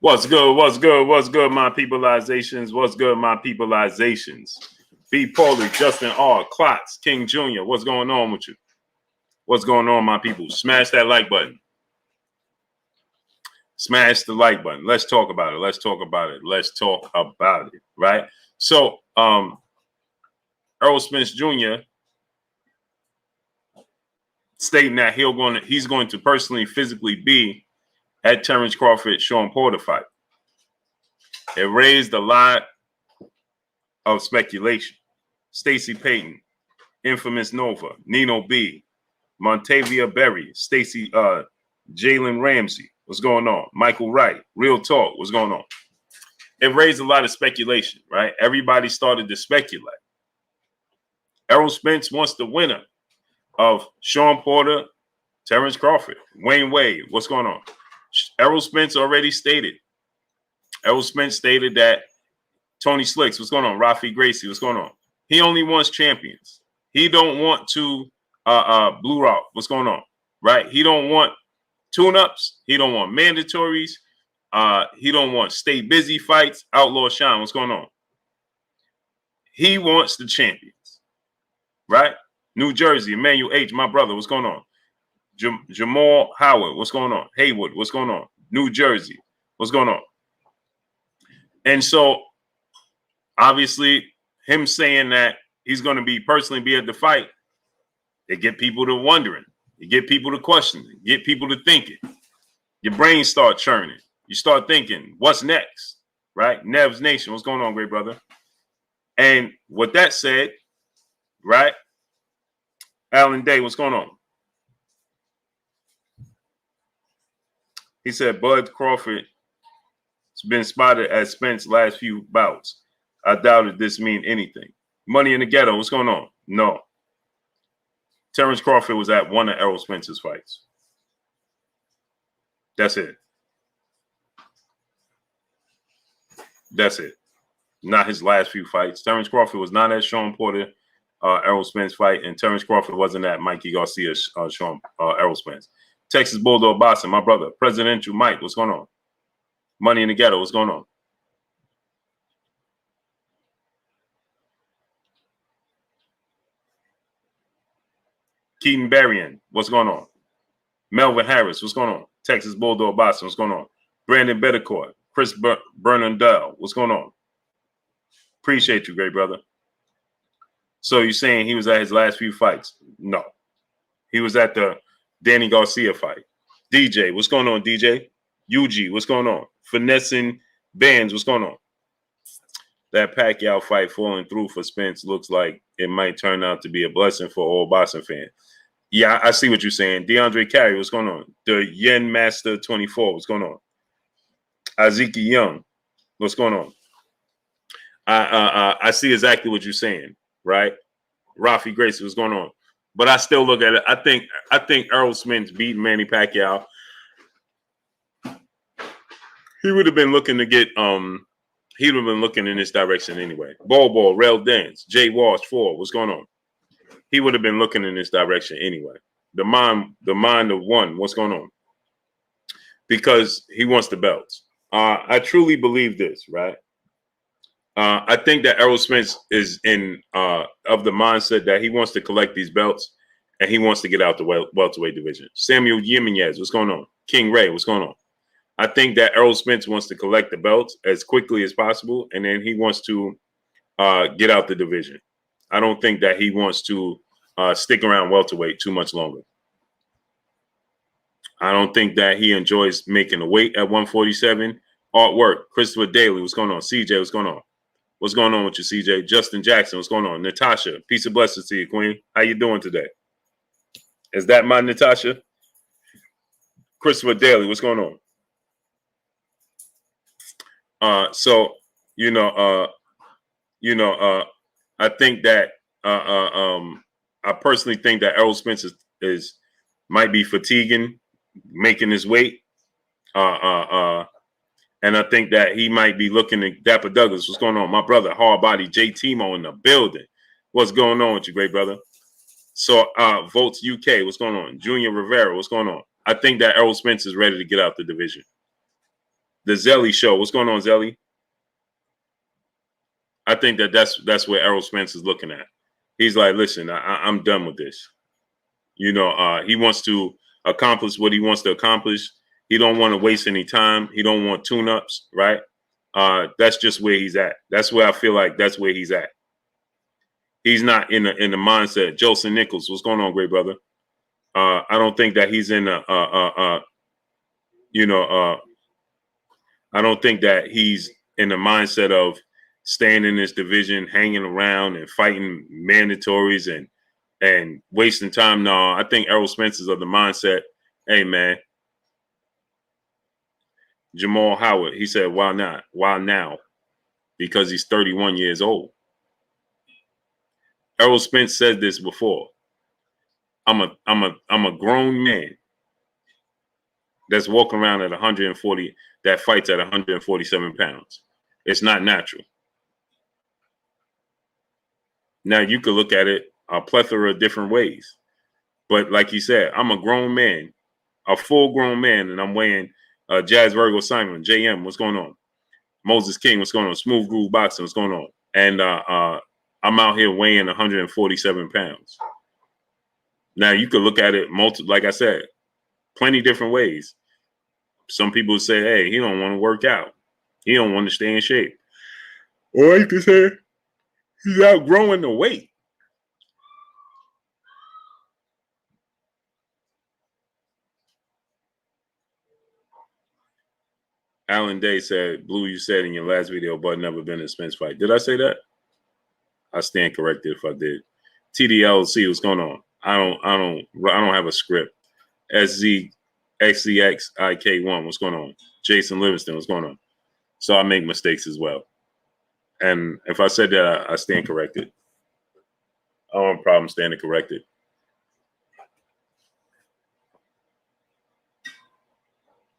What's good? What's good? What's good, my peopleizations? What's good, my peopleizations? B. Paulie, Justin R. Klotz, King Jr. What's going on with you? What's going on, my people? Smash that like button. Smash the like button. Let's talk about it. Let's talk about it. Let's talk about it. Right? So, Errol Spence Jr. stating that he's going to personally, physically be at Terence Crawford, Shawn Porter fight. It raised a lot of speculation. Stacey Payton, Infamous Nova, Nino B, Montavia Berry, Jalen Ramsey. What's going on? Michael Wright, Real Talk. What's going on? It raised a lot of speculation, right? Everybody started to speculate. Errol Spence wants the winner of Shawn Porter, Terence Crawford, Wayne Wade. What's going on? Errol Spence already stated. Errol Spence stated that Tony Slicks, what's going on? Rafi Gracie, what's going on? He only wants champions. He don't want to Blue Rock. What's going on? Right? He don't want tune-ups. He don't want mandatories. He don't want stay busy fights. Outlaw Shawn, what's going on? He wants the champions. Right? New Jersey, Emmanuel H, my brother, what's going on? Jamal Howard, what's going on? Haywood, what's going on? New Jersey, what's going on? And so, obviously, him saying that he's going to personally be at the fight, it get people to wondering. You get people to questioning. Get people to thinking. Your brain start churning. You start thinking, what's next? Right? Nev's Nation, what's going on, great brother? And with that said, right? Alan Day, what's going on? He said Bud Crawford has been spotted at Spence's last few bouts. I doubted this mean anything. Money in the Ghetto, what's going on? No. Terence Crawford was at one of Errol Spence's fights. That's it. That's it. Not his last few fights. Terence Crawford was not at Shawn Porter, Errol Spence fight, and Terence Crawford wasn't at Mikey Garcia, Errol Spence. Texas Bulldog Boston, my brother. Presidential Mike, what's going on? Money in the Ghetto, what's going on? Keaton Berrien, what's going on? Melvin Harris, what's going on? Texas Bulldog Boston, what's going on? Brandon Bettercourt, Chris Bernardell, what's going on? Appreciate you, great brother. So you're saying he was at his last few fights? No. He was at the Danny Garcia fight. DJ, what's going on, DJ? UG, what's going on? Finessing Bands, what's going on? That Pacquiao fight falling through for Spence looks like it might turn out to be a blessing for all Boston fans. Yeah, I see what you're saying. DeAndre Carey, what's going on? The Yen Master 24, what's going on? Aziki Young, what's going on? I see exactly what you're saying, right? Rafi Gracie, what's going on? But I still look at it. I think Errol Spence beat Manny Pacquiao. He would have been looking to get he would have been looking in this direction anyway. Ball, Rail Dance, Jay Walsh 4, what's going on? He would have been looking in this direction anyway. The mind of one, what's going on? Because he wants the belts. I truly believe this, right? I think that Errol Spence is of the mindset that he wants to collect these belts and he wants to get out the welterweight division. Samuel Jimenez, what's going on? King Ray, what's going on? I think that Errol Spence wants to collect the belts as quickly as possible, and then he wants to get out the division. I don't think that he wants to stick around welterweight too much longer. I don't think that he enjoys making the weight at 147. Artwork, Christopher Daly, what's going on? CJ, what's going on? What's going on with you, CJ? Justin Jackson, what's going on? Natasha, peace and blessings to you, Queen. How you doing today? Is that my Natasha? Christopher Daly, what's going on? So I think that I personally think that Errol Spence is might be fatiguing, making his weight. And I think that he might be looking at Dapper Douglas. What's going on? My brother, Hard Body, J. Timo in the building. What's going on with you, great brother? So Votes UK, what's going on? Junior Rivera, what's going on? I think that Errol Spence is ready to get out the division. The Zelly show. What's going on, Zelly? I think that's where Errol Spence is looking at. He's like, listen, I'm done with this. You know, he wants to accomplish what he wants to accomplish. He don't want to waste any time. He don't want tune-ups, right? That's just where he's at. That's where I feel like that's where he's at. He's not in the mindset. Jolson Nichols, what's going on, great brother? I don't think that he's in I don't think that he's in the mindset of staying in this division, hanging around and fighting mandatories and wasting time. No, I think Errol Spence is of the mindset, hey, man, Jamal Howard, he said, why not? Why now? Because he's 31 years old. Errol Spence said this before. I'm a grown man that's walking around at 140, that fights at 147 pounds. It's not natural. Now, you could look at it a plethora of different ways. But like you said, I'm a grown man, a full-grown man, and I'm weighing Jazz Virgo Simon, JM, what's going on? Moses King, what's going on? Smooth Groove Boxing, what's going on? And I'm out here weighing 147 pounds. Now, you could look at it, like I said, plenty different ways. Some people say, hey, he don't want to work out. He don't want to stay in shape. Or you could say, he's outgrowing the weight. Alan Day said, Blue, you said in your last video, but never been in a Spence fight. Did I say that? I stand corrected if I did. TDLC, what's going on? I don't have a script. SZXZXIK1, what's going on? Jason Livingston, what's going on? So I make mistakes as well. And if I said that, I stand corrected. I don't have a problem standing corrected.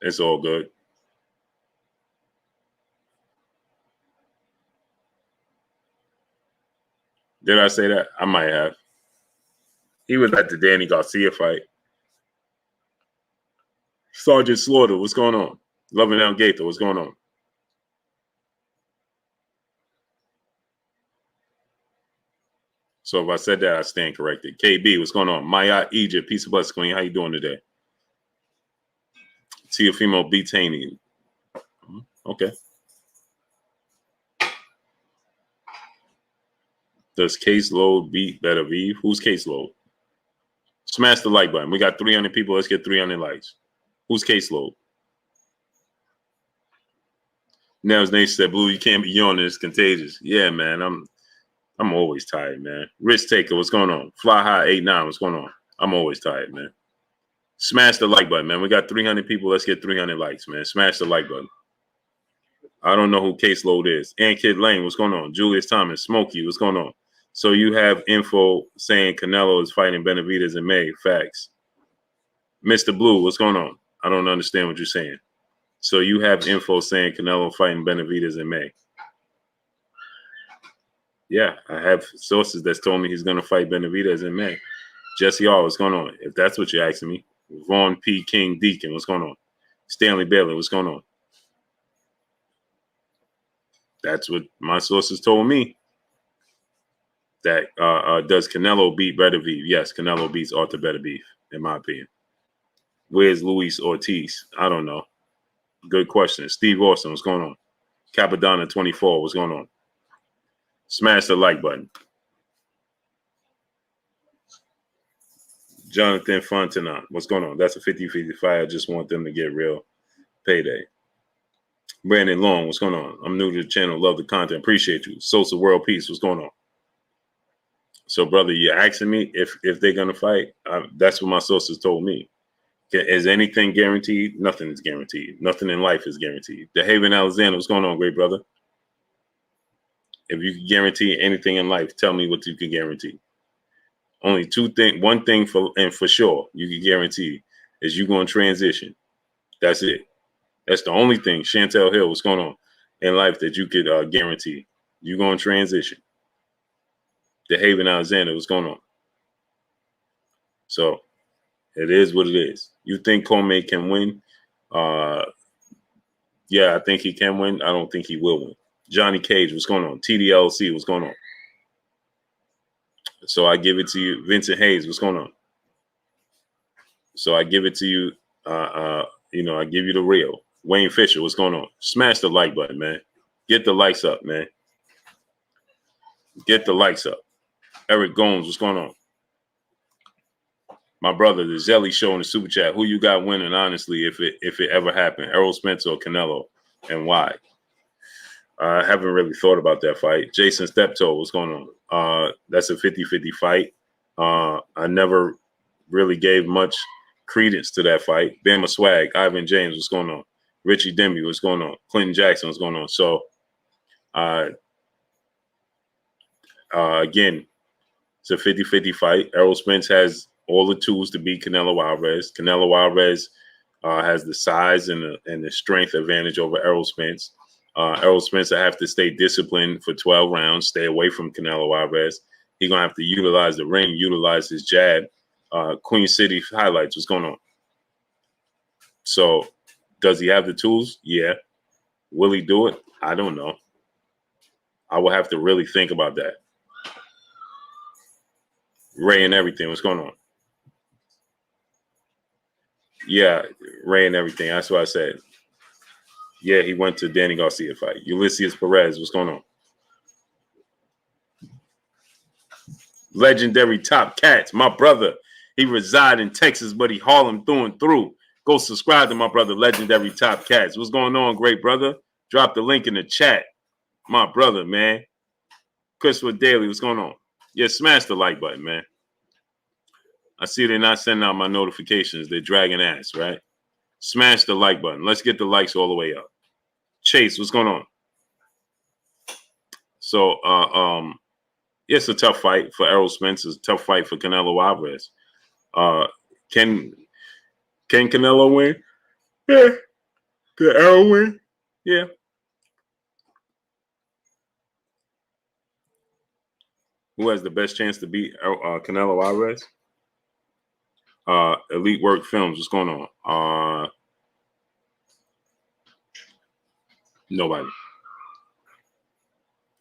It's all good. Did I say that? I might have. He was at the Danny Garcia fight. Sergeant Slaughter, what's going on? Loving Down Gaither, what's going on? So if I said that, I stand corrected. KB, what's going on? Maya Egypt, peace of blessings, Queen. How you doing today? Teofimo B. Taney. Okay. Does caseload beat Better Vive? Who's caseload? Smash the like button. We got 300 people. Let's get 300 likes. Who's caseload? Nels Nation said, Blue, you can't be yawning. It's contagious. Yeah, man. I'm always tired, man. Rich Taker, what's going on? Fly High 89, what's going on? I'm always tired, man. Smash the like button, man. We got 300 people. Let's get 300 likes, man. Smash the like button. I don't know who caseload is. And Kid Lane, what's going on? Julius Thomas, Smokey, what's going on? So you have info saying Canelo is fighting Benavidez in May. Facts. Mr. Blue, what's going on? I don't understand what you're saying. So you have info saying Canelo fighting Benavidez in May. Yeah, I have sources that's told me he's going to fight Benavidez in May. Jesse R, what's going on? If that's what you're asking me. Vaughn P. King Deacon, what's going on? Stanley Bailey, what's going on? That's what my sources told me. That does Canelo beat Better Vive? Yes, Canelo beats Arthur Better Vive, in my opinion. Where's Luis Ortiz? I don't know. Good question. Steve Austin, what's going on? Capadonna 24, what's going on? Smash the like button. Jonathan Fontenot, what's going on? That's a 50-50 fight. I just want them to get real payday. Brandon Long, what's going on? I'm new to the channel. Love the content. Appreciate you. Sosa World Peace, what's going on? So, brother, you're asking me if they're going to fight? That's what my sources told me. Is anything guaranteed? Nothing is guaranteed. Nothing in life is guaranteed. DeHaven Alexander, what's going on, great brother? If you can guarantee anything in life, tell me what you can guarantee. Only two things. One thing for sure you can guarantee is you're going to transition. That's it. That's the only thing. Chantel Hill, what's going on in life that you could guarantee? You're going to transition. DeHaven Alexander, what's going on? So it is what it is. You think Comey can win? Yeah, I think he can win. I don't think he will win. Johnny Cage, what's going on? TDLC, what's going on? So I give it to you. Vincent Hayes, what's going on? So I give it to you. I give you the real. Wayne Fisher, what's going on? Smash the like button, man. Get the likes up, man. Get the likes up. Eric Gomes, what's going on? My brother, the Zelly Show in the super chat. Who you got winning, honestly, if it ever happened? Errol Spence or Canelo, and why? I haven't really thought about that fight. Jason Steptoe, what's going on? That's a 50-50 fight. I never really gave much credence to that fight. Bama Swag, Ivan James, what's going on? Richie Demby, what's going on? Clinton Jackson, what's going on? So, again, it's a 50-50 fight. Errol Spence has all the tools to beat Canelo Alvarez. Canelo Alvarez has the size and the strength advantage over Errol Spence. Errol Spence will have to stay disciplined for 12 rounds, stay away from Canelo Alvarez. He's going to have to utilize the ring, utilize his jab. Queen City highlights, what's going on? So, does he have the tools? Yeah. Will he do it? I don't know. I will have to really think about that. Ray and everything, what's going on? Yeah, Ray and everything. That's what I said. Yeah, he went to Danny Garcia fight. Ulysses Perez, what's going on? Legendary Top Cats, my brother. He reside in Texas, but he Harlem through and through. Go subscribe to my brother, Legendary Top Cats. What's going on, great brother? Drop the link in the chat. My brother, man. Christopher Daly, what's going on? Yeah, smash the like button, man. I see they're not sending out my notifications. They're dragging ass, right? Smash the like button. Let's get the likes all the way up. Chase, what's going on? So, it's a tough fight for Errol Spence. It's a tough fight for Canelo Alvarez. Can Canelo win? Yeah. Can Errol win? Yeah. Who has the best chance to beat Canelo Alvarez? Elite Work Films, what's going on? Nobody.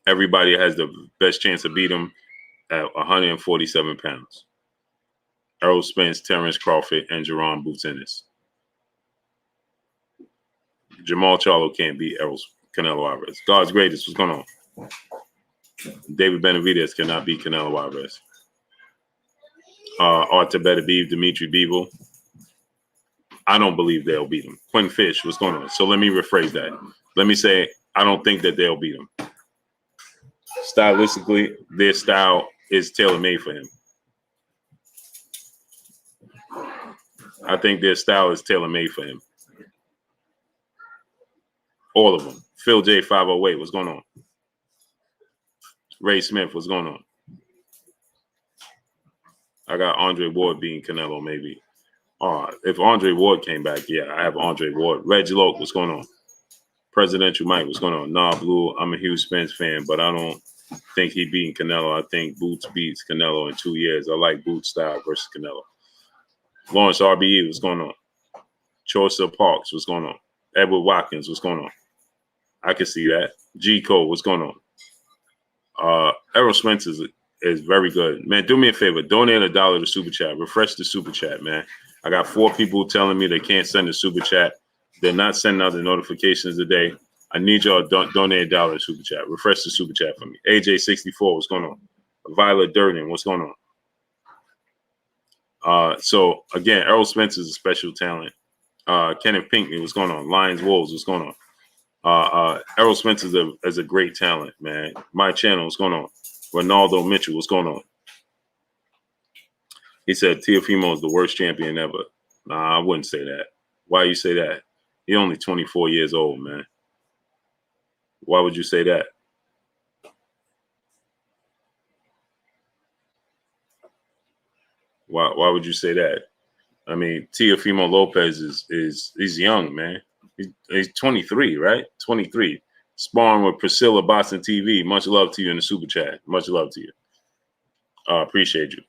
Everybody has the best chance to beat him at 147 pounds. Errol Spence, Terence Crawford, and Jerome Boots Ennis. Jamal Charlo can't beat Canelo Alvarez. God's greatest, what's going on? David Benavidez cannot beat Canelo Alvarez. Artur Beterbiev, Dimitri Bivol. I don't believe they'll beat him. Quinn Fish, what's going on? So let me rephrase that. Let me say, I don't think that they'll beat him. Stylistically, their style is tailor-made for him. I think their style is tailor-made for him. All of them. Phil J. 508, what's going on? Ray Smith, what's going on? I got Andre Ward beating Canelo, maybe. If Andre Ward came back, yeah, I have Andre Ward. Reg Loke, what's going on? Presidential Mike, what's going on? Nah, Blue, I'm a huge Spence fan, but I don't think he beating Canelo. I think Boots beats Canelo in 2 years. I like Boots style versus Canelo. Lawrence RBE, what's going on? Chaucer Parks, what's going on? Edward Watkins, what's going on? I can see that. G Cole, what's going on? Errol Spence is very good. Man, do me a favor. Donate $1 to Super Chat. Refresh the Super Chat, man. I got 4 people telling me they can't send a Super Chat. They're not sending out the notifications today. I need y'all to donate $1 to Super Chat. Refresh the Super Chat for me. AJ64, what's going on? Violet Durden, what's going on? So, again, Errol Spence is a special talent. Kenneth Pinkney, what's going on? Lions Wolves, what's going on? Errol Spence is a great talent, man. My channel, what's going on? Ronaldo Mitchell, what's going on? He said Teofimo is the worst champion ever. Nah, I wouldn't say that. Why you say that? He's only 24 years old, man. Why would you say that? Why would you say that? I mean, Teofimo Lopez is young, man. He's 23, right? 23. Sparring with Priscilla Boston TV. Much love to you in the Super Chat. Much love to you. Appreciate you.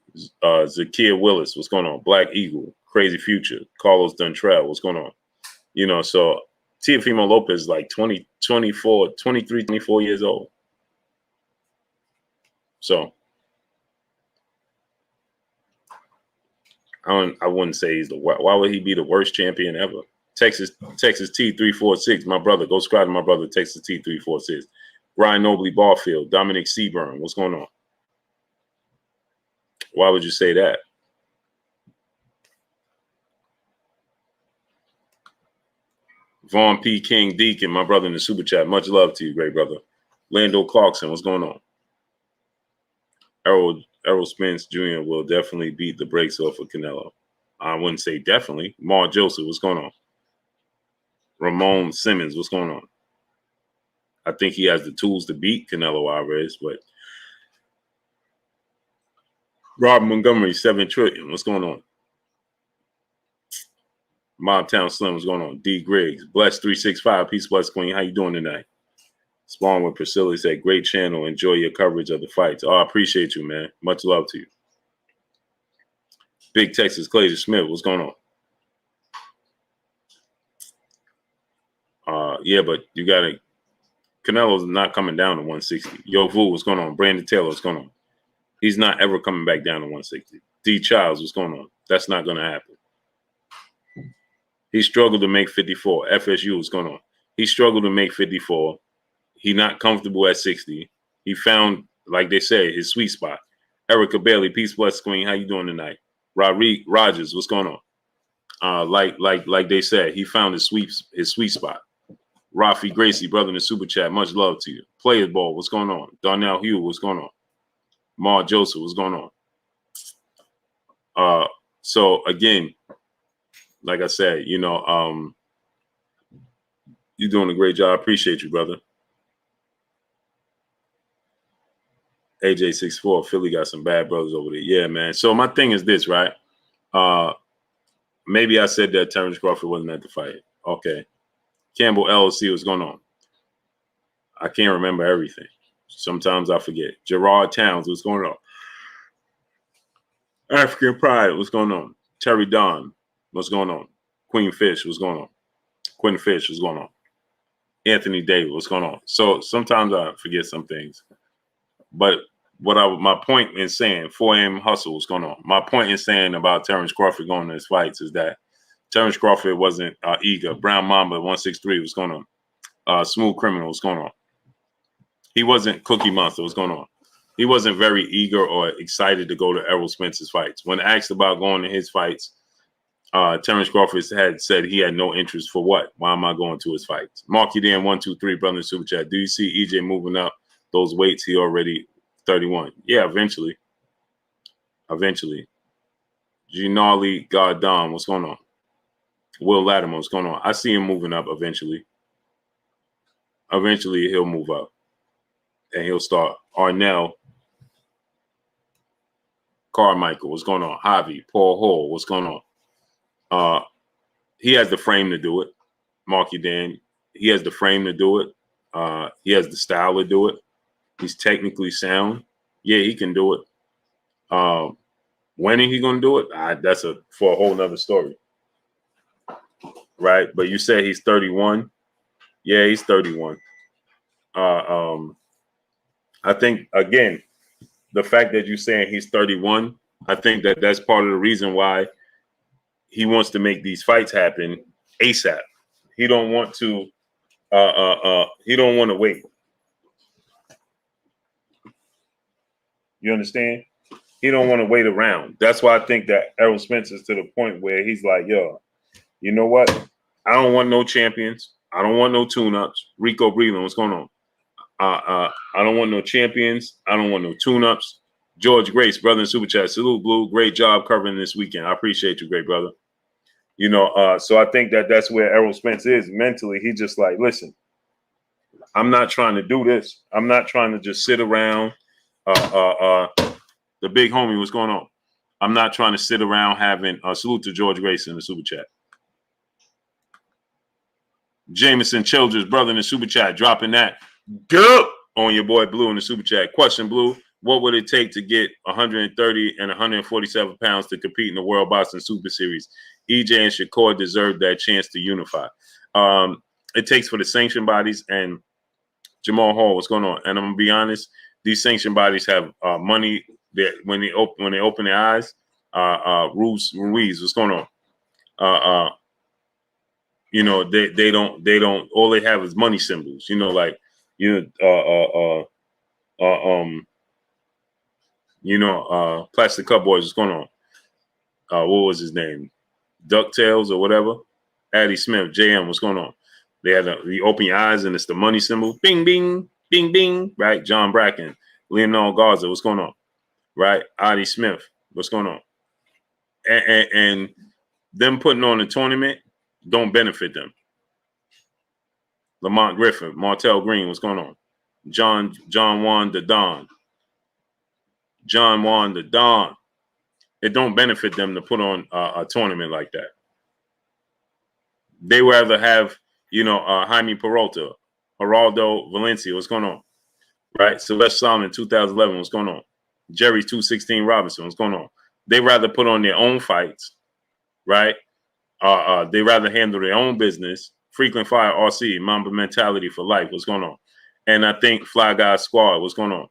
Zakia Willis, what's going on? Black Eagle, Crazy Future, Carlos Duntrell, what's going on? So Teofimo Lopez is like 20, 24, 23, 24 years old. So I wouldn't say he's the worst. Why would he be the worst champion ever? Texas T346, my brother. Go subscribe to my brother, Texas T346. Ryan Nobley Barfield, Dominic Seaburn. What's going on? Why would you say that? Vaughn P. King Deacon, my brother in the super chat. Much love to you, great brother. Lando Clarkson, what's going on? Errol Spence Jr. will definitely beat the brakes off of Canelo. I wouldn't say definitely. Mar Joseph, what's going on? Ramon Simmons, what's going on? I think he has the tools to beat Canelo Alvarez, but Rob Montgomery, 7 trillion, what's going on? Mobtown Slim, what's going on? D Griggs, Bless 365, Peace Bless Queen, how you doing tonight? Spawn with Priscilla said, great channel, enjoy your coverage of the fights. Oh, I appreciate you, man. Much love to you. Big Texas Clayton Smith, what's going on? Yeah, but you got to, Canelo's not coming down to 160. Yo, Vu, what's going on? Brandon Taylor, what's going on? He's not ever coming back down to 160. D Childs, what's going on? That's not going to happen. He struggled to make 54. FSU, what's going on? He struggled to make 54. He not comfortable at 60. He found, like they say, his sweet spot. Erica Bailey, Peace Bless Queen, how you doing tonight? Rodrigue Rogers, what's going on? Like they said, he found his sweet spot. Rafi Gracie, brother in the super chat, much love to you. Players Ball, what's going on? Darnell Hugh, what's going on? Mar Joseph, what's going on? So again, like I said, you know, you're doing a great job. I appreciate you, brother. AJ64, Philly got some bad brothers over there. Yeah, man. So my thing is this, right? Maybe I said that Terence Crawford wasn't at the fight. Okay. Campbell LLC, what's going on? I can't remember everything. Sometimes I forget. Gerard Towns, what's going on? African Pride, what's going on? Terry Don, what's going on? Queen Fish, what's going on? Quinn Fish, what's going on? Anthony Davis, what's going on? So sometimes I forget some things. But my point in saying 4 a.m. hustle, what's going on? My point in saying about Terence Crawford going to his fights is that Terence Crawford wasn't eager. Brown Mamba 163, what's going on? Smooth Criminal, what's going on? He wasn't Cookie Monster, what's going on? He wasn't very eager or excited to go to Errol Spence's fights. When asked about going to his fights, Terence Crawford had said he had no interest for what? Why am I going to his fights? Marky Dan 123, brother in super chat. Do you see EJ moving up those weights? He already 31. Yeah, eventually. Eventually. Ginali Goddam, what's going on? Will Latimer, what's going on? I see him moving up eventually. Eventually, he'll move up. And he'll start. Arnell Carmichael, what's going on? Javi, Paul Hall, what's going on? He has the frame to do it. Marky Dan, he has the frame to do it. He has the style to do it. He's technically sound. Yeah, he can do it. When is he going to do it? That's for a whole nother story. Right? But you say he's 31. Yeah, he's 31. I think, again, the fact that you're saying he's 31, I think that's part of the reason why he wants to make these fights happen ASAP. He don't want to wait. You understand? He don't want to wait around. That's why I think that Errol Spence is to the point where he's like, yo, you know what? I don't want no champions. I don't want no tune-ups. Rico Breland, what's going on? I don't want no champions. I don't want no tune-ups. George Grace, brother in super chat. Salute, Blue. Great job covering this weekend. I appreciate you, great brother. You know, so I think that's where Errol Spence is mentally. He just like, listen, I'm not trying to do this. I'm not trying to just sit around. The big homie, what's going on? I'm not trying to sit around having salute to George Grace in the super chat. Jameson Childress, brother in the super chat, dropping that dope on your boy Blue in the super chat. Question, Blue, what would it take to get 130 and 147 pounds to compete in the World Boxing Super Series? EJ and Shakur deserve that chance to unify. it takes for the sanction bodies and Jamal Hall, what's going on? And I'm gonna be honest, these sanction bodies have money that when they open their eyes. Ruiz, what's going on? They don't. All they have is money symbols. Like Plastic Cup Boys. What's going on? What was his name? DuckTales or whatever. Addie Smith, JM. What's going on? They had you open your eyes and it's the money symbol. Bing, bing, bing, bing. Right. John Bracken, Leonardo Garza. What's going on? Right. Addie Smith. What's going on? And them putting on the tournament don't benefit them. Lamont Griffin, Martell Green, what's going on? John Juan the Don. John Juan the Don. It don't benefit them to put on a tournament like that. They rather have, Jaime Peralta, Geraldo Valencia, what's going on? Right? Sylvester Solomon, 2011, what's going on? Jerry 216 Robinson, what's going on? They rather put on their own fights, right? They rather handle their own business. Frequent Fire RC, Mamba Mentality for Life, what's going on? And I think Fly Guy Squad, what's going on?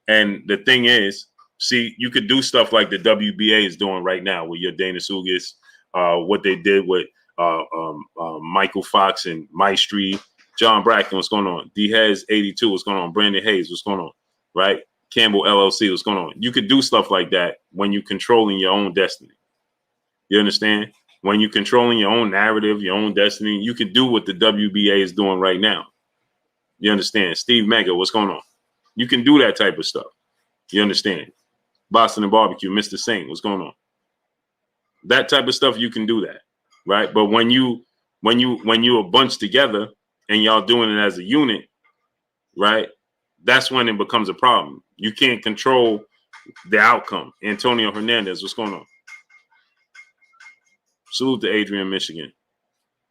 And the thing is, see, you could do stuff like the WBA is doing right now with your Dana Sugas, what they did with Michael Fox and Maestri, John Bracken, what's going on? D-Hez 82, what's going on? Brandon Hayes, what's going on? Right? Campbell LLC, what's going on? You could do stuff like that when you're controlling your own destiny. You understand? When you're controlling your own narrative, your own destiny, you can do what the WBA is doing right now. You understand? Steve Mega, what's going on? You can do that type of stuff. You understand? Boston and Barbecue, Mr. Saint, what's going on? That type of stuff, you can do that, right? But when you a bunch together and y'all doing it as a unit, right? That's when it becomes a problem. You can't control the outcome. Antonio Hernandez, what's going on? Salute to Adrian, Michigan.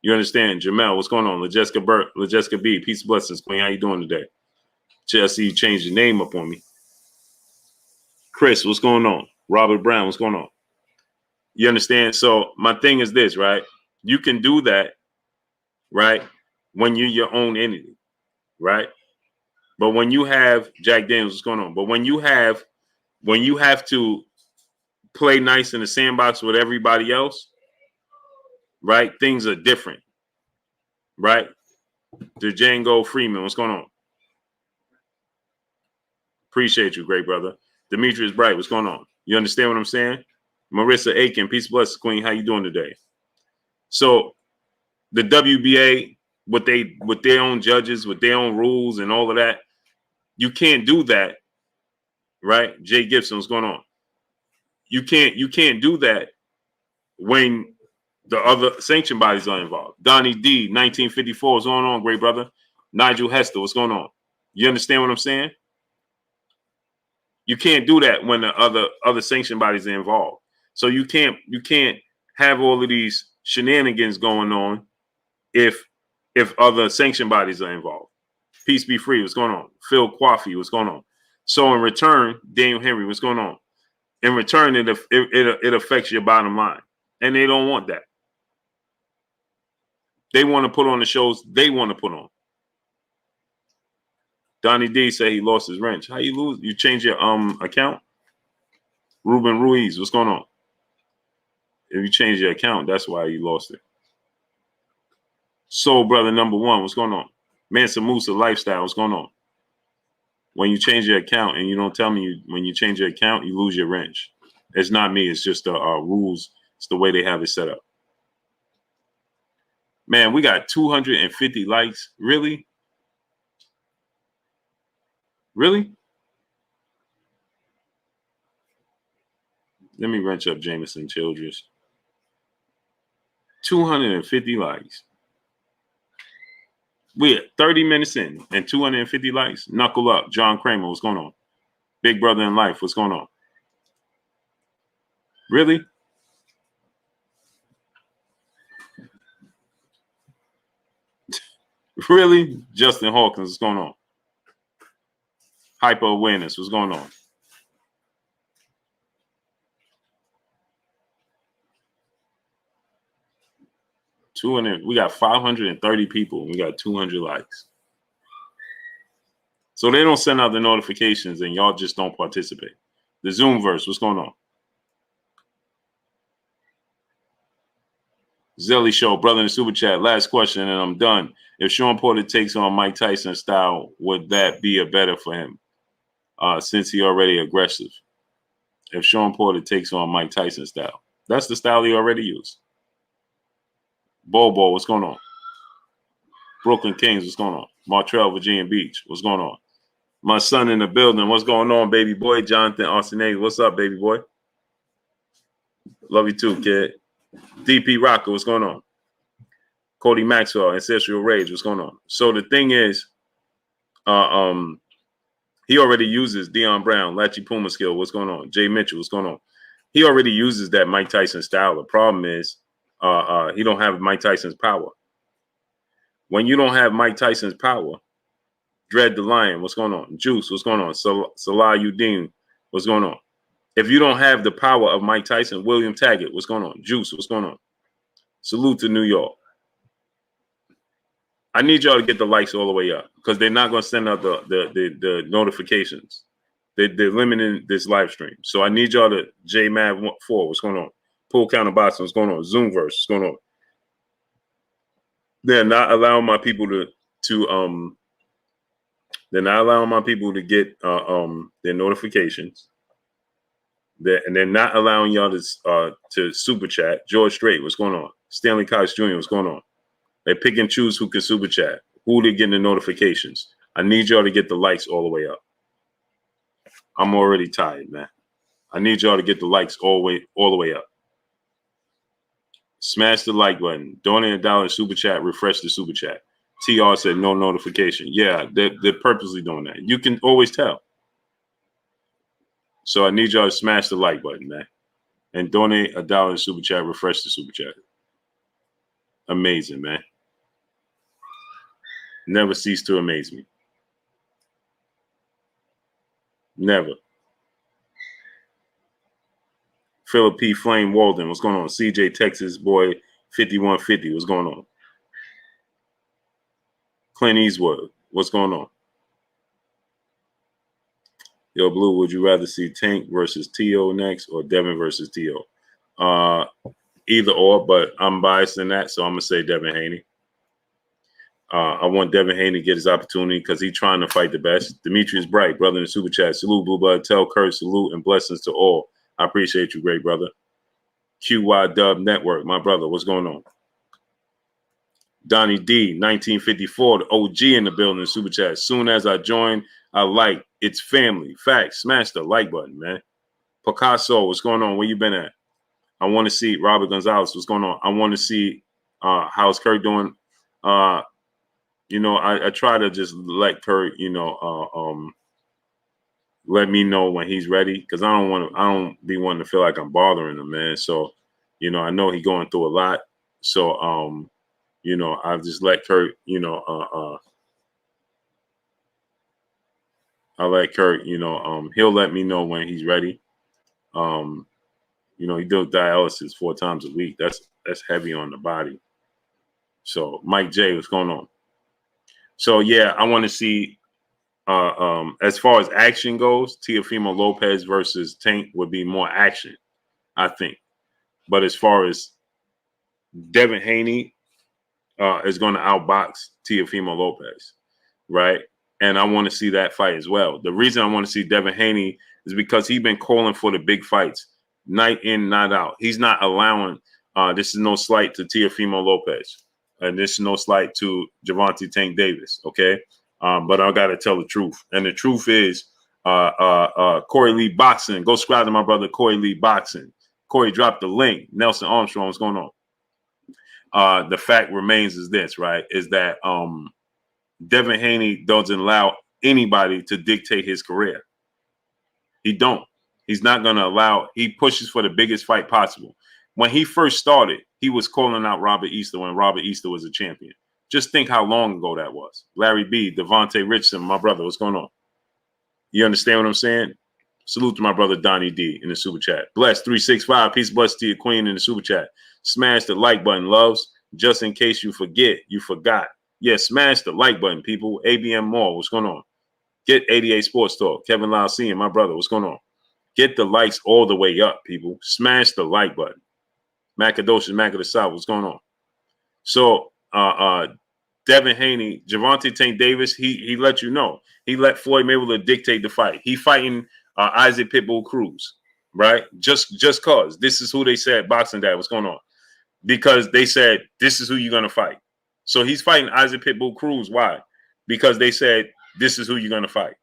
You understand? Jamel, what's going on? LaJessica B, peace and blessings. Queen, how you doing today? I see you changed your name up on me. Chris, what's going on? Robert Brown, what's going on? You understand? So my thing is this, right? You can do that, right? When you're your own entity, right? But when you have Jack Daniels, what's going on? But when you have to play nice in the sandbox with everybody else, right? Things are different, right? Django Freeman, what's going on? Appreciate you, great brother. Demetrius Bright, what's going on? You understand what I'm saying? Marissa Aiken, peace, blessings, Queen. How you doing today? So the WBA, with their own judges, with their own rules and all of that, you can't do that, right? Jay Gibson, what's going on? You can't do that when the other sanction bodies are involved. Donnie D, 1954, what's going on, great brother? Nigel Hester, what's going on? You understand what I'm saying? You can't do that when the other sanction bodies are involved. So you can't have all of these shenanigans going on if other sanction bodies are involved. Peace be free, what's going on? Phil Coffey, what's going on? So in return, Daniel Henry, what's going on? In return, it affects your bottom line. And they don't want that. They want to put on the shows they want to put on. Donnie D said he lost his wrench. How you lose? You change your account? Ruben Ruiz, what's going on? If you change your account, that's why you lost it. Soul Brother number 1, what's going on? Mansa Musa Lifestyle, what's going on? When you change your account and you don't tell me when you change your account, you lose your wrench. It's not me. It's just the rules. It's the way they have it set up. Man, we got 250 likes. Really? Really? Let me wrench up Jameson Childress. 250 likes. We're 30 minutes in and 250 likes. Knuckle up. John Kramer, what's going on? Big Brother in Life, what's going on? Really? Really? Justin Hawkins, what's going on? Hyper Awareness, what's going on? 200. We got 530 people. We got 200 likes. So they don't send out the notifications, and y'all just don't participate. The Zoomverse, what's going on? Zelly Show, brother in the super chat. Last question, and I'm done. If Shawn Porter takes on Mike Tyson style, would that be a better for him? Since he already aggressive. If Shawn Porter takes on Mike Tyson style, that's the style he already used. Bobo, what's going on? Brooklyn Kings, what's going on? Montreal, Virginia Beach, what's going on? My son in the building, what's going on, baby boy? Jonathan Arsenae, what's up, baby boy? Love you too, kid. DP Rocker, what's going on? Cody Maxwell, Ancestral Rage, what's going on? So the thing is, he already uses Deion Brown, Latchy Puma skill, what's going on? Jay Mitchell, what's going on? He already uses that Mike Tyson style. The problem is, he don't have Mike Tyson's power. When you don't have Mike Tyson's power, Dread the Lion, what's going on? Juice, what's going on? Salah Udin, what's going on? If you don't have the power of Mike Tyson, William Taggart, what's going on? Juice, what's going on? Salute to New York. I need y'all to get the likes all the way up because they're not going to send out the notifications. They're limiting this live stream. So I need y'all to JMav4, what's going on? Pool Counter Boxing, what's going on? Zoomverse, what's going on? They're not allowing my people to get their notifications. And they're not allowing y'all to super chat. George Strait, what's going on? Stanley Cox Jr., what's going on? They pick and choose who can super chat, who they getting the notifications. I need y'all to get the likes all the way up. I'm already tired, man. I need y'all to get the likes all the way up. Smash the like button. Donate $1 super chat. Refresh the super chat. TR said no notification. Yeah, they're purposely doing that. You can always tell. So I need y'all to smash the like button, man. And donate $1 super chat. Refresh the super chat. Amazing, man. Never cease to amaze me. Never. Philip P. Flame Walden, what's going on? CJ Texas boy 5150, what's going on? Clint Eastwood, what's going on? Yo, Blue, would you rather see Tank versus T.O. next or Devin versus T.O.? Either or, but I'm biased in that, so I'm going to say Devin Haney. I want Devin Haney to get his opportunity because he's trying to fight the best. Demetrius Bright, brother in the super chat. Salute, Blue Blood. Tell Kurt, salute, and blessings to all. I appreciate you, great brother. QY Dub Network, my brother, what's going on? Donnie D, 1954, the OG in the building, super chat. Soon as I join, I like it's family. Facts. Smash the like button, man. Picasso, what's going on? Where you been at? I want to see Robert Gonzalez. What's going on? I want to see how's Kurt doing. I try to just let Kurt, let me know when he's ready because I don't be wanting to feel like I'm bothering him, man. So, I know he's going through a lot. So, I just let Kurt, I let Kurt, he'll let me know when he's ready. He does dialysis 4 times a week. That's heavy on the body. So Mike J, what's going on? So yeah, I want to see as far as action goes, Teofimo Lopez versus Tank would be more action, I think. But as far as Devin Haney is going to outbox Teofimo Lopez, right? And I want to see that fight as well. The reason I want to see Devin Haney is because he's been calling for the big fights, night in, night out. He's not allowing. This is no slight to Teofimo Lopez, and this is no slight to Gervonta Tank Davis. Okay, but I got to tell the truth, and the truth is, Corey Lee Boxing. Go subscribe to my brother Corey Lee Boxing. Corey dropped the link. Nelson Armstrong, what's going on? The fact remains is this, right? Is that Devin Haney doesn't allow anybody to dictate his career. He don't. He's not going to allow. He pushes for the biggest fight possible. When he first started, he was calling out Robert Easter when Robert Easter was a champion. Just think how long ago that was. Larry B, Devontae Richardson, my brother, what's going on? You understand what I'm saying? Salute to my brother Donnie D in the super chat. Bless 365. Peace, bless to your queen in the super chat. Smash the like button, loves. Just in case you forgot. Yeah, smash the like button, people. ABM Mall, what's going on? Get 88 Sports Talk. Kevin Lyle Sr., my brother, what's going on? Get the likes all the way up, people. Smash the like button. Macadocious, Mac of the South, what's going on? So, Devin Haney, Gervonta Tank Davis, he let you know. He let Floyd Mayweather dictate the fight. He fighting Isaac Pitbull Cruz, right? Just cause. This is who they said, Boxing Dad, what's going on? Because they said, this is who you're going to fight. So he's fighting Isaac Pitbull Cruz. Why? Because they said, this is who you're going to fight.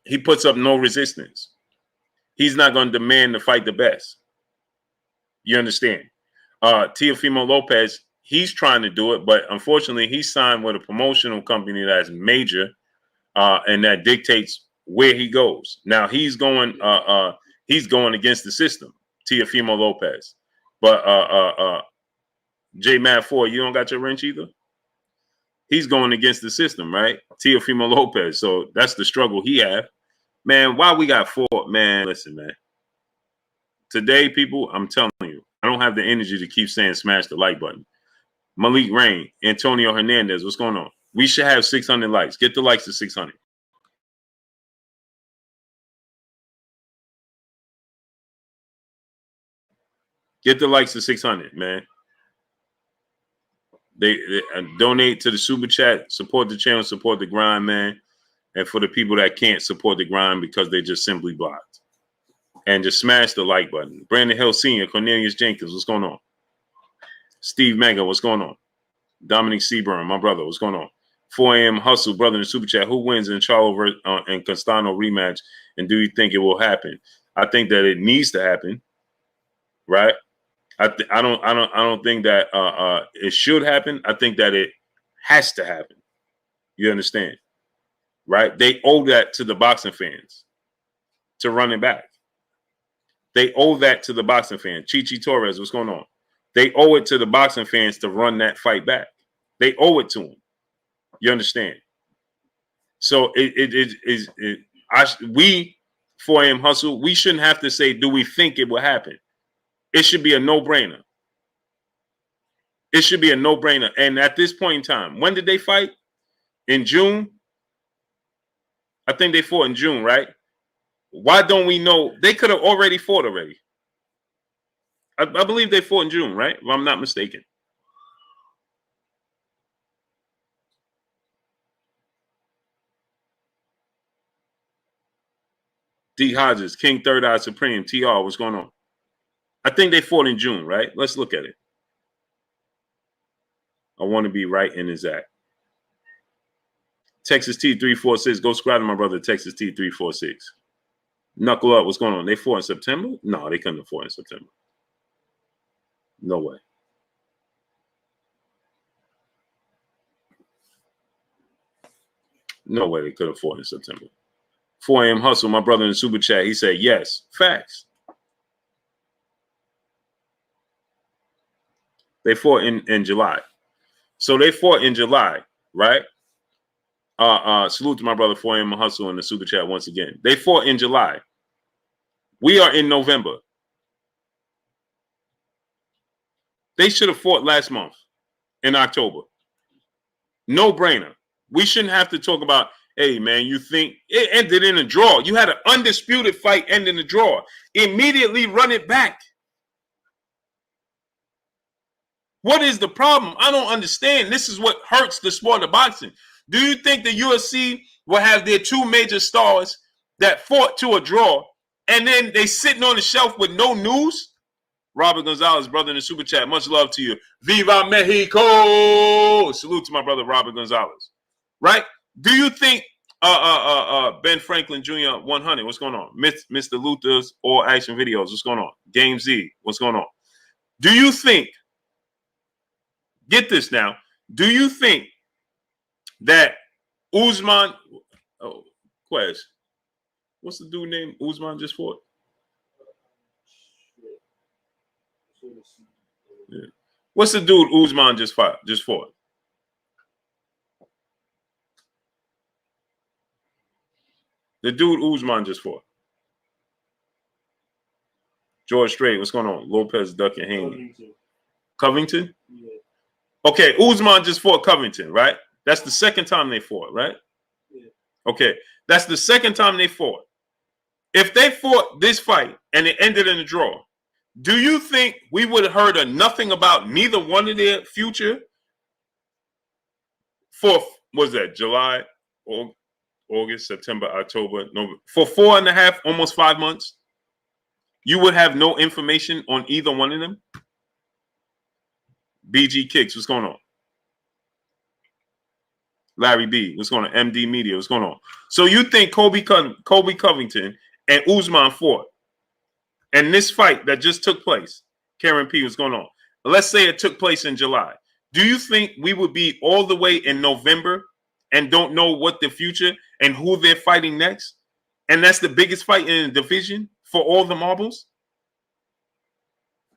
He puts up no resistance. He's not going to demand to fight the best. You understand? Teofimo Lopez, he's trying to do it, but unfortunately, he's signed with a promotional company that's major and that dictates where he goes. Now he's going against the system, Teofimo Lopez. But J Mad 4, you don't got your wrench either? He's going against the system, right? Teofimo Lopez. So that's the struggle he have. Man, why we got 4? Man, listen, man. Today, people, I'm telling you, I don't have the energy to keep saying smash the like button. Malik Rain, Antonio Hernandez, what's going on? We should have 600 likes. Get the likes to 600. Get the likes to 600, man. They donate to the super chat, support the channel, support the grind, man. And for the people that can't support the grind because they just simply blocked. And just smash the like button. Brandon Hill Sr., Cornelius Jenkins, what's going on? Steve Mega, what's going on? Dominic Seaburn, my brother, what's going on? 4 a.m. Hustle, brother in the super chat. Who wins in Charlo and Castano rematch? And do you think it will happen? I think that it needs to happen, right? I don't think that it should happen. I think that it has to happen. You understand, right? They owe that to the boxing fans to run it back. They owe that to the boxing fans. Chichi Torres, what's going on? They owe it to the boxing fans to run that fight back. They owe it to them. You understand? So we 4 a.m. Hustle, we shouldn't have to say, do we think it will happen? It should be a no-brainer. It should be a no-brainer. And at this point in time, when did they fight? In June? I think they fought in June, right? Why don't we know? They could have already fought already. I believe they fought in June, right? If I'm not mistaken. D. Hodges, King Third Eye Supreme, TR, what's going on? I think they fought in June, right? Let's look at it. I want to be right in his act. Texas T346, go subscribe to my brother, Texas T346. Knuckle up, what's going on? They fought in September? No, they couldn't have fought in September. No way. No way they could have fought in September. 4 a.m. Hustle, my brother in the super chat, he said, yes, facts. They fought in July. So they fought in July, right? Salute to my brother 4 a.m. Hustle in the super chat once again. They fought in July. We are in November. They should have fought last month in October. No brainer. We shouldn't have to talk about, hey, man, you think it ended in a draw. You had an undisputed fight end in a draw. Immediately run it back. What is the problem? I don't understand. This is what hurts the sport of boxing. Do you think the UFC will have their 2 major stars that fought to a draw and then they sitting on the shelf with no news? Robert Gonzalez, brother in the super chat, much love to you. Viva Mexico! Salute to my brother Robert Gonzalez. Right? Do you think Ben Franklin Jr. 100, what's going on? Mr. Luther's All Action Videos, what's going on? Game Z, what's going on? Do you think, get this now, do you think that Usman, Quez, what's the dude named Usman just fought? Yeah. What's the dude Usman just fought? The dude Usman just fought. George Strait, what's going on? Lopez, Duck, and Haney. Covington? Yeah. Okay, Usman just fought Covington, right? That's the second time they fought, right? Yeah. Okay, that's the second time they fought. If they fought this fight and it ended in a draw, do you think we would have heard nothing about neither one of their future for, was that July, August, September, October, November, for 4.5, almost 5 months? You would have no information on either one of them? BG Kicks, what's going on? Larry B, what's going on? MD Media, what's going on? So you think Colby Covington and Usman fought, and this fight that just took place, Karen P, what's going on? Let's say it took place in July. Do you think we would be all the way in November and don't know what the future and who they're fighting next? And that's the biggest fight in the division for all the marbles?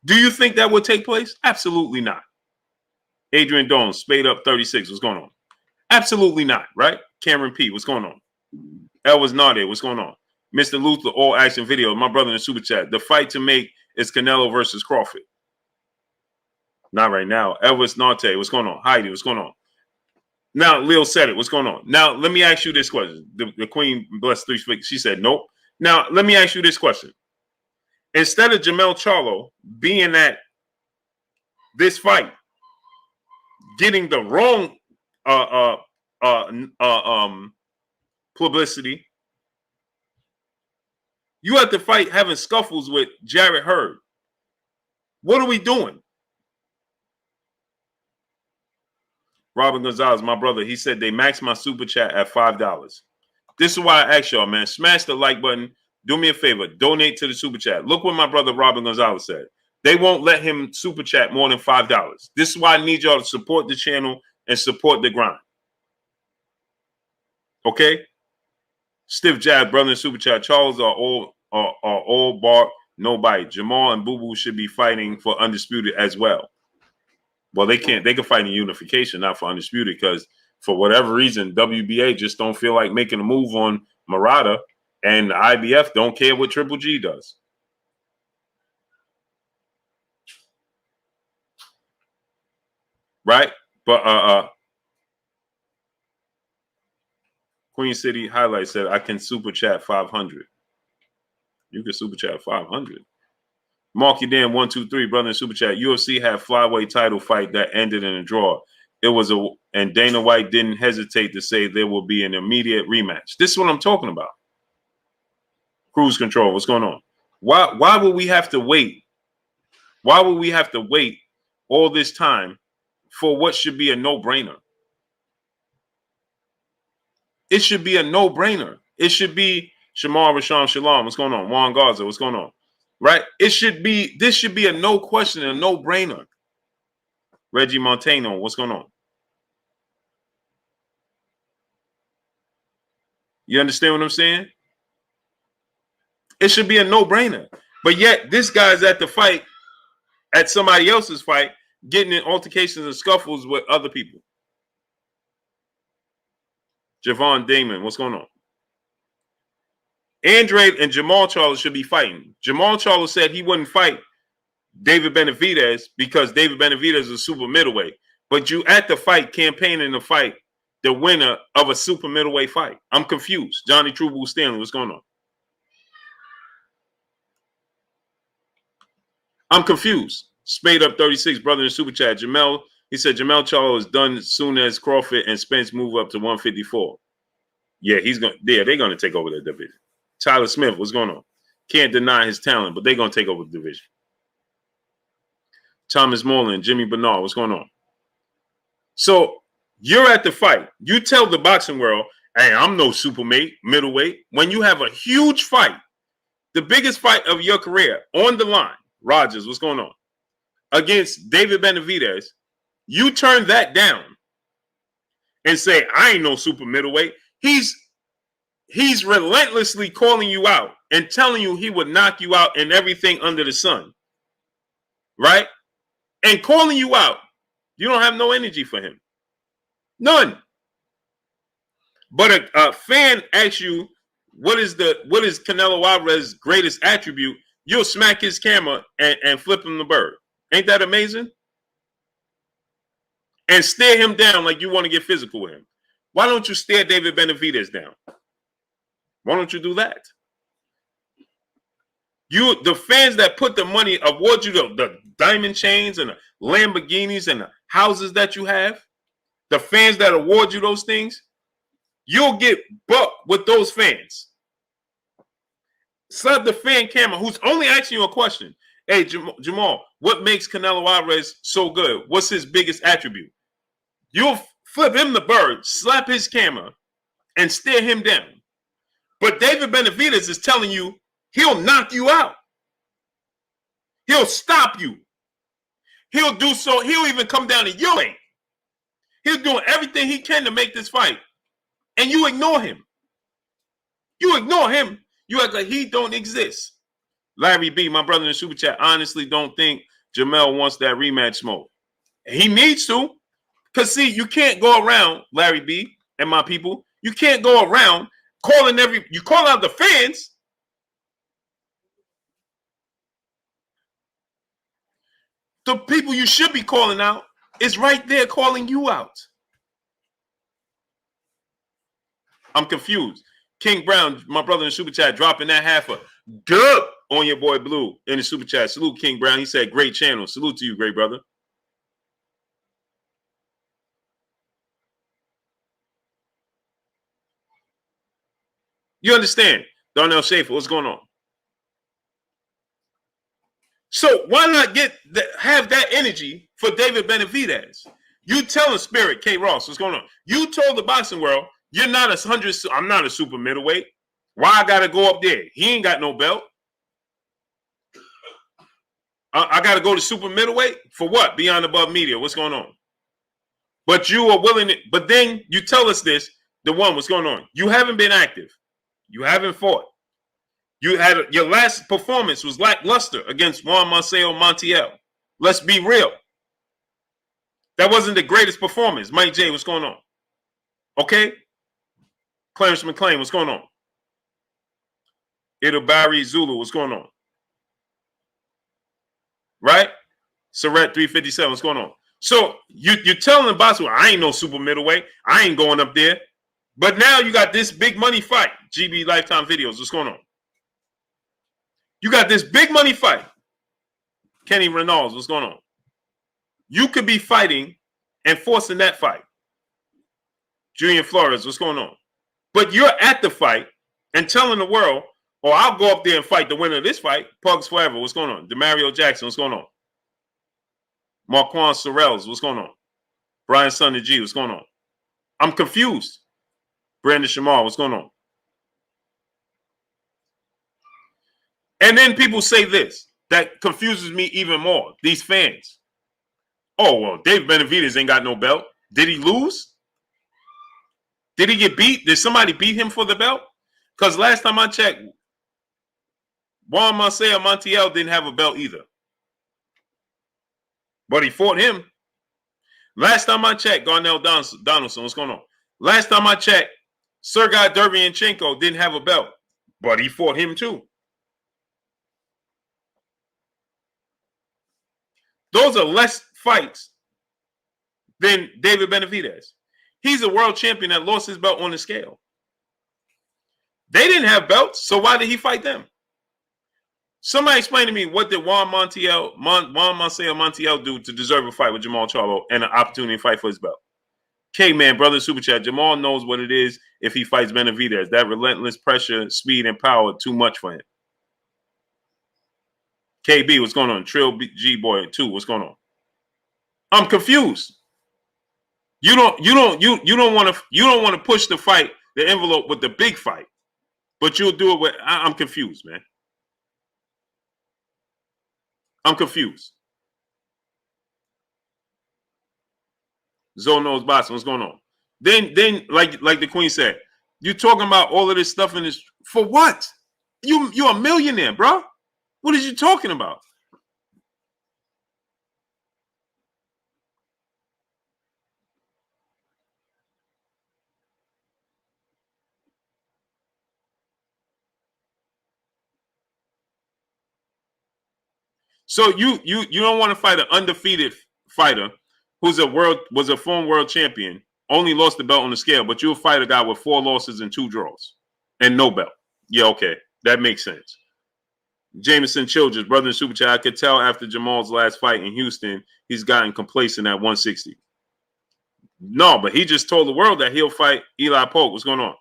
Do you think that would take place? Absolutely not. Adrian Dones, Spade Up 36, what's going on? Absolutely not, right? Cameron P, what's going on? Elvis Nade, what's going on? Mr. Luther, All Action Video, my brother in the Super Chat. The fight to make is Canelo versus Crawford. Not right now. Elvis Nate, what's going on? Heidi, what's going on? Now, Lil said it, what's going on? Now, let me ask you this question. The Queen, bless three, she said nope. Now, let me ask you this question. Instead of Jamel Charlo being at this fight, getting the wrong publicity, you at the fight having scuffles with Jarrett Hurd. What are we doing? Robin Gonzalez, my brother, he said they maxed my super chat at $5. This is why I ask y'all, man. Smash the like button. Do me a favor. Donate to the super chat. Look what my brother Robin Gonzalez said. They won't let him super chat more than $5. This is why I need y'all to support the channel and support the grind. Okay? Stiff jab, brother in super chat. Charles are all bark, no bite. Jamal and Boo Boo should be fighting for undisputed as well. Well, they can't. They can fight in unification, not for undisputed, because for whatever reason, WBA just don't feel like making a move on Murata, and the IBF don't care what Triple G does. Right? But Queen City Highlight said, I can super chat 500. You can super chat 500. Marky Dan 123, brother in super chat. UFC had flyweight title fight that ended in a draw. It was and Dana White didn't hesitate to say there will be an immediate rematch. This is what I'm talking about. Cruise control, what's going on? Why would we have to wait? Why would we have to wait all this time for what should be a no-brainer? It should be a no-brainer. It should be Shamar Rasham Shalom, what's going on? Juan Garza, what's going on? Right? This should be a no question, a no-brainer. Reggie Montano, what's going on? You understand what I'm saying? It should be a no-brainer. But yet, this guy's at the fight, at somebody else's fight, getting in altercations and scuffles with other people. Javon Damon, what's going on? Andre and Jamal Charlo should be fighting. Jamal Charlo said he wouldn't fight David Benavidez because David Benavidez is a super middleweight. But you at the fight campaigning to fight the winner of a super middleweight fight. I'm confused. Johnny Truebull Stanley, what's going on? I'm confused. Spade Up 36, brother in super chat. Jamel, he said Jamel Charlo is done as soon as Crawford and Spence move up to 154. Yeah, they're gonna take over the division. Tyler Smith, what's going on? Can't deny his talent, but they're going to take over the division. Thomas Moreland, Jimmy Bernard, what's going on? So you're at the fight. You tell the boxing world, hey, I'm no super middleweight. When you have a huge fight, the biggest fight of your career on the line, Rogers, what's going on? Against David Benavidez, you turn that down and say, I ain't no super middleweight. He's relentlessly calling you out and telling you he would knock you out and everything under the sun. Right? And calling you out. You don't have no energy for him. None. But a fan asks you, what is Canelo Alvarez's greatest attribute? you'll smack his camera and flip him the bird. Ain't that amazing? And stare him down like you want to get physical with him. Why don't you stare David Benavidez down? Why don't you do that? The fans that put the money, award you the diamond chains and the Lamborghinis and the houses that you have, the fans that award you those things, you'll get bucked with those fans. Slap the fan camera who's only asking you a question. Hey, Jamal, what makes Canelo Alvarez so good? What's his biggest attribute? You'll flip him the bird, slap his camera, and stare him down. But David Benavidez is telling you he'll knock you out. He'll stop you. He'll do so. He'll even come down to your lane. He's doing everything he can to make this fight. And you ignore him. You ignore him. You act like he don't exist. Larry B, my brother in the super chat, honestly don't think Jamel wants that rematch smoke. He needs to. Because, see, you can't go around, Larry B and my people, you can't go around calling you call out the fans. The people you should be calling out is right there calling you out. I'm confused. King Brown, my brother in the super chat, dropping that half a dub on your boy Blue in the super chat. Salute King Brown. He said, great channel. Salute to you, great brother. You understand, Darnell Schaefer, what's going on? So why not have that energy for David Benavidez? You telling Spirit, K. Ross, what's going on? You told the boxing world, you're not I'm not a super middleweight. Why I got to go up there? He ain't got no belt. I got to go to super middleweight? For what? Beyond Above Media. What's going on? But you are willing to, but then you tell us this, what's going on? You haven't been active. You haven't fought. You had your last performance was lackluster against Juan Marcelo Montiel. Let's be real. That wasn't the greatest performance. Mike J, what's going on? Okay? Clarence McClain, what's going on? Barry Zulu, what's going on? Right? Surret 357, what's going on? So you're telling the boss, I ain't no super middleweight. I ain't going up there. But now you got this big money fight. GB Lifetime Videos, what's going on? You got this big money fight. Kenny Reynolds, what's going on? You could be fighting and forcing that fight. Julian Flores, what's going on? But you're at the fight and telling the world, I'll go up there and fight the winner of this fight. Pugs Forever, what's going on? DeMario Jackson, what's going on? Marquand Sorrells, what's going on? Brian Sonny G, what's going on? I'm confused. Brandon Shamar, what's going on? And then people say this, that confuses me even more. These fans. Dave Benavidez ain't got no belt. Did he lose? Did he get beat? Did somebody beat him for the belt? Because last time I checked, Juan Marcelo Montiel didn't have a belt either. But he fought him. Last time I checked, Garnell Donaldson, what's going on? Last time I checked, Sergey Derevyanchenko didn't have a belt. But he fought him too. Those are less fights than David Benavidez. He's a world champion that lost his belt on the scale. They didn't have belts, so why did he fight them? Somebody explain to me, what did Juan Marcelo Montiel do to deserve a fight with Jamal Charlo and an opportunity to fight for his belt? K-Man, brother, super chat. Jamal knows what it is if he fights Benavidez. That relentless pressure, speed, and power, too much for him. KB, what's going on? Trill G Boy 2, what's going on? I'm confused. You don't want to push the fight, the envelope with the big fight, but you'll do it with. I'm confused, man. I'm confused. Zoe knows boxing. What's going on? Then like the Queen said, you talking about all of this stuff in this for what? You're a millionaire, bro. What are you talking about? So you don't want to fight an undefeated fighter who's was a former world champion, only lost the belt on the scale, but you'll fight a guy with 4 losses and 2 draws and no belt. Yeah, okay, that makes sense. Jameson Childress, brother in Super Chat, I could tell after Jamal's last fight in Houston, he's gotten complacent at 160. No, but he just told the world that he'll fight Eli Polk. What's going on?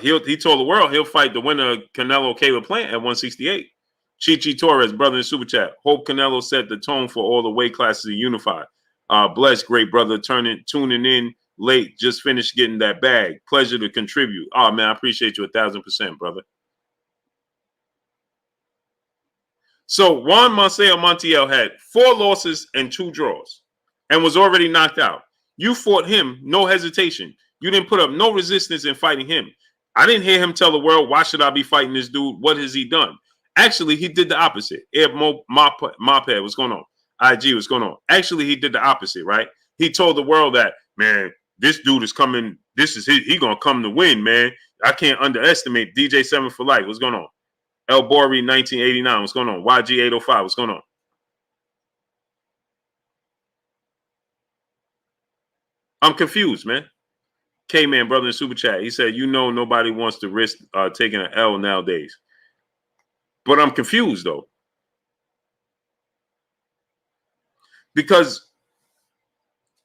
He told the world he'll fight the winner of Canelo Caleb Plant at 168. Chichi Torres, brother in Super Chat. Hope Canelo set the tone for all the weight classes to unify. Bless, great brother, tuning in late, just finished getting that bag. Pleasure to contribute. Oh man, I appreciate you 1,000%, brother. So Juan Marcel Montiel had 4 losses and 2 draws and was already knocked out. You fought him, no hesitation. You didn't put up no resistance in fighting him. I didn't hear him tell the world, why should I be fighting this dude? What has he done? Actually, he did the opposite. Moped, what's going on? IG, what's going on? Actually, he did the opposite, right? He told the world that, man, this dude is coming. This is he gonna come to win, man. I can't underestimate DJ 7 for life. What's going on? El Bori 1989. What's going on? YG 805. What's going on? I'm confused, man. K-Man, brother in Super Chat. He said, you know, nobody wants to risk taking an L nowadays. But I'm confused, though. Because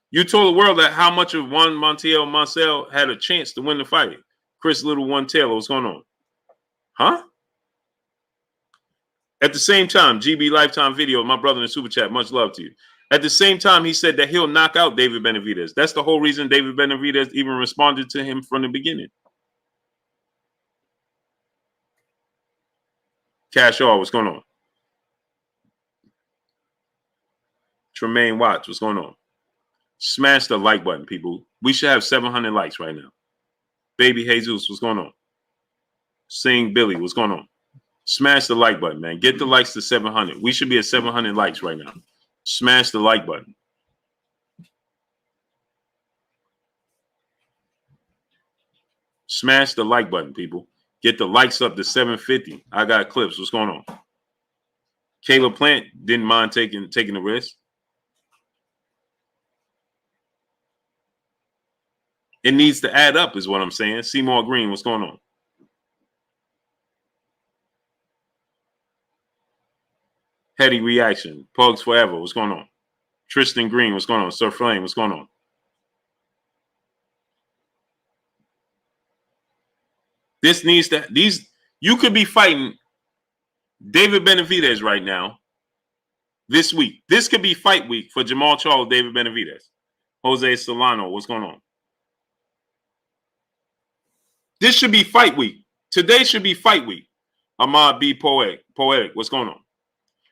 you told the world that how much of Juan Marcel had a chance to win the fight. Chris Little, One Taylor, what's going on? Huh? At the same time, GB Lifetime Video, my brother in Super Chat, much love to you. At the same time, he said that he'll knock out David Benavidez. That's the whole reason David Benavidez even responded to him from the beginning. Cash All, what's going on? Tremaine Watts, what's going on? Smash the like button, people. We should have 700 likes right now. Baby Jesus, what's going on? Sing Billy, what's going on? Smash the like button, man. Get the likes to 700. We should be at 700 likes right now. Smash the like button. Smash the like button, people. Get the likes up to 750. I got clips. What's going on? Caleb Plant didn't mind taking the risk. It needs to add up, is what I'm saying. Seymour Green, what's going on? Heady Reaction. Pugs Forever, what's going on? Tristan Green, what's going on? Sir Flame, what's going on? This needs to, you could be fighting David Benavidez right now this week. This could be fight week for Jamal Charles, David Benavidez. Jose Solano, what's going on? This should be fight week. Today should be fight week. Ahmad B. Poetic, what's going on?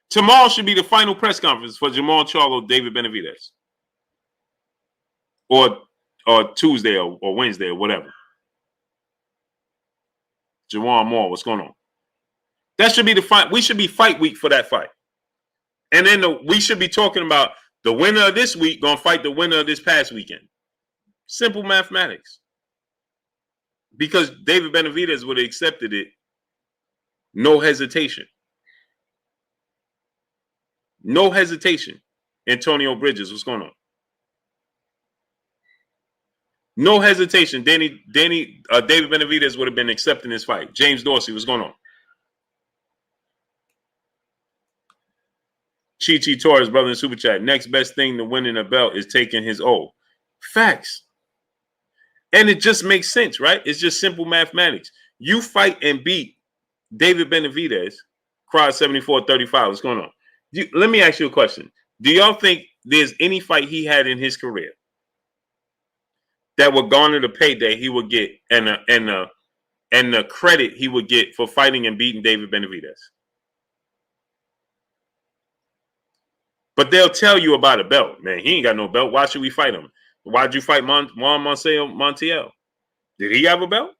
Tomorrow should be the final press conference for Jamal Charlo, David Benavidez. Or Tuesday or Wednesday or whatever. Jawan Moore, what's going on? That should be the fight. We should be fight week for that fight. And then we should be talking about the winner of this week going to fight the winner of this past weekend. Simple mathematics. Because David Benavidez would have accepted it. No hesitation. No hesitation. Antonio Bridges, what's going on? No hesitation. David Benavidez would have been accepting this fight. James Dorsey, what's going on? Chi Torres, brother in Super Chat. Next best thing to winning a belt is taking his O. Facts. And it just makes sense, right? It's just simple mathematics. You fight and beat David Benavidez, crowd 74-35. What's going on? Let me ask you a question. Do y'all think there's any fight he had in his career that would garner the payday he would get and the credit he would get for fighting and beating David Benavidez? But they'll tell you about a belt. Man, he ain't got no belt. Why should we fight him? Why'd you fight Juan Marcel Montiel? Did he have a belt?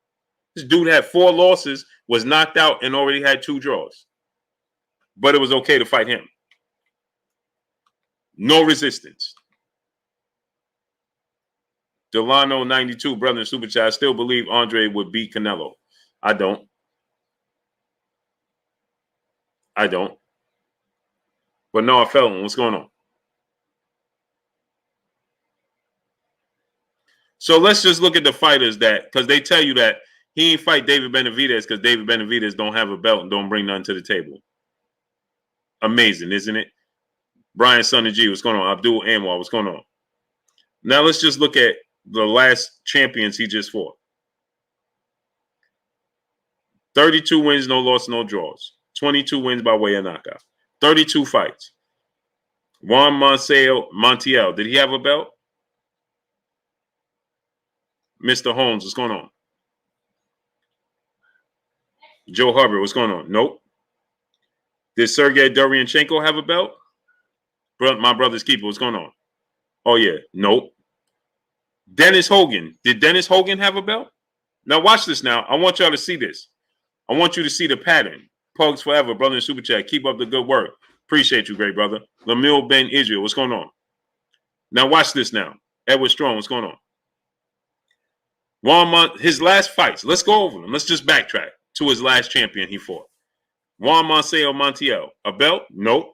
This dude had 4 losses, was knocked out, and already had 2 draws. But it was okay to fight him. No resistance. Delano 92, brother in Super Chat. I still believe Andre would beat Canelo. I don't. I don't. But no, I felt him. What's going on? So let's just look at the fighters that, because they tell you that he ain't fight David Benavidez because David Benavidez don't have a belt and don't bring nothing to the table. Amazing, isn't it? Brian Sonny G, what's going on? Abdul Anwar, what's going on? Now let's just look at the last champions he just fought. 32 wins, no loss, no draws. 22 wins by way of knockout. 32 fights. Juan Montiel, did he have a belt? Mr. Holmes, what's going on? Joe Hubbard, what's going on? Nope. Did Sergey Durianchenko have a belt? My brother's keeper, what's going on? Oh, yeah. Nope. Dennis Hogan. Did Dennis Hogan have a belt? Now, watch this now. I want y'all to see this. I want you to see the pattern. Pugs forever, brother in Super Chat. Keep up the good work. Appreciate you, great brother. Lamil Ben Israel, what's going on? Now, watch this now. Edward Strong, what's going on? His last fights. Let's go over them. Let's just backtrack to his last champion he fought. Juan Montiel. A belt? Nope.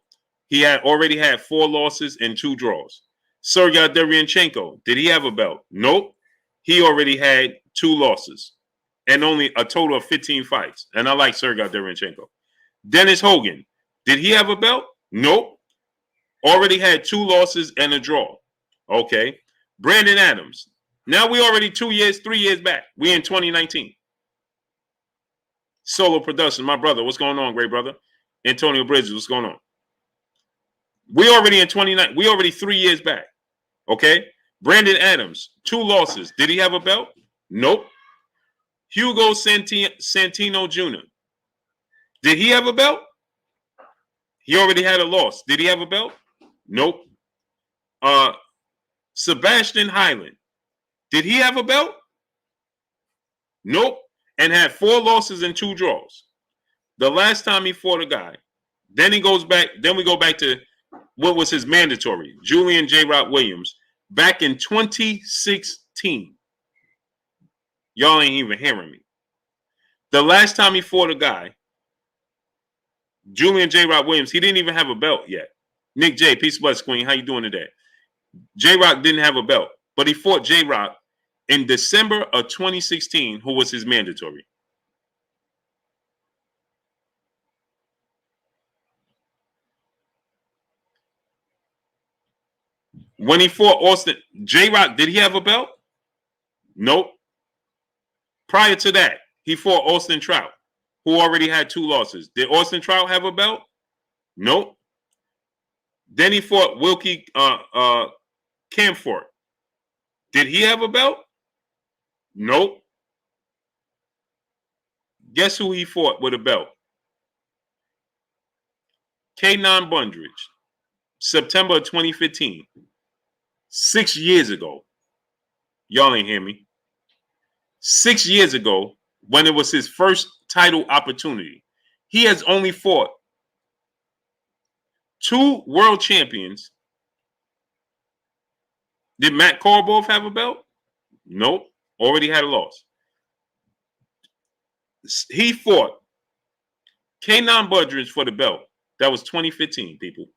He had already had 4 losses and 2 draws. Sergey Durianchenko. Did he have a belt? Nope. He already had 2 losses and only a total of 15 fights. And I like Sergey Durianchenko. Dennis Hogan. Did he have a belt? Nope. Already had 2 losses and a draw. Okay. Brandon Adams. Now we already 3 years back. We in 2019. Solo production. My brother, what's going on, great brother? Antonio Bridges, what's going on? We already in 29. We already 3 years back. Okay. Brandon Adams, 2 losses. Did he have a belt? Nope. Hugo Santino Jr. Did he have a belt? He already had a loss. Did he have a belt? Nope. Sebastian Hyland. Did he have a belt? Nope. And had 4 losses and 2 draws. The last time he fought a guy, then he goes back. Then we go back to what was his mandatory, Julian J. Rock Williams, back in 2016. Y'all ain't even hearing me. The last time he fought a guy, Julian J. Rock Williams, he didn't even have a belt yet. Nick J. Peace bless Queen. How you doing today? J. Rock didn't have a belt, but he fought J. Rock in December of 2016, who was his mandatory. When he fought Austin, J. Rock, did he have a belt? Nope. Prior to that, he fought Austin Trout, who already had 2 losses. Did Austin Trout have a belt? Nope. Then he fought Wilkie Camfort. Did he have a belt? Nope. Guess who he fought with a belt? K9 Bundridge, September of 2015. 6 years ago. Y'all ain't hear me. 6 years ago, when it was his first title opportunity, he has only fought 2 world champions. Did Matt Korobov have a belt? Nope. Already had a loss. He fought K9 Bundridge for the belt. That was 2015, people.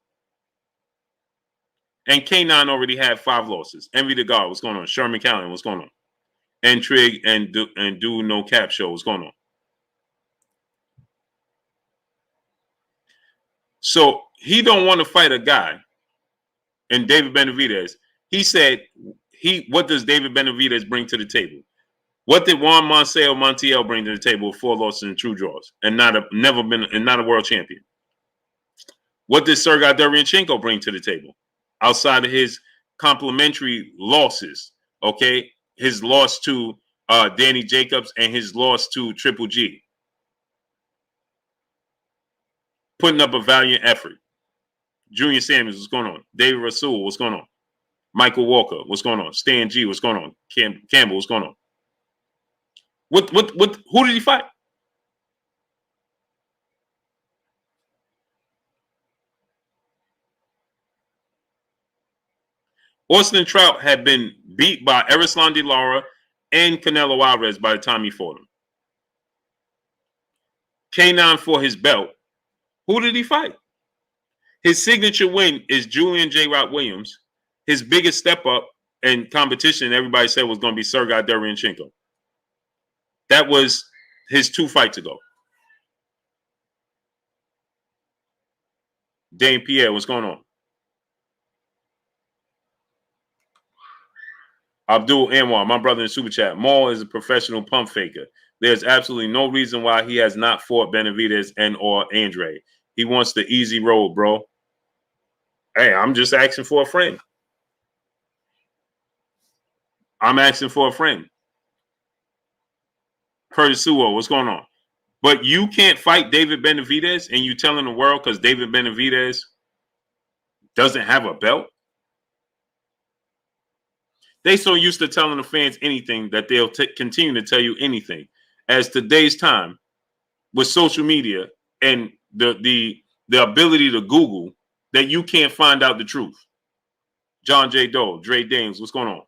And K9 already had 5 losses. Envy the God, what's going on? Sherman Callan, what's going on? And Trig and Do No Cap Show, what's going on? So he don't want to fight a guy. And David Benavidez, he said, what does David Benavidez bring to the table? What did Juan Montiel bring to the table with 4 losses and 2 draws and not a world champion? What did Sergey Durianchenko bring to the table outside of his complimentary losses? Okay, his loss to Danny Jacobs and his loss to Triple G. Putting up a valiant effort. Junior Samuels, what's going on? David Rasul, what's going on? Michael Walker, what's going on? Stan G, what's going on? Campbell, what's going on? Who did he fight? Austin Trout had been beat by Erislan De Lara and Canelo Alvarez by the time he fought him. K9 for his belt, Who did he fight? His signature win is Julian J. Rock Williams. His biggest step up in competition, everybody said, was going to be Sergei Derevyanchenko. That was his 2 fights ago. Dame Pierre, what's going on? Abdul Anwar, my brother in Super Chat. Maul is a professional pump faker. There's absolutely no reason why he has not fought Benavidez and or Andre. He wants the easy road, bro. Hey, I'm just asking for a friend. I'm asking for a friend. Curtis Suo, what's going on? But you can't fight David Benavidez and you telling the world because David Benavidez doesn't have a belt? They so used to telling the fans anything that they'll continue to tell you anything. As today's time, with social media and the ability to Google, that you can't find out the truth. John J. Doe, Dre Dames, what's going on?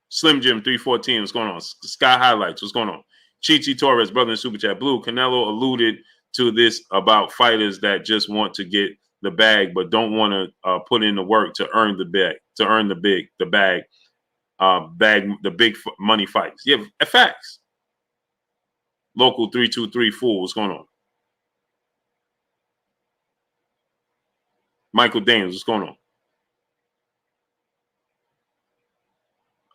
Slim Jim 314, what's going on? Sky Highlights, what's going on? Chichi Torres, brother in Super Chat. Blue, Canelo alluded to this about fighters that just want to get the bag, but don't want to put in the work to earn the bag, the big money fights. Yeah, facts. Local 323 Fool, what's going on? Michael Dames, what's going on?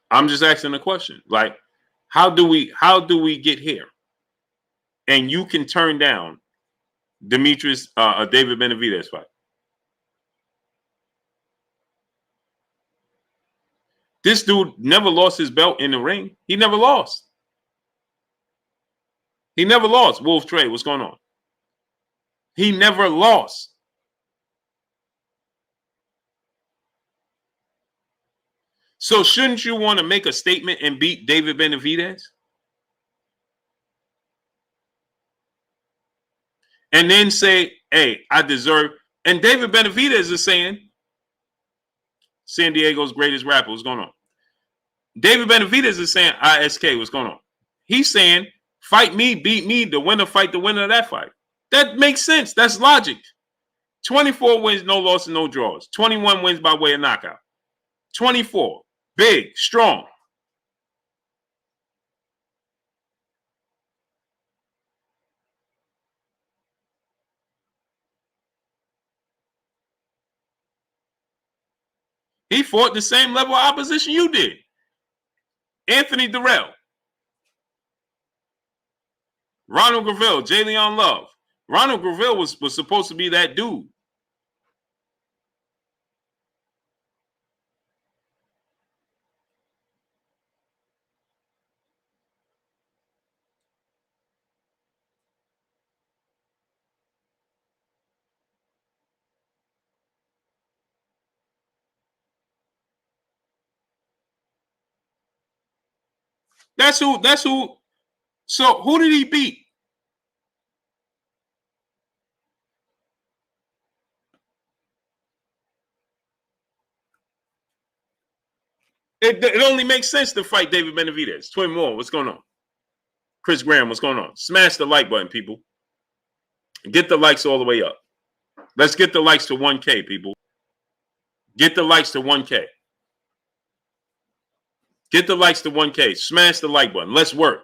I'm just asking a question. Like, how do we get here? And you can turn down David Benavidez fight. This dude never lost his belt in the ring. He never lost. He never lost. Wolf Trey, what's going on? He never lost. So shouldn't you want to make a statement and beat David Benavidez? And then say, hey, I deserve. And David Benavidez is saying, San Diego's greatest rapper, what's going on? David Benavidez is saying, ISK, what's going on? He's saying, fight me, beat me, the winner fight the winner of that fight. That makes sense. That's logic. 24 wins, no loss, and no draws. 21 wins by way of knockout. 24. Big, strong. He fought the same level of opposition you did. Anthony Durrell. Ronald Graville, J. Leon Love. Ronald Graville was supposed to be that dude. That's who. So who did he beat? It only makes sense to fight David Benavidez. Twin Moore, what's going on? Chris Graham, what's going on? Smash the like button, people. Get the likes all the way up. Let's get the likes to 1K, people. Get the likes to 1K. Get the likes to 1K. Smash the like button. Let's work.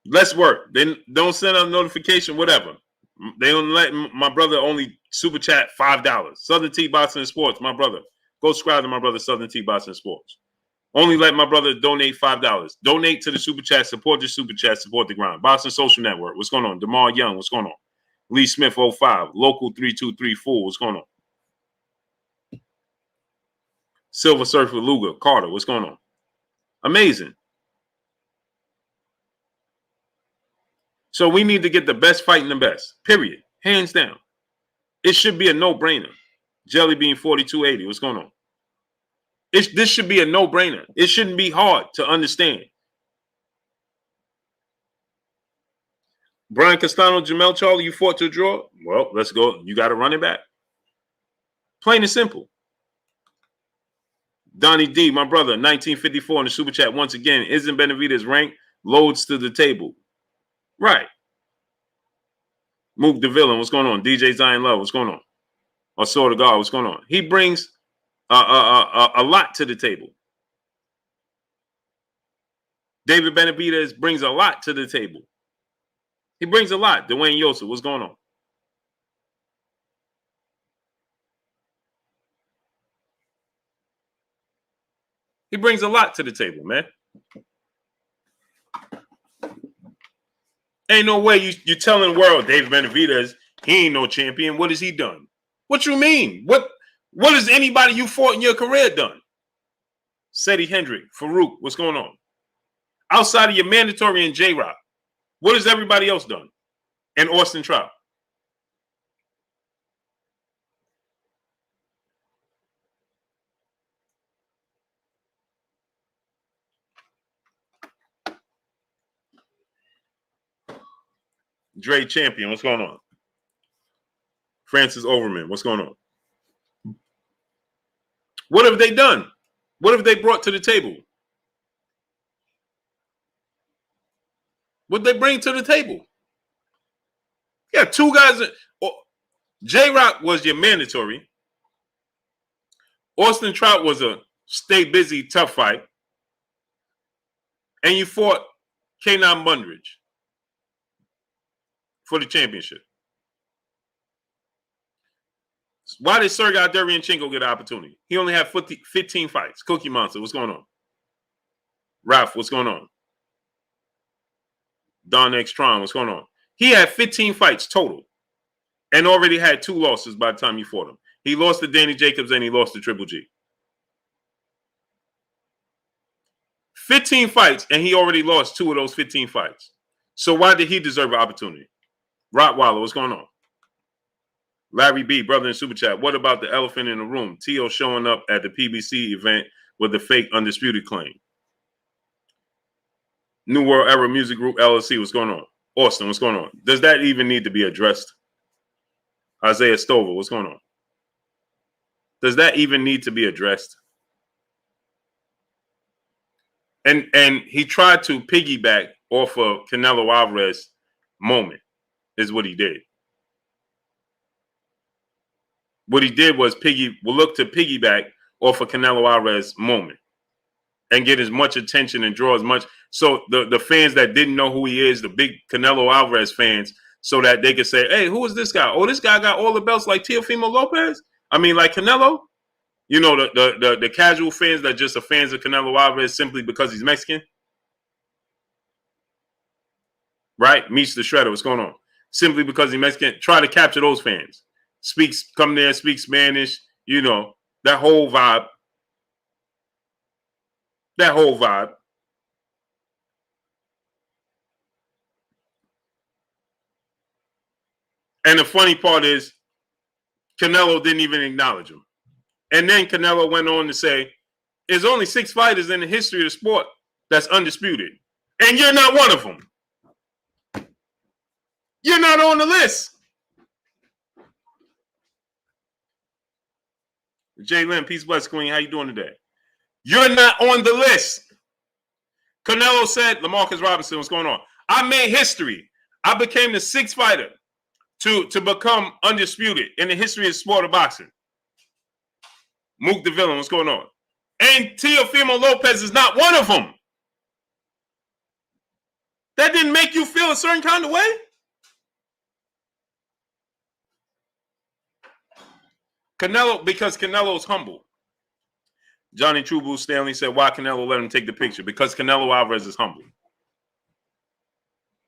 Let's work. Then don't send out a notification, whatever. They don't let my brother only super chat $5. Southern T Boxing and Sports, my brother. Go subscribe to my brother Southern T Boxing and Sports. Only let my brother donate $5. Donate to the super chat. Support the super chat. Support the grind. Boxing Social Network. What's going on? DeMar Young. What's going on? Lee Smith 05. Local 3234. What's going on? Silver Surfer Luger. Carter. What's going on? Amazing. So we need to get the best fighting the best. Period. Hands down. It should be a no-brainer. Jellybean 4280. What's going on? This should be a no-brainer. It shouldn't be hard to understand. Brian Castano, Jamel Charlie, you fought to a draw? Well, let's go. You got to run it back. Plain and simple. Donnie D, my brother, 1954 in the super chat once again. Isn't Benavidez ranked loads to the table. Right. Mook the Villain, what's going on? DJ Zion Love, what's going on? Or Sword of God, what's going on? He brings a lot to the table. David Benavidez brings a lot to the table. He brings a lot. Dwayne Yosef, what's going on? He brings a lot to the table, man. Ain't no way you telling the world David Benavidez, he ain't no champion. What has he done? What you mean? What has anybody you fought in your career done? Seti Hendrick, Farouk, what's going on? Outside of your mandatory and J-Rock, what has everybody else done? And Austin Trout. Dre Champion, what's going on? Francis Overman, what's going on? What have they done? What have they brought to the table? What they bring to the table? Yeah, two guys. J-Rock was your mandatory. Austin Trout was a stay busy, tough fight. And you fought K9 Bundridge for the championship. Why did Sergey Derevyanchenko get an opportunity? He only had 15 fights. Cookie Monster, what's going on? Ralph, what's going on? Don X Tron, what's going on? He had 15 fights total and already had 2 losses by the time you fought him. He lost to Danny Jacobs and he lost to Triple G. 15 fights and he already lost 2 of those 15 fights. So why did he deserve an opportunity? Rottweiler, what's going on? Larry B, brother in Super Chat. What about the elephant in the room? T.O. showing up at the PBC event with the fake undisputed claim. New World Era Music Group LLC, what's going on? Austin, what's going on? Does that even need to be addressed? Isaiah Stover, what's going on? Does that even need to be addressed? And he tried to piggyback off of Canelo Alvarez moment, is what he did. What he did was look to piggyback off of Canelo Alvarez moment and get as much attention and draw as much. So the fans that didn't know who he is, the big Canelo Alvarez fans, so that they could say, hey, who is this guy? Oh, this guy got all the belts like Teofimo Lopez? I mean, like Canelo? You know, the casual fans that just are fans of Canelo Alvarez simply because he's Mexican? Right? Meets the Shredder, what's going on? Simply because he's Mexican. Try to capture those fans. Come there, speak Spanish, you know, that whole vibe. That whole vibe. And the funny part is, Canelo didn't even acknowledge him. And then Canelo went on to say, there's only 6 fighters in the history of the sport that's undisputed. And you're not one of them. You're not on the list. Jay Lynn, peace, bless, Queen. How you doing today? You're not on the list. Canelo said, LaMarcus Robinson, what's going on? I made history. I became the 6th fighter to become undisputed in the history of the sport of boxing. Mook the Villain, what's going on? And Teofimo Lopez is not one of them. That didn't make you feel a certain kind of way? Canelo, because Canelo's humble. Johnny True Blue Stanley said, why Canelo let him take the picture? Because Canelo Alvarez is humble.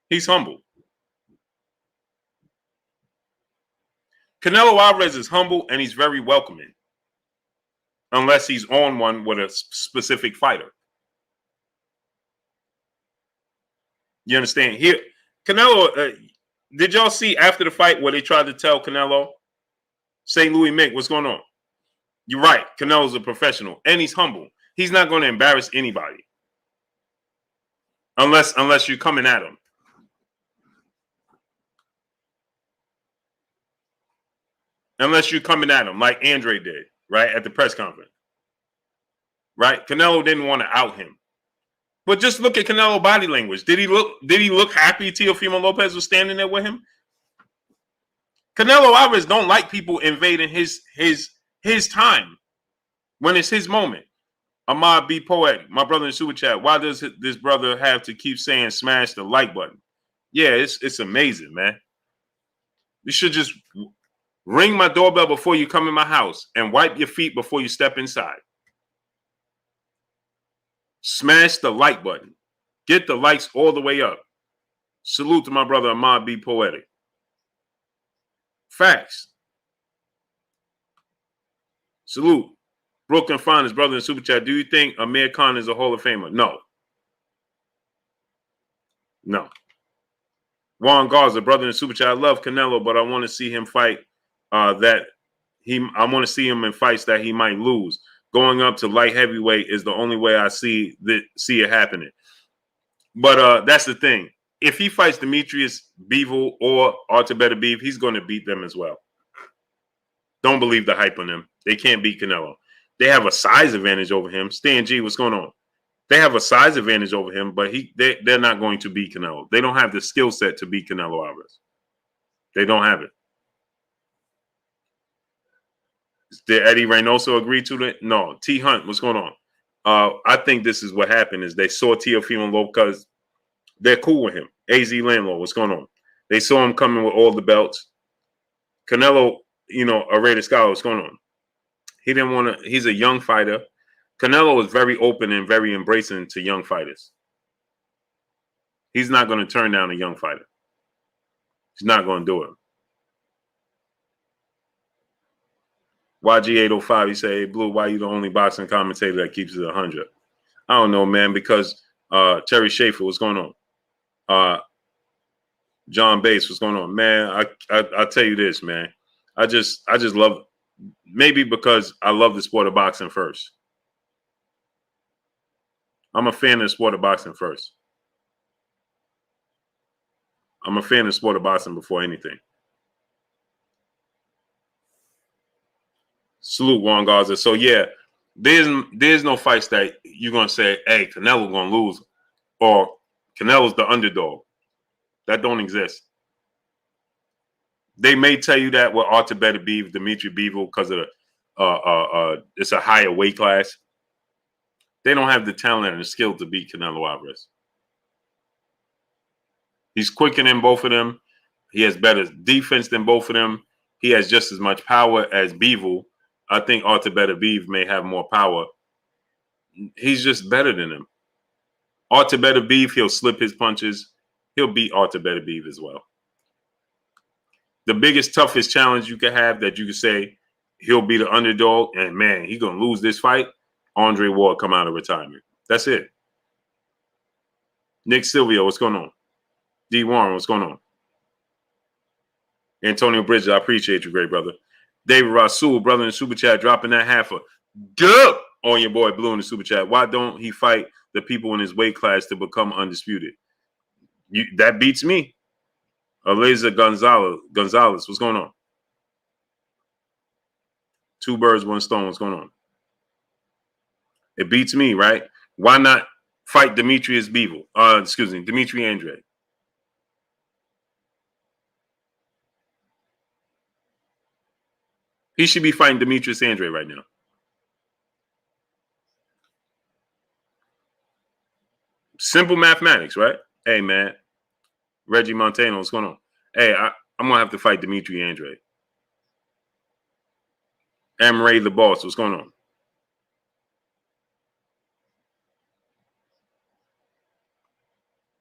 He's humble. Canelo Alvarez is humble and he's very welcoming. Unless he's on one with a specific fighter. You understand? Here, Canelo, did y'all see after the fight where they tried to tell Canelo, St. Louis Mick, what's going on? You're right. Canelo's a professional and he's humble. He's not going to embarrass anybody. Unless you're coming at him. Unless you're coming at him like Andre did, right, at the press conference. Right? Canelo didn't want to out him. But just look at Canelo body language. Did he look happy Teofimo Lopez was standing there with him? Canelo Alvarez don't like people invading his time when it's his moment. Ahmad B. Poetic, my brother in Super Chat. Why does this brother have to keep saying smash the like button? Yeah, it's amazing, man. You should just ring my doorbell before you come in my house and wipe your feet before you step inside. Smash the like button. Get the likes all the way up. Salute to my brother Ahmad B. Poetic. Facts. Salute. Brooklyn Finest, brother in Super Chat. Do you think Amir Khan is a Hall of Famer? No. No. Juan Garza, brother in Super Chat. I love Canelo, but I want to see him fight I want to see him in fights that he might lose. Going up to light heavyweight is the only way I see it happening. But that's the thing. If he fights Demetrius Bivol or Artur Beterbiev, he's going to beat them as well. Don't believe the hype on them. They can't beat Canelo. They have a size advantage over him. Stan G, what's going on? They have a size advantage over him, but they're not going to beat Canelo. They don't have the skill set to beat Canelo Alvarez. They don't have it. Did Eddie Reynoso agree to it? No. T Hunt, what's going on? I think this is what happened is they saw Teofimo Lopez. They're cool with him. AZ Landlord, what's going on? They saw him coming with all the belts. Canelo, a rated scholar, what's going on? He didn't want to. He's a young fighter. Canelo is very open and very embracing to young fighters. He's not going to turn down a young fighter. He's not going to do it. YG805, he said, hey, Blue, why you the only boxing commentator that keeps it 100? I don't know, man, because Terry Schaefer, what's going on? John Bates, what's going on? Man, I tell you this, man. I just love, maybe because I love the sport of boxing first. I'm a fan of the sport of boxing first. I'm a fan of the sport of boxing before anything. Salute Juan Garza. So yeah, there's no fights that you're gonna say, hey, Canelo gonna lose, or Canelo's the underdog. That don't exist. They may tell you that with Artur Beterbiev, Dimitri Bivol, because of it's a higher weight class. They don't have the talent and the skill to beat Canelo Alvarez. He's quicker than both of them. He has better defense than both of them. He has just as much power as Bivol. I think Artur Beterbiev may have more power. He's just better than him. Artur Beterbiev, he'll slip his punches. He'll beat Artur Beterbiev as well. The biggest, toughest challenge you could have that you could say he'll be the underdog and, man, he's going to lose this fight, Andre Ward come out of retirement. That's it. Nick Silvio, what's going on? D. Warren, what's going on? Antonio Bridges, I appreciate you, great brother. David Rasul, brother in the Super Chat, dropping that half a dub on your boy Blue in the Super Chat. Why don't he fight the people in his weight class to become undisputed? That beats me. Eliza Gonzalez, what's going on? Two birds, one stone, what's going on? It beats me, right? Why not fight Demetrius Bivol? Dimitri Andre. He should be fighting Demetrius Andre right now. Simple mathematics, right? Hey, man. Reggie Montano, what's going on? Hey, I'm going to have to fight Dimitri Andre. M. Ray the Boss, what's going on?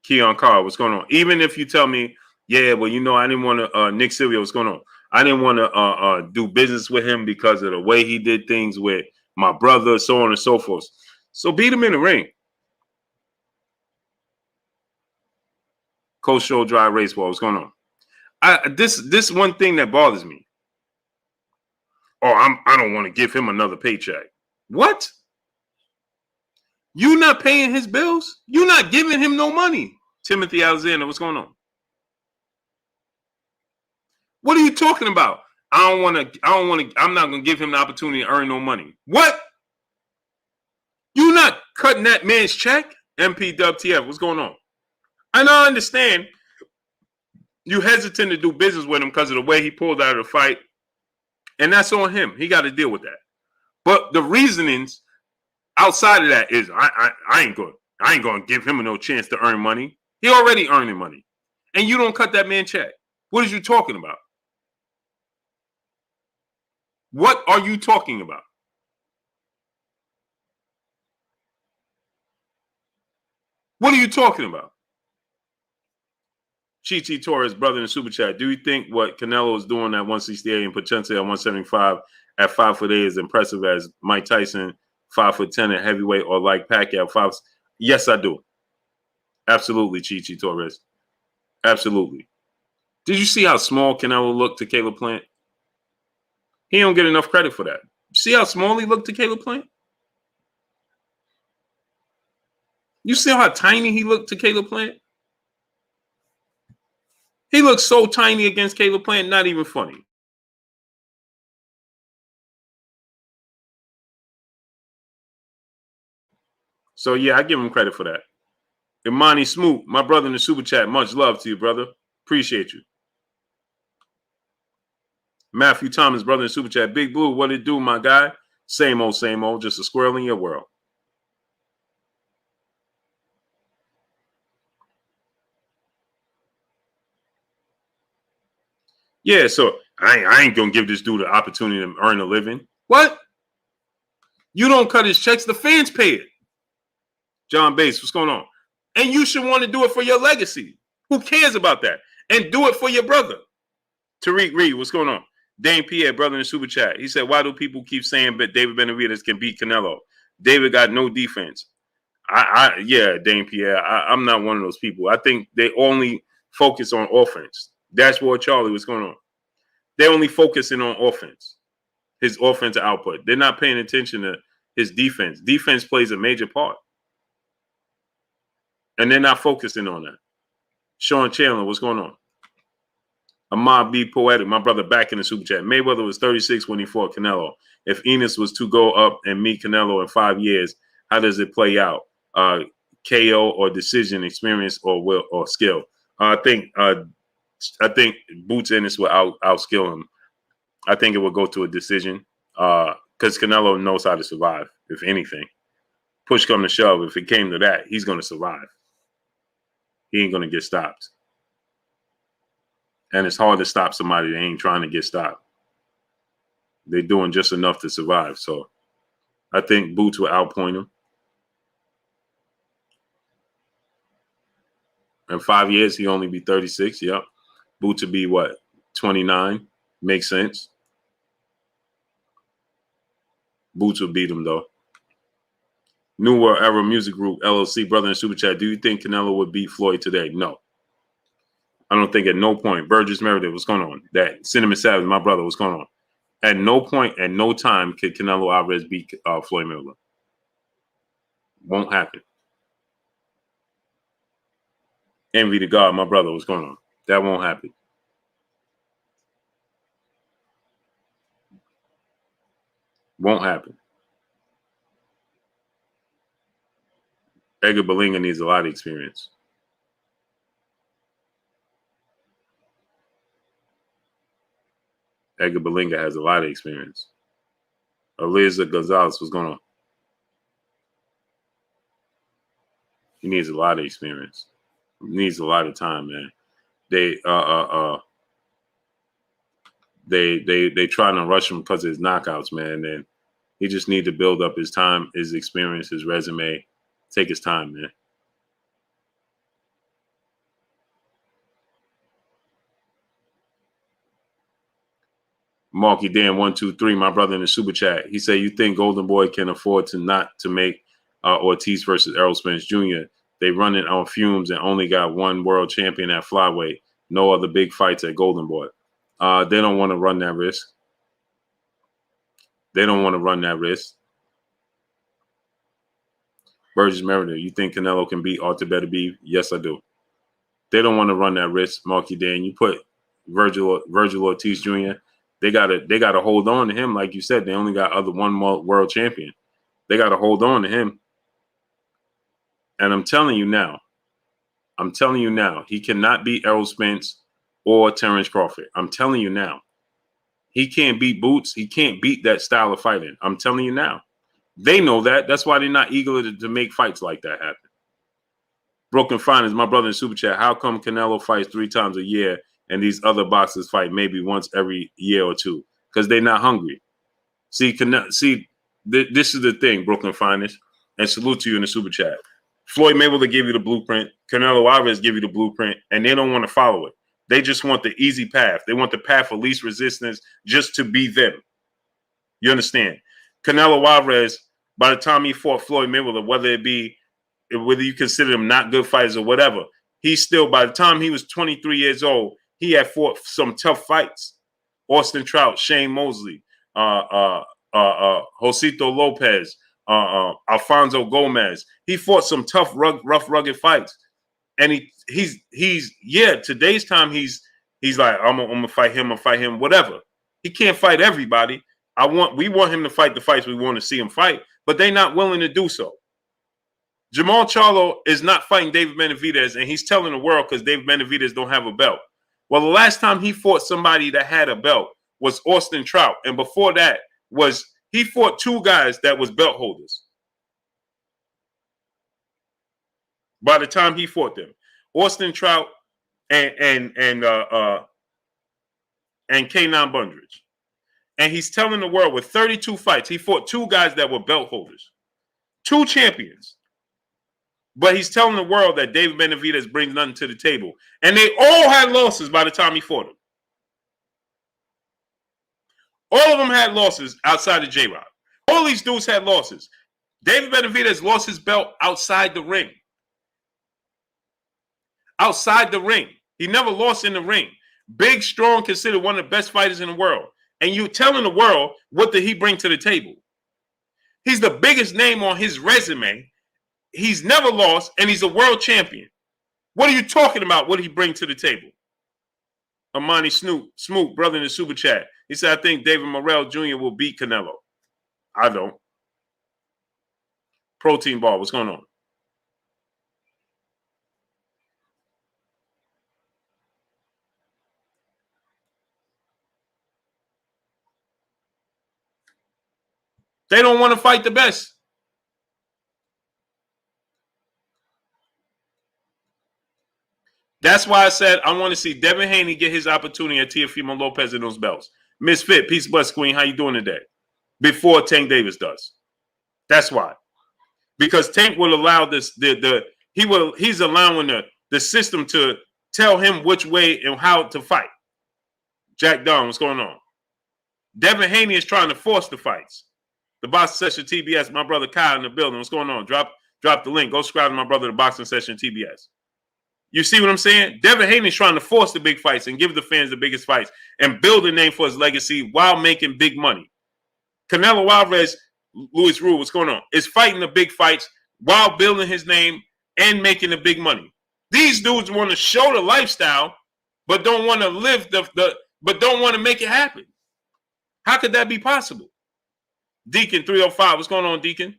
Keon Carr, what's going on? Even if you tell me, yeah, well, I didn't want to, Nick Silvio, what's going on? I didn't want to do business with him because of the way he did things with my brother, so on and so forth. So beat him in the ring. Coach Show Dry Race Ball, what's going on? This one thing that bothers me. Oh, I don't want to give him another paycheck. What? You not paying his bills? You not giving him no money. Timothy Alexander, what's going on? What are you talking about? I'm not going to give him the opportunity to earn no money. What? You not cutting that man's check MPWTF, what's going on? And I understand you hesitant to do business with him because of the way he pulled out of the fight. And that's on him. He got to deal with that. But the reasonings outside of that is I ain't going to give him no chance to earn money. He already earning money. And you don't cut that man check. What are you talking about? What are you talking about? What are you talking about? Chichi Torres, brother in the super chat. Do you think what Canelo is doing at 168 and potentially at 175 at 5'8" is impressive as Mike Tyson 5'10" at heavyweight or like Pacquiao 5? Yes, I do. Absolutely, Chichi Torres. Absolutely. Did you see how small Canelo looked to Caleb Plant? He don't get enough credit for that. See how small he looked to Caleb Plant? You see how tiny he looked to Caleb Plant? He looks so tiny against Caleb Plant, not even funny. So, yeah, I give him credit for that. Imani Smoot, my brother in the super chat, much love to you, brother. Appreciate you. Matthew Thomas, brother in the super chat, Big Blue, what it do, my guy? Same old, just a squirrel in your world. Yeah, so I ain't going to give this dude the opportunity to earn a living. What? You don't cut his checks. The fans pay it. John Bates, what's going on? And you should want to do it for your legacy. Who cares about that? And do it for your brother. Tariq Reed, what's going on? Dane Pierre, brother in the super chat. He said, why do people keep saying that David Benavidez can beat Canelo? David got no defense. Yeah, Dane Pierre, I'm not one of those people. I think they only focus on offense. Dashboard Charlie, what's going on? They're only focusing on offense, his offensive output. They're not paying attention to his defense. Defense plays a major part. And they're not focusing on that. Sean Chandler, what's going on? Ahmad B. Poetic, my brother back in the super chat. Mayweather was 36 when he fought Canelo. If Enos was to go up and meet Canelo in 5 years, how does it play out? KO or decision, experience or will or skill? I think Boots Ennis will outskill him. I think it will go to a decision because Canelo knows how to survive, if anything. Push come to shove, if it came to that, he's going to survive. He ain't going to get stopped. And it's hard to stop somebody that ain't trying to get stopped. They're doing just enough to survive. So I think Boots will outpoint him. In 5 years, he'll only be 36. Yep. Boots will be what? 29. Makes sense. Boots will beat him, though. New World Era Music Group, LLC, brother in super chat. Do you think Canelo would beat Floyd today? No. I don't think at no point. Burgess Meredith, what's going on? That Cinnamon Savage, my brother, what's going on? At no point, at no time could Canelo Alvarez beat Floyd Mayweather. Won't happen. Envy to God, my brother, what's going on? That won't happen. Won't happen. Edgar Berlanga needs a lot of experience. Edgar Berlanga has a lot of experience. Eliza Gonzalez, what's going on? He needs a lot of experience. He needs a lot of time, man. They trying to rush him because of his knockouts, man. And he just need to build up his time, his experience, his resume. Take his time, man. Marky Dan 123, my brother in the super chat. He said, "You think Golden Boy can afford to not to make Ortiz versus Errol Spence Jr.? They run it on fumes and only got one world champion at flyweight. No other big fights at Golden Boy. They don't want to run that risk. They don't want to run that risk." Burgess Meredith, you think Canelo can beat Arthur Beterbiev? Yes, I do. They don't want to run that risk, Marky Dan. You put Virgil Ortiz Jr. They gotta hold on to him, like you said. They only got one more world champion. They gotta hold on to him. And I'm telling you now, he cannot beat Errol Spence or Terence Crawford. I'm telling you now. He can't beat Boots. He can't beat that style of fighting. I'm telling you now. They know that. That's why they're not eager to make fights like that happen. Broken Finance, my brother in Super Chat, how come Canelo fights 3 times a year and these other boxers fight maybe once every year or two? Because they're not hungry. This is the thing, Brooklyn Finest, and salute to you in the Super Chat. Floyd Mayweather give you the blueprint. Canelo Alvarez give you the blueprint, and they don't want to follow it. They just want the easy path. They want the path of least resistance just to be them. You understand? Canelo Alvarez, by the time he fought Floyd Mayweather, whether you consider him not good fighters or whatever, he still, by the time he was 23 years old, he had fought some tough fights. Austin Trout, Shane Mosley, Josito Lopez, Alfonso Gomez. He fought some tough, rough, rugged fights. And he's today's time he's like, I'm gonna fight him, whatever. He can't fight everybody. We want him to fight the fights we want to see him fight, but they're not willing to do so. Jamal Charlo is not fighting David Benavidez, and he's telling the world because David Benavidez don't have a belt. Well, the last time he fought somebody that had a belt was Austin Trout, and before that he fought 2 guys that was belt holders. By the time he fought them, Austin Trout and K9 Bundridge, and he's telling the world with 32 fights, he fought 2 guys that were belt holders, 2 champions. But he's telling the world that David Benavidez brings nothing to the table. And they all had losses by the time he fought them. All of them had losses outside of J-Rock. All these dudes had losses. David Benavidez lost his belt outside the ring. Outside the ring. He never lost in the ring. Big, strong, considered one of the best fighters in the world. And you telling the world, what did he bring to the table? He's the biggest name on his resume. He's never lost, and he's a world champion. What are you talking about? What did he bring to the table? Amani Smoot, brother in the Super Chat. He said, I think David Morrell Jr. will beat Canelo. I don't. Protein Ball, what's going on? They don't want to fight the best. That's why I said I want to see Devin Haney get his opportunity at Teofimo Lopez in those belts. Misfit, peace, bless, Queen. How you doing today? Before Tank Davis does. That's why. Because Tank will allow this. He's allowing the system to tell him which way and how to fight. Jack Dunn, what's going on? Devin Haney is trying to force the fights. The Boxing Session TBS, my brother Kyle in the building. What's going on? Drop the link. Go subscribe to my brother, the Boxing Session TBS. You see what I'm saying? Devin Haney's trying to force the big fights and give the fans the biggest fights and build a name for his legacy while making big money. Canelo Alvarez, Luis Rule, what's going on? Is fighting the big fights while building his name and making the big money. These dudes want to show the lifestyle, but don't want to live but don't want to make it happen. How could that be possible? Deacon 305, what's going on, Deacon?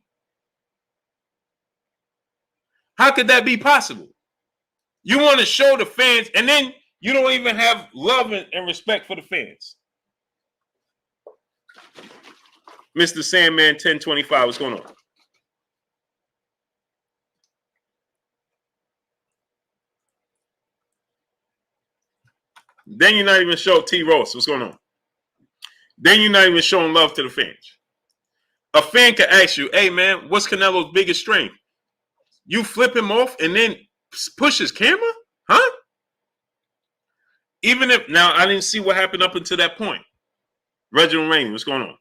How could that be possible? You want to show the fans, and then you don't even have love and respect for the fans. Mr. Sandman 1025, what's going on? Then you're not even showing T. Ross. What's going on? Then you're not even showing love to the fans. A fan could ask you, hey, man, what's Canelo's biggest strength? You flip him off and then push his camera? Huh? Even if, now, I didn't see what happened up until that point. Reginald Rainey, what's going on?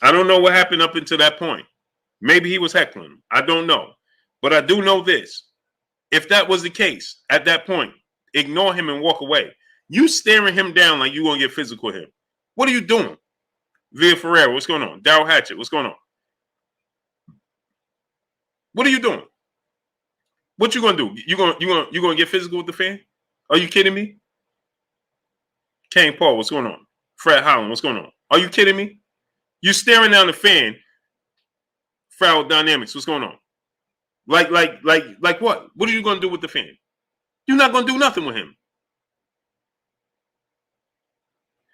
I don't know what happened up until that point. Maybe he was heckling him. I don't know. But I do know this. If that was the case, at that point, ignore him and walk away. You staring him down like you're going to get physical with him. What are you doing? Via Ferreira, what's going on? Darryl Hatchett, what's going on? What are you doing? What you gonna do? You gonna get physical with the fan? Are you kidding me? Kane Paul, what's going on? Fred Holland, what's going on? Are you kidding me? You staring down the fan. Foul Dynamics, what's going on? Like what? What are you going to do with the fan? You're not going to do nothing with him.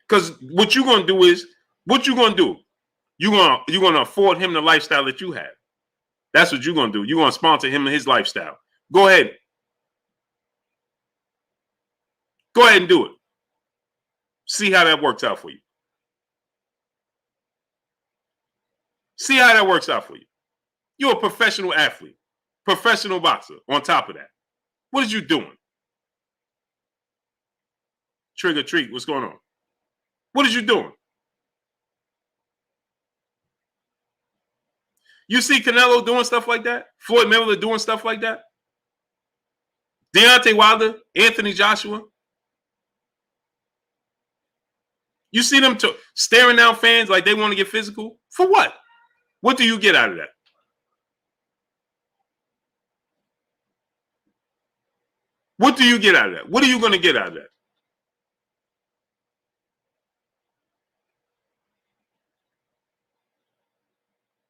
Because what you're going to do is, what you going to do? You're going to afford him the lifestyle that you have. That's what you're going to do. You're going to sponsor him and his lifestyle. Go ahead. Go ahead and do it. See how that works out for you. See how that works out for you. You're a professional athlete, professional boxer on top of that. What is you doing? Trigger treat, what's going on? What is you doing? You see Canelo doing stuff like that? Floyd Mayweather doing stuff like that? Deontay Wilder, Anthony Joshua? You see them staring down fans like they want to get physical? For what? What do you get out of that? What do you get out of that? What are you going to get out of that?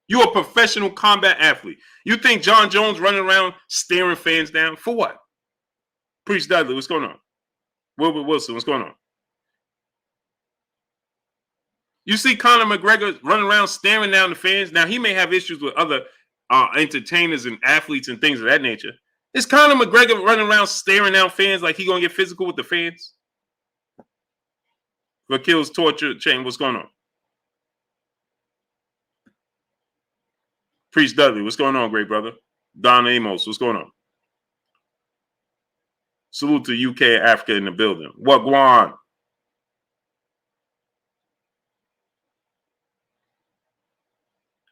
You're a professional combat athlete. You think John Jones running around staring fans down? For what? Priest Dudley, what's going on? Wilbur Wilson, what's going on? You see Conor McGregor running around staring down the fans. Now, he may have issues with other entertainers and athletes and things of that nature. Is Conor McGregor running around staring down fans like he going to get physical with the fans? What kills torture chain? What's going on? Priest Dudley, what's going on, great brother? Don Amos, what's going on? Salute to UK and Africa in the building. What Guan?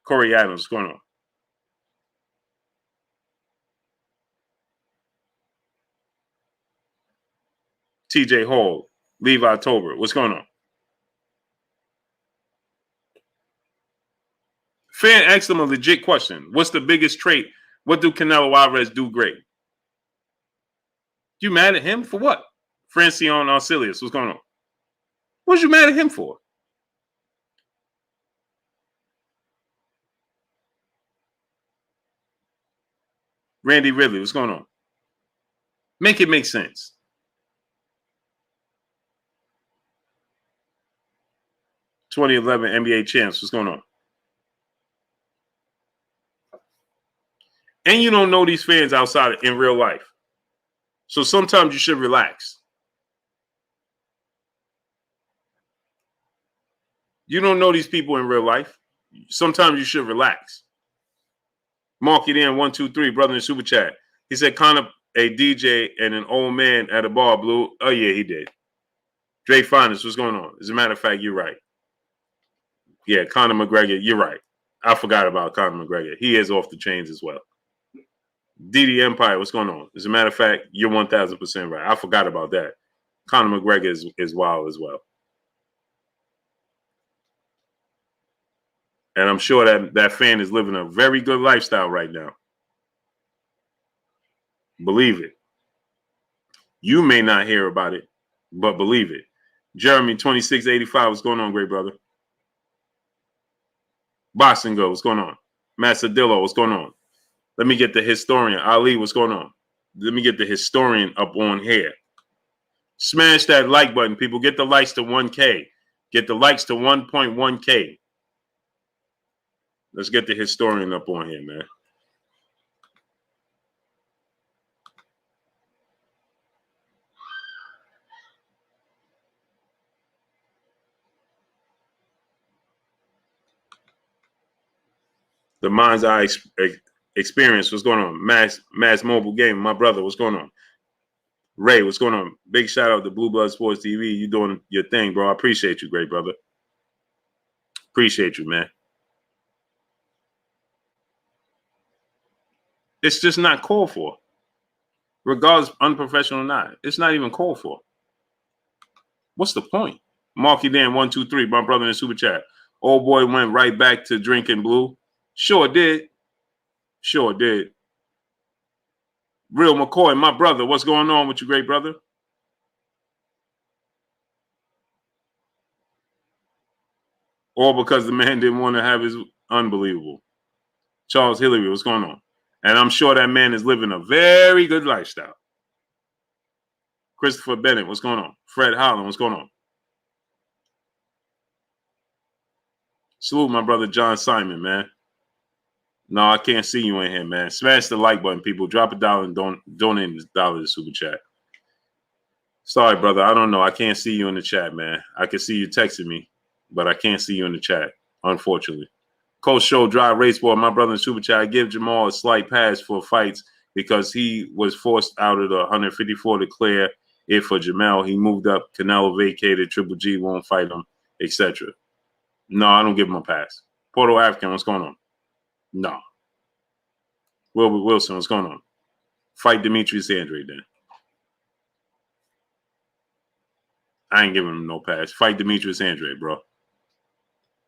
Corey Adams, what's going on? TJ Hall, Levi Tober, what's going on? Fan asked him a legit question. What's the biggest trait? What do Canelo Alvarez do great? You mad at him for what? Francione Arcelius, what's going on? What you mad at him for? Randy Ridley, what's going on? Make it make sense. (2011) NBA champs, what's going on? And you don't know these fans outside in real life. So sometimes you should relax. You don't know these people in real life. Sometimes you should relax. Mark it in 123, brother in super chat. He said Conor, a DJ and an old man at a bar, Blue. Oh yeah, he did. Dre Finest, what's going on? As a matter of fact, you're right. Yeah, Conor McGregor, you're right. I forgot about Conor McGregor. He is off the chains as well. DD Empire, what's going on? As a matter of fact, you're 1,000% right. I forgot about that. Conor McGregor is wild as well. And I'm sure that fan is living a very good lifestyle right now. Believe it. You may not hear about it, but believe it. Jeremy 2685, what's going on, great brother? Boxing Go, what's going on? Massadillo, what's going on? Let me get the historian. Ali, what's going on? Let me get the historian up on here. Smash that like button, people. Get the likes to 1K. Get the likes to 1.1K. Let's get the historian up on here, man. The mind's eye experience. What's going on? Mass Mobile Game. My brother, what's going on? Ray, what's going on? Big shout out to Blue Blood Sports TV. You doing your thing, bro. I appreciate you, great brother. Appreciate you, man. It's just not called for. Regardless, unprofessional or not. It's not even called for. What's the point? Marky Dan 123, my brother in the super chat. Old boy went right back to drinking Blue. Sure did. Sure did. Real McCoy, my brother, what's going on with you, great brother? All because the man didn't want to have his unbelievable. Charles Hillary, what's going on? And I'm sure that man is living a very good lifestyle. Christopher Bennett, what's going on? Fred Holland, what's going on? Salute my brother John Simon, man. No, I can't see you in here, man. Smash the like button, people. Drop $1 and donate $1 to Super Chat. Sorry, brother. I don't know. I can't see you in the chat, man. I can see you texting me, but I can't see you in the chat, unfortunately. Coach Show Drive Race Boy, my brother in Super Chat. I give Jamal a slight pass for fights because he was forced out of the 154 to clear it for Jamel. He moved up. Canelo vacated. Triple G won't fight him, etc. No, I don't give him a pass. Porto African, what's going on? No. Wilbur Wilson, what's going on? Fight Demetrius Andre then. I ain't giving him no pass. Fight Demetrius Andre, bro.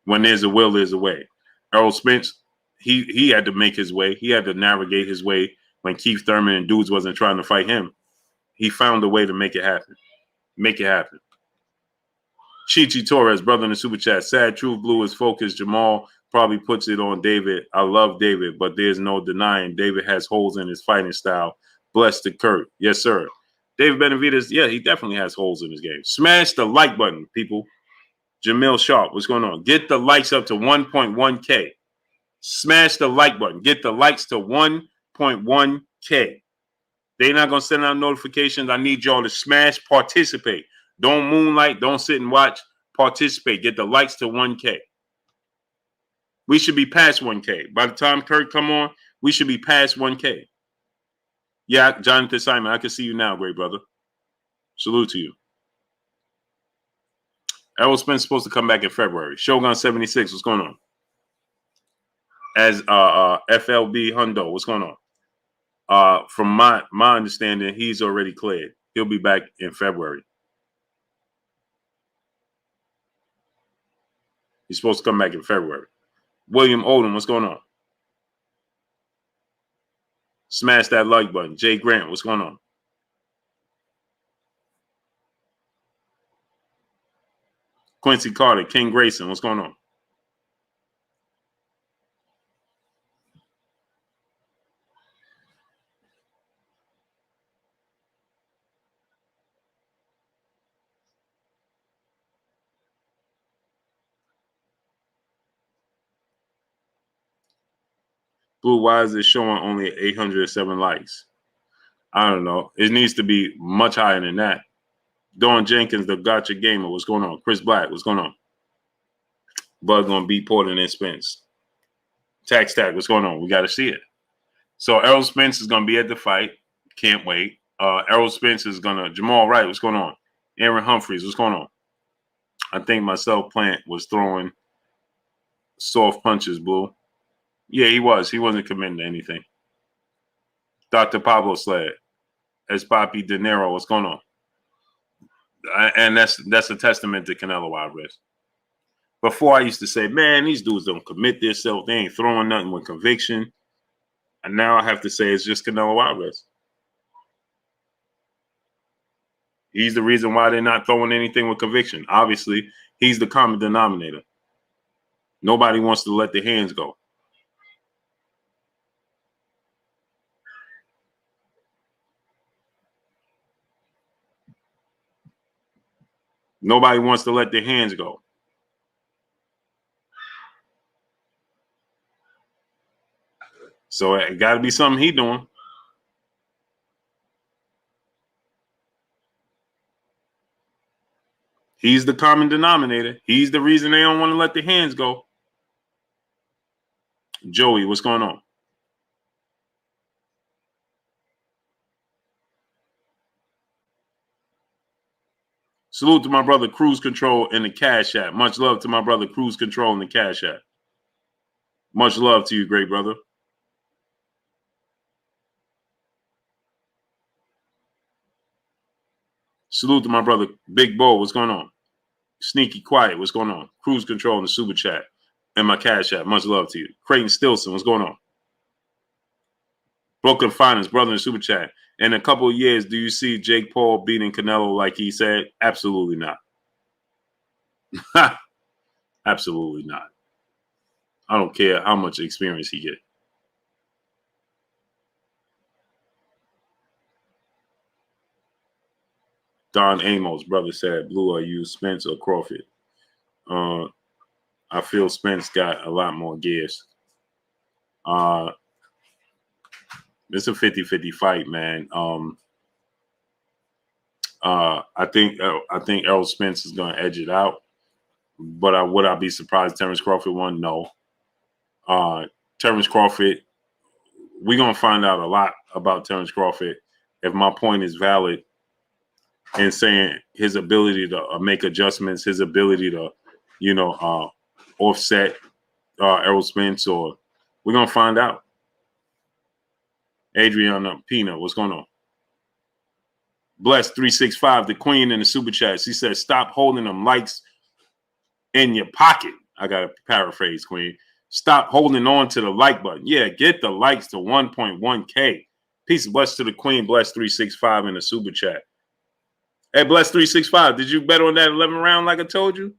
When there's a will, there's a way. Errol Spence, he had to make his way. He had to navigate his way when Keith Thurman and dudes wasn't trying to fight him. He found a way to make it happen. Make it happen. Chichi Torres, brother in the Super Chat. Sad truth, Blue is focused. Jamal probably puts it on David. I love David, but there's no denying David has holes in his fighting style. Bless the Kurt. Yes, sir. David Benavidez, yeah, he definitely has holes in his game. Smash the like button, people. Jamil Sharp, what's going on? Get the likes up to 1.1K. Smash the like button. Get the likes to 1.1K. They're not going to send out notifications. I need y'all to smash, participate. Don't moonlight. Don't sit and watch. Participate. Get the likes to 1K. We should be past 1K. By the time Kurt come on, we should be past 1K. Yeah, Jonathan Simon, I can see you now, great brother. Salute to you. Errol Spence supposed to come back in February. Shogun 76, what's going on? As FLB Hundo, what's going on? From my understanding, he's already cleared. He'll be back in February. He's supposed to come back in February. William Odom, what's going on? Smash that like button. Jay Grant, what's going on? Quincy Carter, King Grayson, what's going on? Blue, why is it showing only 807 likes? I don't know. It needs to be much higher than that. Dawn Jenkins, the Gotcha Gamer, what's going on? Chris Black, what's going on? Bud gonna beat Porter and Spence. Tax Tag, what's going on? We got to see it. So Errol Spence is gonna be at the fight. Can't wait. Errol Spence is gonna. Jamal Wright, what's going on? Aaron Humphreys, what's going on? I think Marcel Plant was throwing soft punches, Blue. Yeah, he was. He wasn't committing to anything. Dr. Pablo Sled, Espapi De Niro, what's going on? And that's a testament to Canelo Alvarez. Before I used to say, man, these dudes don't commit themselves. They ain't throwing nothing with conviction. And now I have to say it's just Canelo Alvarez. He's the reason why they're not throwing anything with conviction. Obviously, he's the common denominator. Nobody wants to let their hands go. Nobody wants to let their hands go. So it got to be something he doing. He's the common denominator. He's the reason they don't want to let their hands go. Joey, what's going on? Salute to my brother Cruise Control in the Cash App. Much love to my brother Cruise Control in the Cash App. Much love to you, great brother. Salute to my brother Big Bo. What's going on? Sneaky Quiet. What's going on? Cruise Control in the Super Chat and my Cash App. Much love to you. Creighton Stilson. What's going on? Brooklyn Finance, brother in Super Chat. In a couple of years, do you see Jake Paul beating Canelo like he said? Absolutely not. Absolutely not. I don't care how much experience he get. Don Amos, brother said, Blue, are you Spence or Crawford? I feel Spence got a lot more gears. It's a 50-50 fight, man. I think Errol Spence is going to edge it out. But would I be surprised Terence Crawford won? No. Terence Crawford, we're going to find out a lot about Terence Crawford if my point is valid in saying his ability to make adjustments, his ability to, offset Errol Spence, or we're going to find out. Adriana Pina, what's going on? Bless 365, the queen in the super chat. She says, stop holding them likes in your pocket. I got to paraphrase, Queen. Stop holding on to the like button. Yeah, get the likes to 1.1K. Peace and bless to the queen. Bless 365 in the super chat. Hey, bless 365. Did you bet on that 11 round like I told you?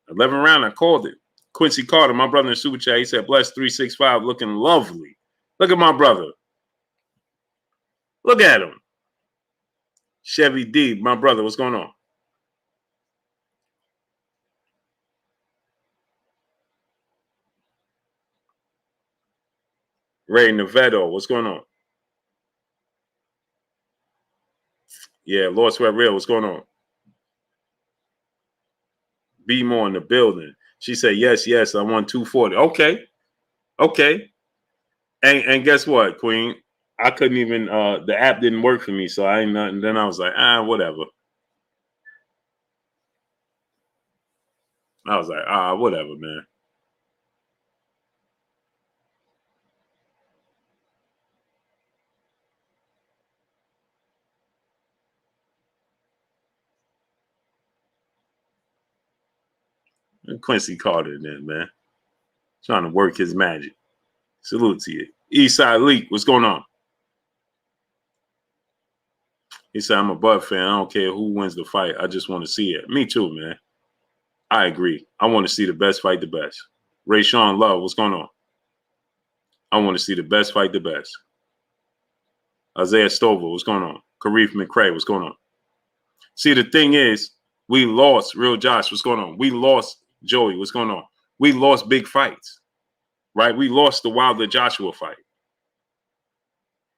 11 round, I called it. Quincy Carter, my brother in the super chat, he said, bless 365 looking lovely. Look at my brother. Look at him. Chevy D, my brother, what's going on? Ray Nevedo, what's going on? Yeah, Lord Sweat Real, what's going on? Be more in the building. She said, yes, I won 240. Okay. And guess what, Queen? I couldn't even, the app didn't work for me, so I ain't nothing. Then I was like, whatever. I was like, whatever, man. And Quincy Carter then, man. Trying to work his magic. Salute to you. Eastside Leak, what's going on? He said, I'm a Bud fan. I don't care who wins the fight. I just want to see it. Me too, man. I agree. I want to see the best fight the best. Ray Shawn Love, what's going on? I want to see the best fight the best. Isaiah Stover, what's going on? Karif McCray, what's going on? See, the thing is, we lost Real Josh, what's going on? We lost Joey, what's going on? We lost big fights, right? We lost the Wilder Joshua fight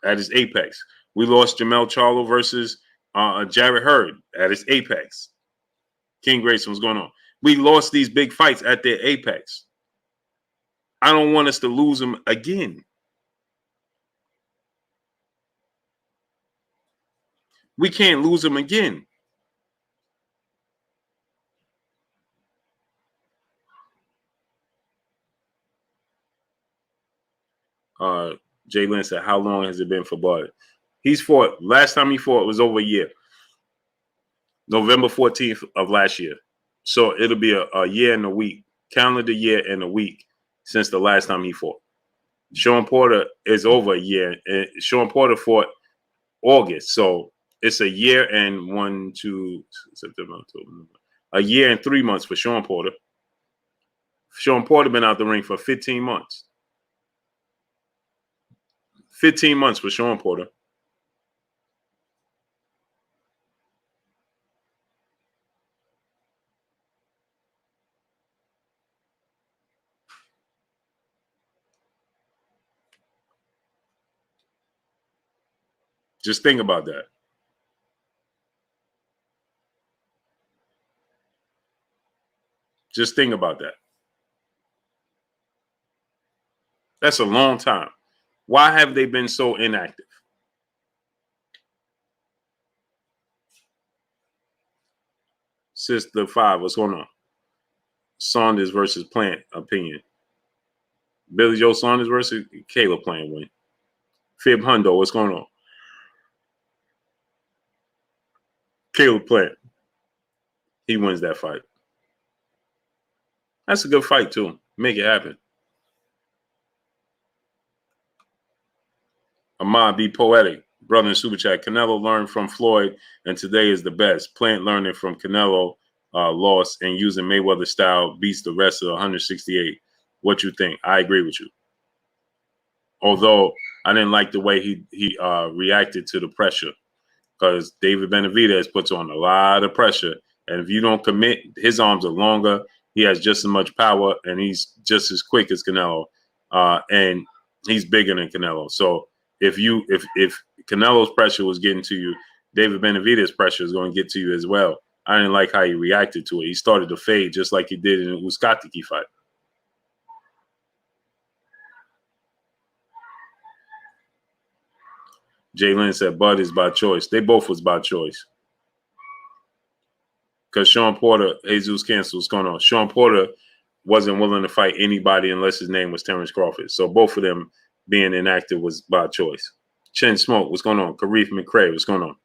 at his apex. We lost Jamel Charlo versus Jarrett Hurd at his apex. King Grayson, what's going on? We lost these big fights at their apex. I don't want us to lose them again. We can't lose them again. Jay Lynn said, how long has it been for Bud? He's fought, last time he fought was over a year. November 14th of last year. So it'll be a year and a week, calendar year and a week since the last time he fought. Shawn Porter is over a year. And Shawn Porter fought August. So it's a year and September, October, November. A year and 3 months for Shawn Porter. Shawn Porter been out the ring for 15 months. 15 months for Shawn Porter. Just think about that. Just think about that. That's a long time. Why have they been so inactive? Sister 5, what's going on? Saunders versus Plant opinion. Billy Joe Saunders versus Caleb Plant win. Fib Hundo, what's going on? Caleb Plant. He wins that fight. That's a good fight, too. Make it happen. Ahmad, be poetic. Brother in Super Chat. Canelo learned from Floyd, and today is the best. Plant learning from Canelo lost and using Mayweather style beats the rest of 168. What you think? I agree with you. Although I didn't like the way he reacted to the pressure. because David Benavidez puts on a lot of pressure. And if you don't commit, his arms are longer. He has just as much power, and he's just as quick as Canelo. And he's bigger than Canelo. So if Canelo's pressure was getting to you, David Benavidez' pressure is going to get to you as well. I didn't like how he reacted to it. He started to fade just like he did in the Uskatiki fight. Jay Lynn said Bud is by choice. They both was by choice. Because Shawn Porter, Jesus Cancel, what's going on? Shawn Porter wasn't willing to fight anybody unless his name was Terence Crawford. So both of them being inactive was by choice. Chin Smoke, what's going on? Karif McCray, what's going on?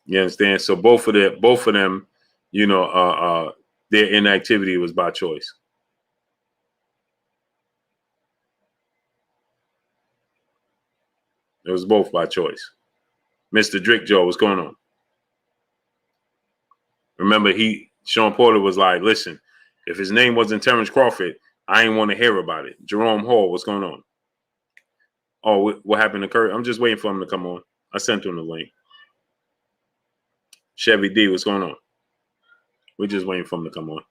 You understand? So both of them, you know, their inactivity was by choice. It was both by choice. Mr. Drick Joe, what's going on? Remember, Shawn Porter was like, listen, if his name wasn't Terence Crawford, I ain't want to hear about it. Jerome Hall, what's going on? Oh, what happened to Kurt? I'm just waiting for him to come on. I sent him the link. Chevy D, what's going on? We're just waiting for him to come on.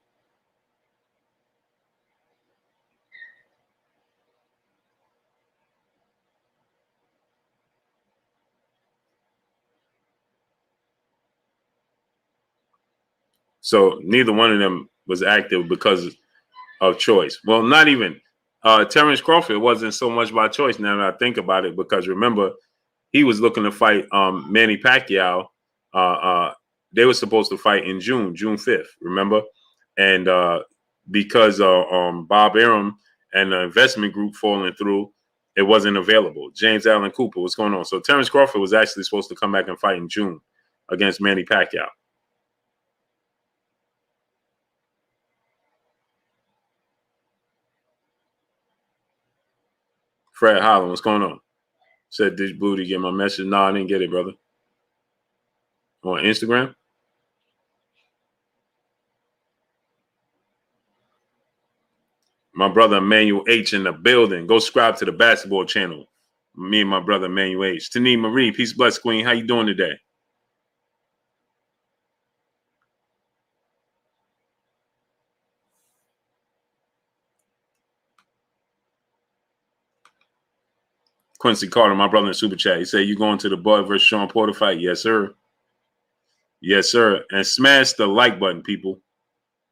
So neither one of them was active because of choice. Well, not even. Terence Crawford wasn't so much by choice now that I think about it, because remember, he was looking to fight Manny Pacquiao. They were supposed to fight in June 5th, remember? And because Bob Arum and the investment group falling through, it wasn't available. James Allen Cooper, what's going on? So Terence Crawford was actually supposed to come back and fight in June against Manny Pacquiao. Fred Holland, what's going on? Said Dish Blue to get my message. No, I didn't get it, brother. On Instagram? My brother Emmanuel H in the building. Go subscribe to the basketball channel. Me and my brother Emmanuel H. Tani Marie, peace, bless, queen. How you doing today? Quincy Carter, my brother in Super Chat. He said, you going to the Bud versus Shawn Porter fight? Yes, sir. Yes, sir. And smash the like button, people.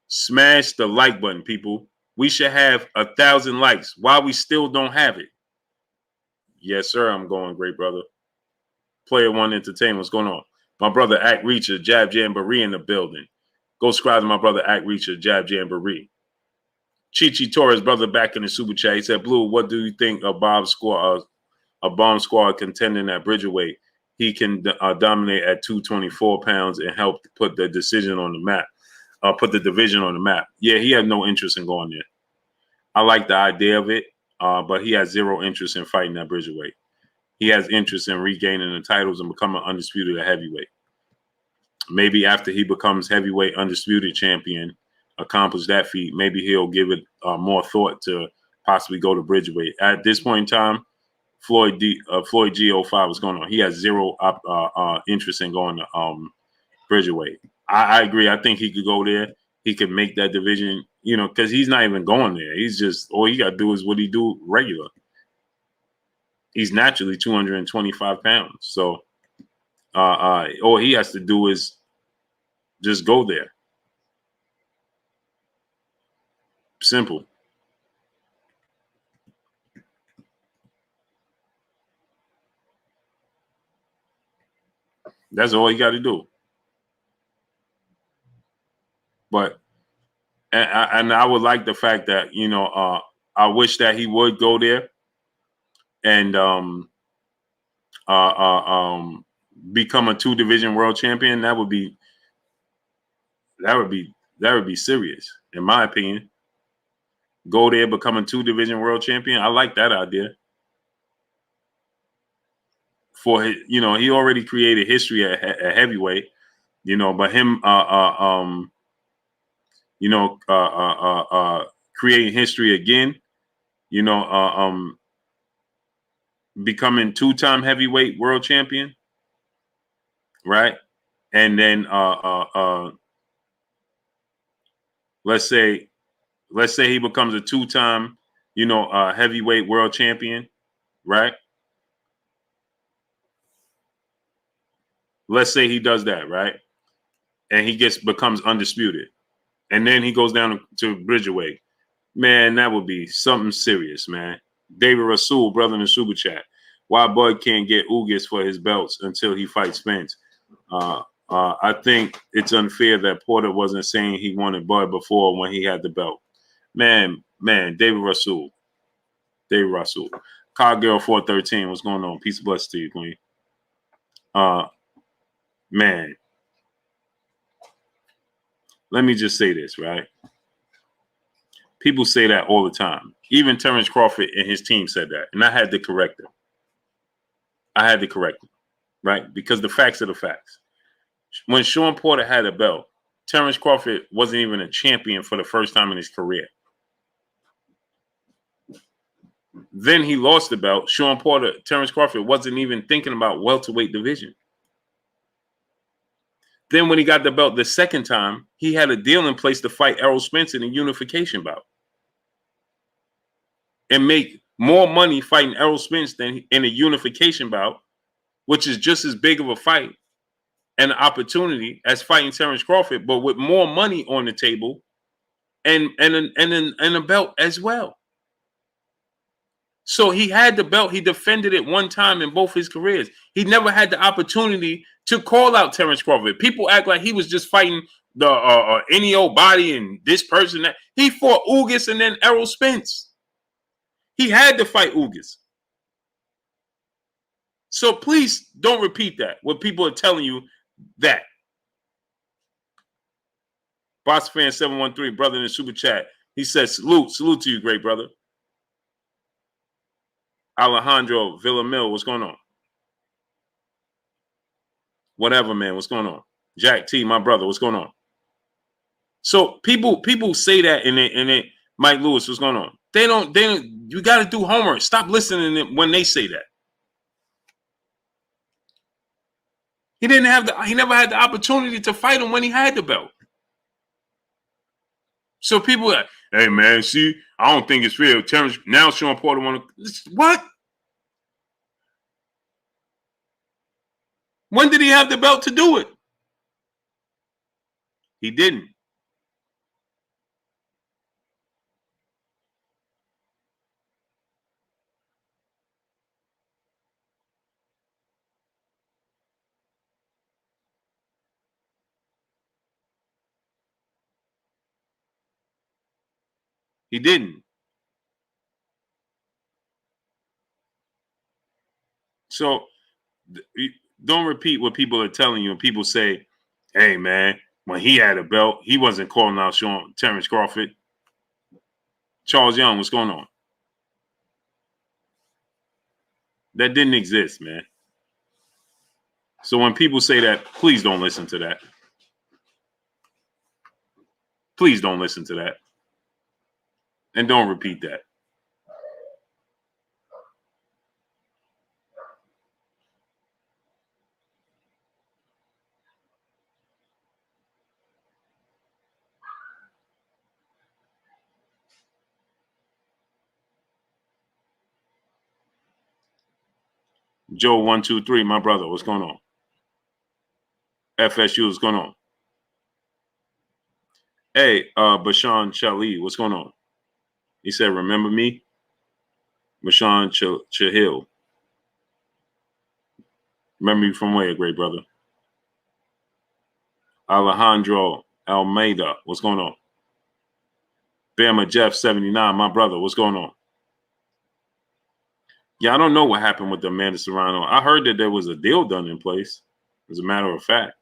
Smash the like button, people. We should have 1,000 likes. Why we still don't have it? Yes, sir. I'm going, great brother. Player One Entertainment. What's going on? My brother Act Reacher, Jab Jamboree in the building. Go subscribe to my brother Act Reacher, Jab Jamboree. Chichi Torres, brother, back in the Super Chat. He said, Blue, what do you think of Bob's squad? A bomb squad contending at Bridgerweight. He can dominate at 224 pounds and help put the decision on the map. Put the division on the map. Yeah, he had no interest in going there. I like the idea of it, but he has zero interest in fighting at Bridgerweight. He has interest in regaining the titles and becoming undisputed at heavyweight. Maybe after he becomes heavyweight undisputed champion, accomplish that feat, maybe he'll give it more thought to possibly go to Bridgerweight. At this point in time, Floyd G05 was going on. He has zero interest in going to Bridgerweight. I agree. I think he could go there. He could make that division, you know, because he's not even going there. He's just, all he got to do is what he do regular. He's naturally 225 pounds. So all he has to do is just go there. Simple. That's all you got to do. But and I would like the fact that, you know, I wish that he would go there and become a 2-division world champion. That would be serious, in my opinion. Go there, become a 2-division world champion. I like that idea. For his, you know, he already created history at heavyweight, you know, but him creating history again, you know, becoming 2-time heavyweight world champion, right? And then let's say he becomes a 2-time, heavyweight world champion, right? Let's say he does that, right? And he becomes undisputed. And then he goes down to Bridgerweight. Man, that would be something serious, man. David Rasul, brother in the super chat. Why Bud can't get Ugas for his belts until he fights Spence? I think it's unfair that Porter wasn't saying he wanted Bud before when he had the belt. Man, David Rasul. Cowgirl 413, what's going on? Peace and blessings to you, Queen. Man, let me just say this, right? People say that all the time. Even Terence Crawford and his team said that. And I had to correct them. Right? Because the facts are the facts. When Shawn Porter had a belt, Terence Crawford wasn't even a champion for the first time in his career. Then he lost the belt. Terence Crawford wasn't even thinking about welterweight division. Then when he got the belt the second time, he had a deal in place to fight Errol Spence in a unification bout and make more money fighting Errol Spence than in a unification bout, which is just as big of a fight and an opportunity as fighting Terence Crawford, but with more money on the table and a belt as well. So he had the belt. He defended it one time in both his careers. He never had the opportunity to call out Terence Crawford. People act like he was just fighting the any old body and this person. That he fought Ugas and then Errol Spence. He had to fight Ugas. So please don't repeat that when people are telling you that. Boss Fan 713, brother in the super chat. He says, salute to you, great brother. Alejandro Villamil, what's going on? Whatever, man, what's going on? Jack T, my brother, what's going on? So people say that and it Mike Lewis, what's going on? They don't, you got to do homework. Stop listening when they say that. He never had the opportunity to fight him when he had the belt. So people are like, hey man, see, I don't think it's fair. Terence, now Shawn Porter want to, what? When did he have the belt to do it? He didn't. He didn't. So don't repeat what people are telling you. And people say, hey, man, when he had a belt, he wasn't calling out Terence Crawford. Charles Young, what's going on? That didn't exist, man. So when people say that, please don't listen to that. Please don't listen to that. And don't repeat that. Joe 123, my brother, what's going on? FSU, what's going on? Hey, Bashan Chali, what's going on? He said, remember me? Bashan Chahil. Remember me from where, great brother? Alejandro Almeida, what's going on? Bama Jeff 79, my brother, what's going on? Yeah, I don't know what happened with the Amanda Serrano. I heard that there was a deal done in place, as a matter of fact.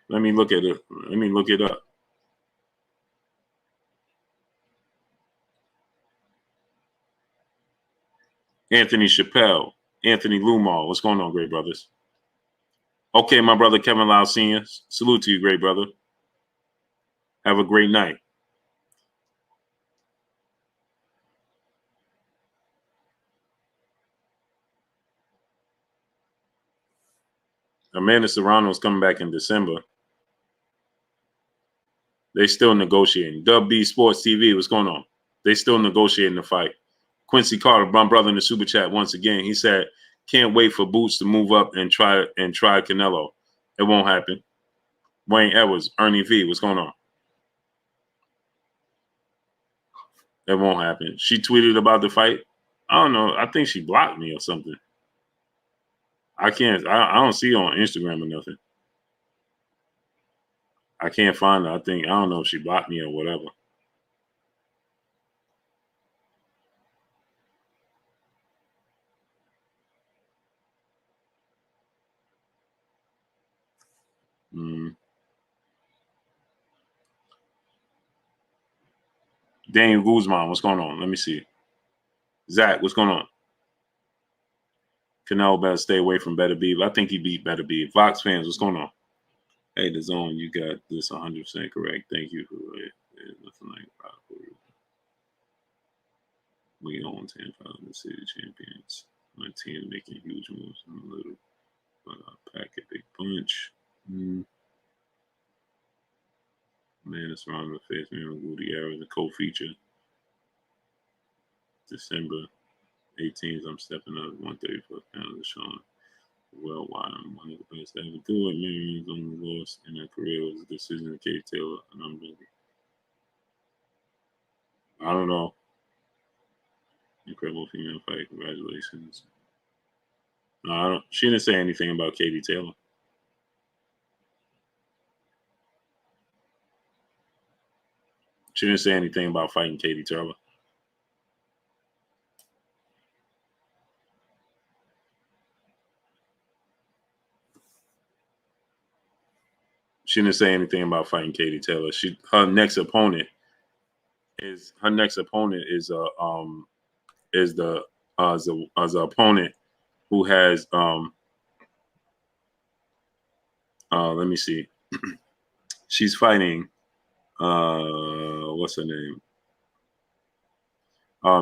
Let me look at it. Let me look it up. Anthony Chappelle, Anthony Lumar, what's going on, great brothers? Okay, my brother Kevin Lau Sr., salute to you, great brother. Have a great night. Amanda Serrano's coming back in December. They still negotiating. WB Sports TV, what's going on? They still negotiating the fight. Quincy Carter, my brother in the super chat once again. He said, "Can't wait for Boots to move up and try Canelo. It won't happen." Wayne Edwards, Ernie V, what's going on? It won't happen. She tweeted about the fight. I don't know. I think she blocked me or something. I don't see her on Instagram or nothing. I can't find her. I don't know if she blocked me or whatever. Daniel Guzman, what's going on? Let me see. Zach, what's going on? Canelo better stay away from Better Beef. I think he beat Better Beef. Vox fans, what's going on? Hey, the zone, you got this 100% correct. Thank you for it. Nothing like we own 10 the city champions. My team making huge moves in a little pack a big punch. Man, it's around the face. Man, Woody Arrow, the co-feature. December 18th, I'm stepping up 134 pounds of Shawn. Well, why I'm one of the best to ever do it. Marion's only loss in her career was a decision of Katie Taylor, and I'm ready. I don't know. Incredible female fight. Congratulations. No, she didn't say anything about Katie Taylor. She didn't say anything about fighting Katie Taylor. She didn't say anything about fighting Katie Taylor. Her next opponent is the opponent who has let me see. She's fighting what's her name?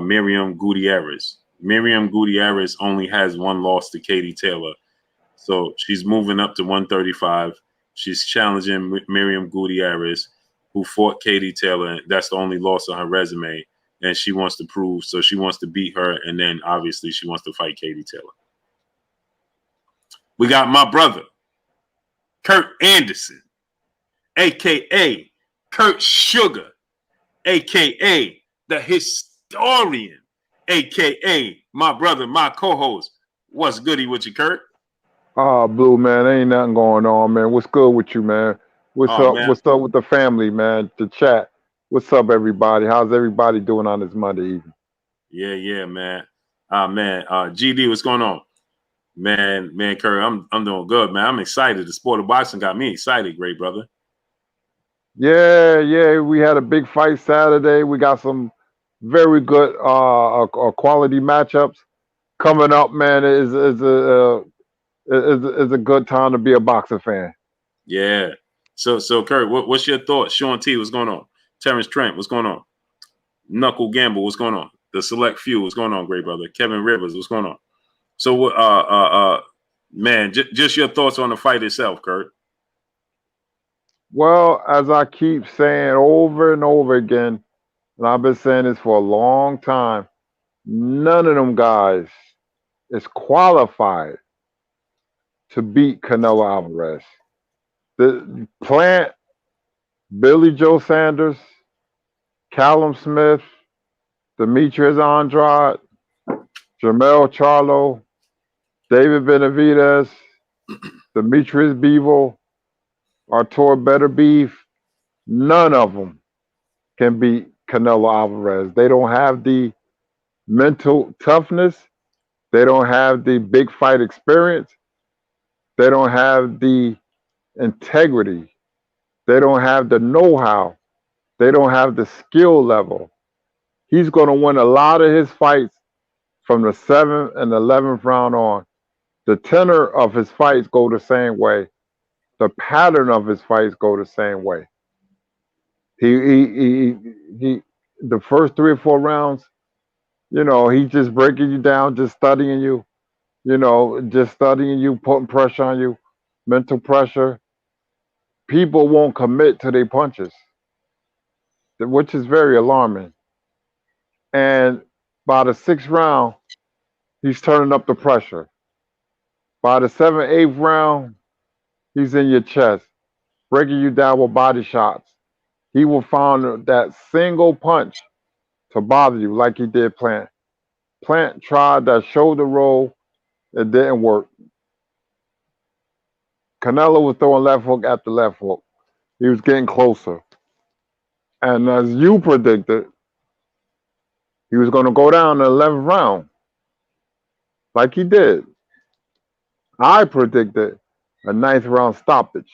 Miriam Gutierrez. Miriam Gutierrez only has one loss to Katie Taylor. So she's moving up to 135. She's challenging Miriam Gutierrez, who fought Katie Taylor. That's the only loss on her resume. And she wants to prove, so she wants to beat her. And then obviously she wants to fight Katie Taylor. We got my brother, Kurt Anderson, a.k.a. Kurt Sugar, a.k.a. the historian, a.k.a. my brother, my co-host. What's goody with you, Kurt? Blue, man, ain't nothing going on, man. What's good with you, man? What's up? Man. What's up with the family, man? The chat. What's up, everybody? How's everybody doing on this Monday evening? Yeah, man. GD, what's going on? Man, Kurt, I'm doing good, man. I'm excited. The sport of boxing got me excited, great brother. Yeah. We had a big fight Saturday. We got some very good quality matchups coming up, man. Is a good time to be a boxing fan. Yeah. So Kurt, what's your thoughts? Shawn T, what's going on? Terence Trent, what's going on? Knuckle Gamble, what's going on? The Select Few, what's going on, great brother? Kevin Rivers, what's going on? So man, just your thoughts on the fight itself, Kurt. Well, as I keep saying over and over again, and I've been saying this for a long time, none of them guys is qualified to beat Canelo Alvarez. The Plant, Billy Joe Sanders, Callum Smith, Demetrius Andrade, Jermell Charlo, David Benavidez, Demetrius Bivol, Artur Better Beef, none of them can beat Canelo Alvarez. They don't have the mental toughness. They don't have the big fight experience. They don't have the integrity. They don't have the know-how. They don't have the skill level. He's going to win a lot of his fights from the 7th and 11th round on. The tenor of his fights go the same way. The pattern of his fights go the same way. He the first 3 or 4 rounds, he's just breaking you down, just studying you, just studying you, putting pressure on you. mental pressure. People won't commit to their punches, which is very alarming. And by the sixth round, he's turning up the pressure. By the seventh, eighth round, he's in your chest, breaking you down with body shots. He will find that single punch to bother you like he did Plant. Plant tried that shoulder roll. It didn't work. Canelo was throwing left hook after left hook. He was getting closer. And as you predicted, he was going to go down in the 11th round like he did. I predicted a ninth round stoppage.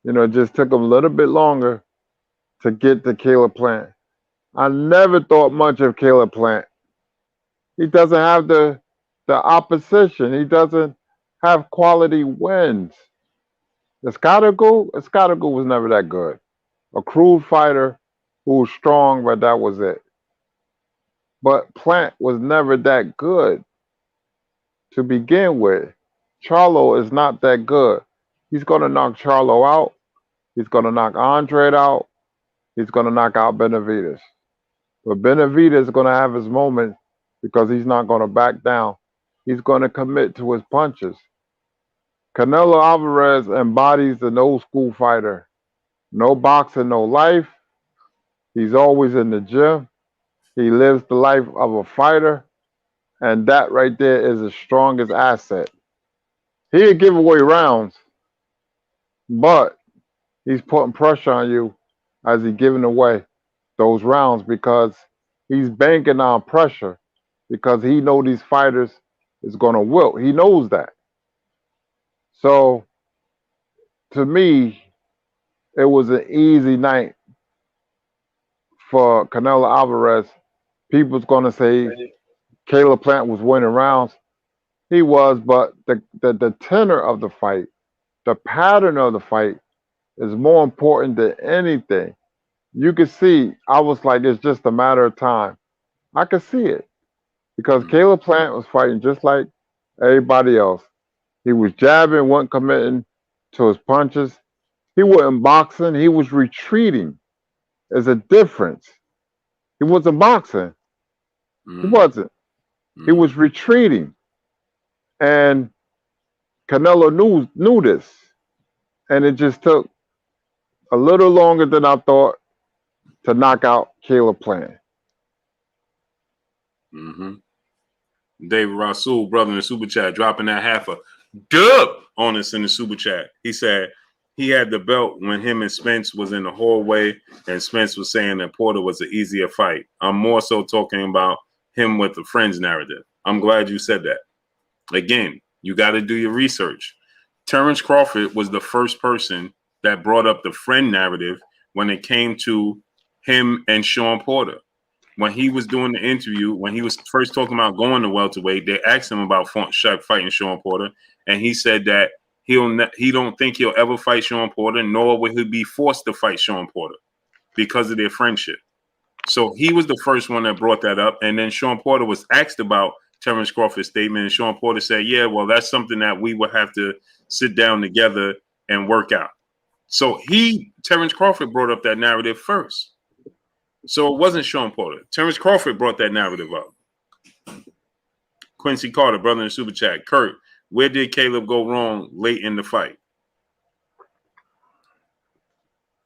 It just took him a little bit longer to get to Caleb Plant. I never thought much of Caleb Plant. He doesn't have the opposition. He doesn't have quality wins. Escadago was never that good. A crude fighter who was strong, but that was it. But Plant was never that good to begin with. Charlo is not that good. He's going to knock Charlo out. He's going to knock Andre out. He's going to knock out Benavidez. But Benavidez is going to have his moment because he's not going to back down. He's going to commit to his punches. Canelo Alvarez embodies an old school fighter. No boxing, no life. He's always in the gym. He lives the life of a fighter. And that right there is his strongest asset. He'll give away rounds, but he's putting pressure on you as he's giving away those rounds because he's banking on pressure because he knows these fighters is going to wilt. He knows that. So, to me, it was an easy night for Canelo Alvarez. People's going to say Caleb Plant was winning rounds. He was, but the tenor of the fight, the pattern of the fight is more important than anything. You can see, I was like, it's just a matter of time. I could see it because Caleb Plant was fighting just like everybody else. He was jabbing, wasn't committing to his punches. He wasn't boxing. He was retreating. There's a difference. He wasn't boxing. He wasn't. He was retreating. And Canelo knew this. And it just took a little longer than I thought to knock out Caleb Plant. David Rasul, brother in the super chat, dropping that half a dub on us in the super chat. He said he had the belt when him and Spence was in the hallway, and Spence was saying that Porter was an easier fight. I'm more so talking about him with the friends narrative. I'm glad you said that. Again, you got to do your research. Terence Crawford was the first person that brought up the friend narrative when it came to him and Shawn Porter. When he was doing the interview, when he was first talking about going to welterweight, they asked him about fighting Shawn Porter, and he said that he don't think he'll ever fight Shawn Porter, nor will he be forced to fight Shawn Porter because of their friendship. So he was the first one that brought that up, and then Shawn Porter was asked about Terence Crawford's statement, and Shawn Porter said, yeah, well, that's something that we would have to sit down together and work out. So Terence Crawford brought up that narrative first. So it wasn't Shawn Porter. Terence Crawford brought that narrative up. Quincy Carter, brother in the super chat. Kurt, where did Caleb go wrong late in the fight?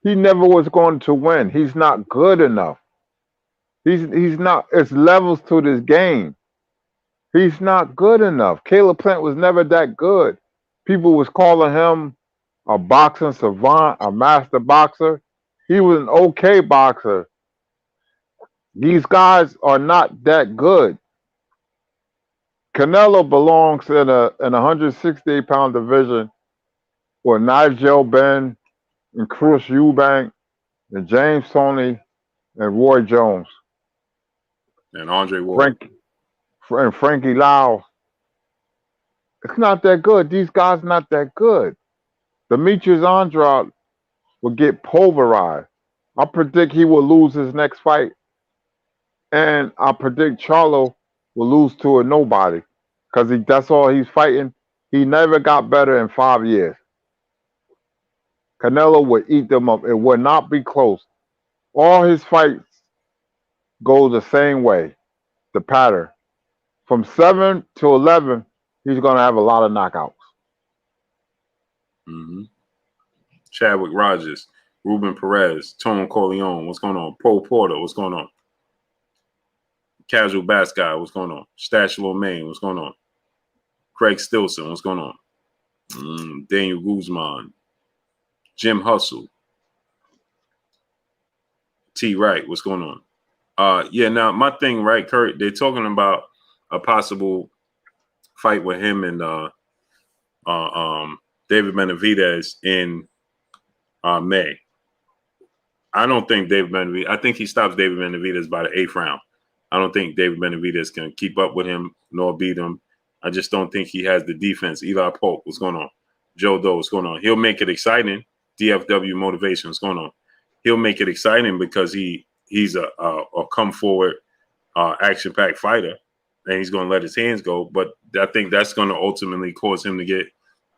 He never was going to win. He's not good enough. He's not. It's levels to this game. He's not good enough. Caleb Plant was never that good. People was calling him a boxing savant, a master boxer. He was an okay boxer. These guys are not that good. Canelo belongs in a 168-pound division with Nigel Benn and Chris Eubank and James Toney and Roy Jones. And Andre Ward. Frankie Lau. It's not that good. These guys not that good. Demetrius Andrade will get pulverized. I predict he will lose his next fight. And I predict Charlo will lose to a nobody because that's all he's fighting He never got better in 5 years. Canelo would eat them up. It would not be close. All his fights go the same way, the pattern. From 7 to 11, he's going to have a lot of knockouts. Mm-hmm. Chadwick Rogers, Ruben Perez, Tone Corleone, what's going on? Paul Porter, what's going on? Casual Bass Guy, what's going on? Stash Maine, what's going on? Craig Stilson, what's going on? Daniel Guzman, Jim Hustle, T. Wright, what's going on? Yeah, now my thing, right, Kurt, they're talking about a possible fight with him and David Benavidez in May. I don't think David Benavidez. I think he stops David Benavidez by the 8th round. I don't think David Benavidez can keep up with him nor beat him. I just don't think he has the defense. Eli Polk, what's going on? Joe Doe, what's going on? He'll make it exciting. DFW Motivation, what's going on? He'll make it exciting because he's a come forward, action-packed fighter, and he's going to let his hands go. But I think that's going to ultimately cause him to get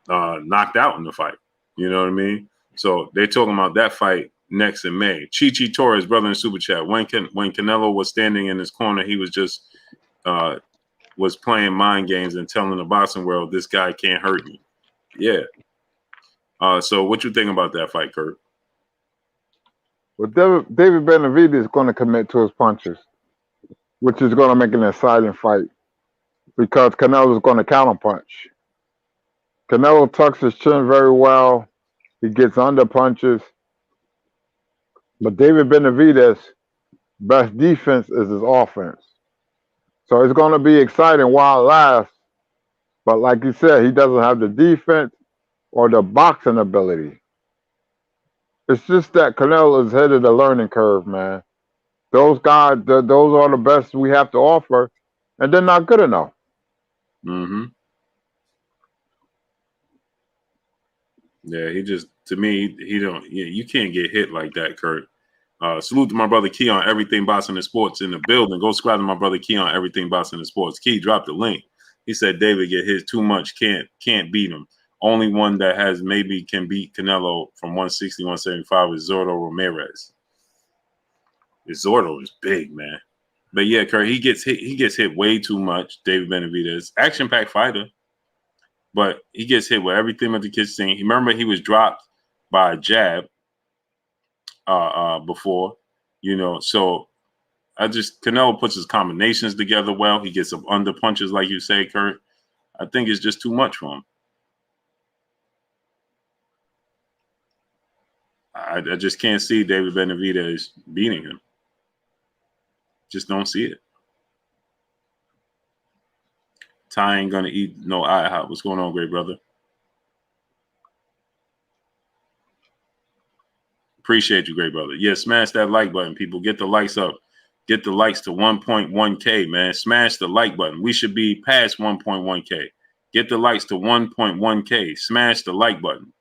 knocked out in the fight. You know what I mean? So they're talking about that fight next in May. Chi Torres, brother in Super Chat. When Canelo was standing in his corner, he was just was playing mind games and telling the boxing world, this guy can't hurt me. Yeah. So what you think about that fight, Kurt? Well, David Benavidez is going to commit to his punches, which is going to make an exciting fight because Canelo is going to counterpunch. Canelo tucks his chin very well. He gets under punches. But David Benavidez' best defense is his offense. So it's going to be exciting while it lasts. But like you said, he doesn't have the defense or the boxing ability. It's just that Canelo is headed the learning curve, man. Those guys, those are the best we have to offer, and they're not good enough. Mm-hmm. Yeah, he just, to me, he don't. Yeah, you can't get hit like that, Kurt. Salute to my brother Key on Everything Boxing and Sports in the building. Go subscribe to my brother Key on Everything Boxing and Sports. Key, drop the link. He said David get hit too much, can't beat him. Only one that has maybe can beat Canelo from 160, 175 is Zordo Ramirez. Zordo is big, man. But yeah, Kurt, he gets hit way too much. David Benavidez, action-packed fighter, but he gets hit with everything that the kids seen. Remember, he was dropped by a jab before, you know. So Canelo puts his combinations together well. He gets some under punches, like you say, Kurt. I think it's just too much for him. I just can't see David Benavidez beating him. Just don't see it. Ty ain't gonna eat no IHOP. What's going on, great brother? Appreciate you, great brother. Yeah, smash that like button, people. Get the likes up. Get the likes to 1.1K, man. Smash the like button. We should be past 1.1K. Get the likes to 1.1K. Smash the like button.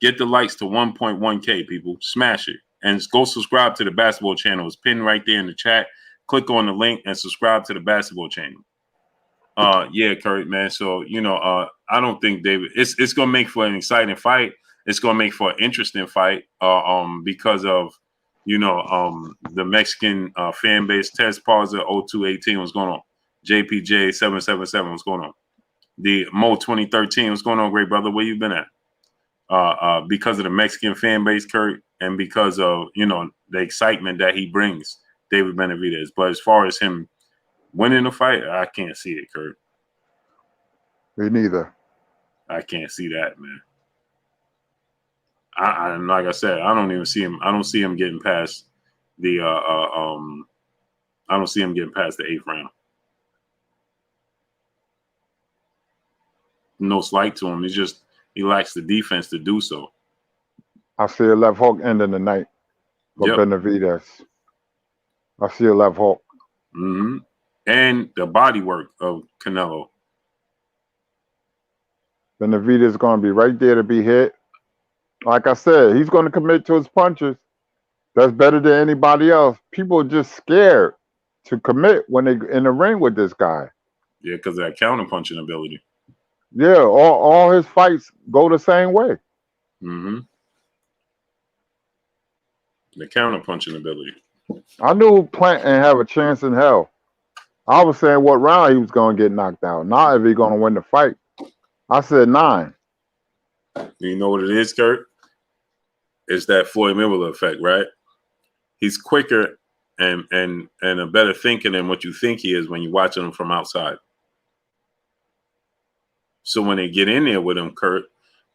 Get the likes to 1.1K, people. Smash it. And go subscribe to the basketball channel. It's pinned right there in the chat. Click on the link and subscribe to the basketball channel. Yeah, Kurt, man. So, you know, I don't think David, it's going to make for an exciting fight. It's going to make for an interesting fight because of, you know, the Mexican fan base. Tez Parza 0218, what's going on? JPJ 777, what's going on? The Mo 2013, what's going on, great brother? Where you been at? Because of the Mexican fan base, Kurt, and because of, you know, the excitement that he brings, David Benavidez. But as far as him winning the fight, I can't see it, Kurt. Me neither. I can't see that, man. I like I said, I don't even see him. I don't see him getting past the I don't see him getting past the 8th round. No slight to him. He lacks the defense to do so. I see a left hook ending the night for Benavidez. I see a left hook. Mm-hmm. And the body work of Canelo. Benavidez is going to be right there to be hit. Like I said, he's going to commit to his punches. That's better than anybody else. People are just scared to commit when they're in the ring with this guy. Yeah, because of that counter punching ability. Yeah, all his fights go the same way. Mm-hmm. The counter-punching ability. I knew Plant didn't have a chance in hell. I was saying what round he was going to get knocked out, not if he's going to win the fight. I said 9. You know what it is, Kurt? It's that Floyd Mayweather effect, right? He's quicker and a better thinker than what you think he is when you're watching him from outside. So when they get in there with him, Kurt,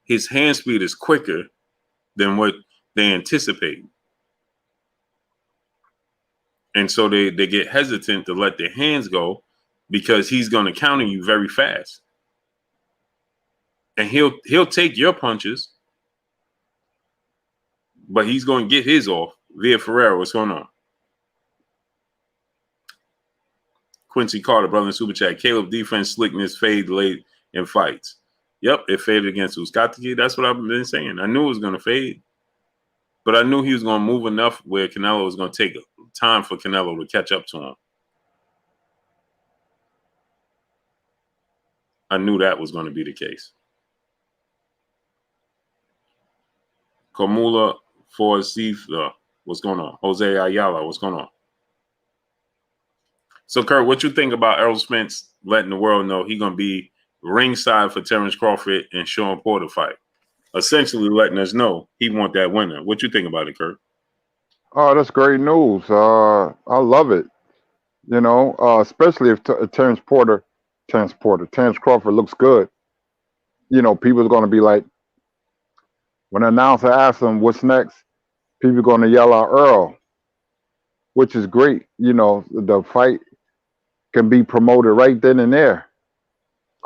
his hand speed is quicker than what they anticipate. And so they get hesitant to let their hands go because he's going to counter you very fast. And he'll take your punches, but he's going to get his off. Via Ferreira, what's going on? Quincy Carter, brother in Super Chat. Caleb defense slickness fade late in fights. Yep, it faded against Uzcategui. That's what I've been saying. I knew it was going to fade, but I knew he was going to move enough where Canelo was going to take time for Canelo to catch up to him. I knew that was going to be the case. Kamula for Steve, what's going on? Jose Ayala, what's going on? So, Kurt, what you think about Errol Spence letting the world know he's going to be ringside for Terence Crawford and Shawn Porter fight? Essentially letting us know he want that winner. What you think about it, Kurt? Oh, that's great news. I love it. You know, especially if Terence Crawford looks good. You know, people are going to be like, when the announcer asks him what's next, people are going to yell out Errol, which is great. You know, the fight can be promoted right then and there.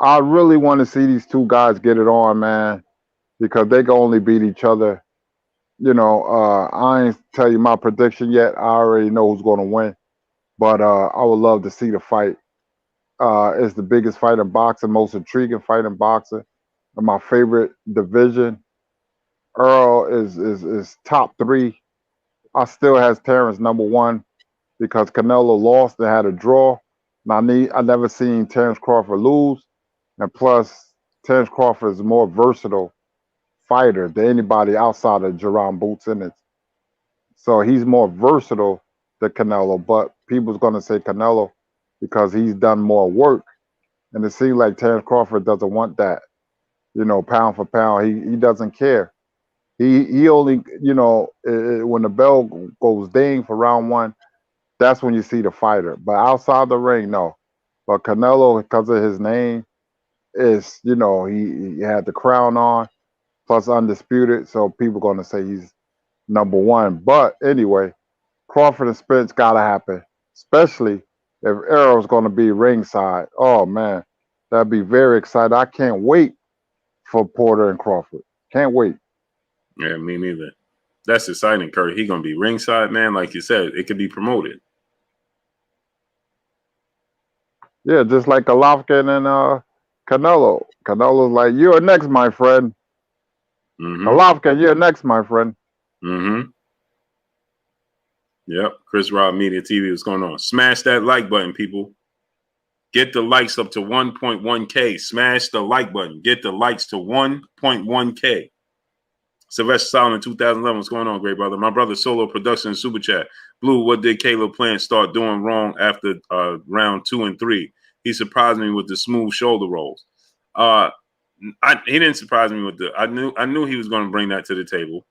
I really want to see these two guys get it on, man, because they can only beat each other. You know, I ain't tell you my prediction yet. I already know who's going to win, but I would love to see the fight. It's the biggest fight in boxing, most intriguing fight in boxing, and my favorite division. Earl is top 3. I still has Terence number 1 because Canelo lost and had a draw. And I never seen Terence Crawford lose, and plus Terence Crawford is a more versatile fighter than anybody outside of Jerome Boots in it. So he's more versatile than Canelo, but people's gonna say Canelo because he's done more work. And it seems like Terence Crawford doesn't want that. You know, pound for pound, he doesn't care. He only, you know, when the bell goes ding for round 1, that's when you see the fighter. But outside the ring, no. But Canelo, because of his name, is, you know, he had the crown on, plus undisputed. So people going to say he's number 1. But anyway, Crawford and Spence got to happen, especially if Errol's going to be ringside. Oh, man, that'd be very exciting. I can't wait for Porter and Crawford. Can't wait. Yeah, me neither. That's exciting, Kurt. He's going to be ringside, man. Like you said, it could be promoted. Yeah, just like Golovkin and Canelo. Canelo's like, you're next, my friend. Mm-hmm. Golovkin, you're next, my friend. Mm-hmm. Yep. Chris Rob Media TV, what's going on? Smash that like button, people. Get the likes up to 1.1K. Smash the like button. Get the likes to 1.1K. Sylvester Solomon, 2011. What's going on, great brother? My brother Solo Production Super Chat. Blue, what did Caleb Plant start doing wrong after round 2 and 3? He surprised me with the smooth shoulder rolls. He didn't surprise me with I knew he was going to bring that to the table.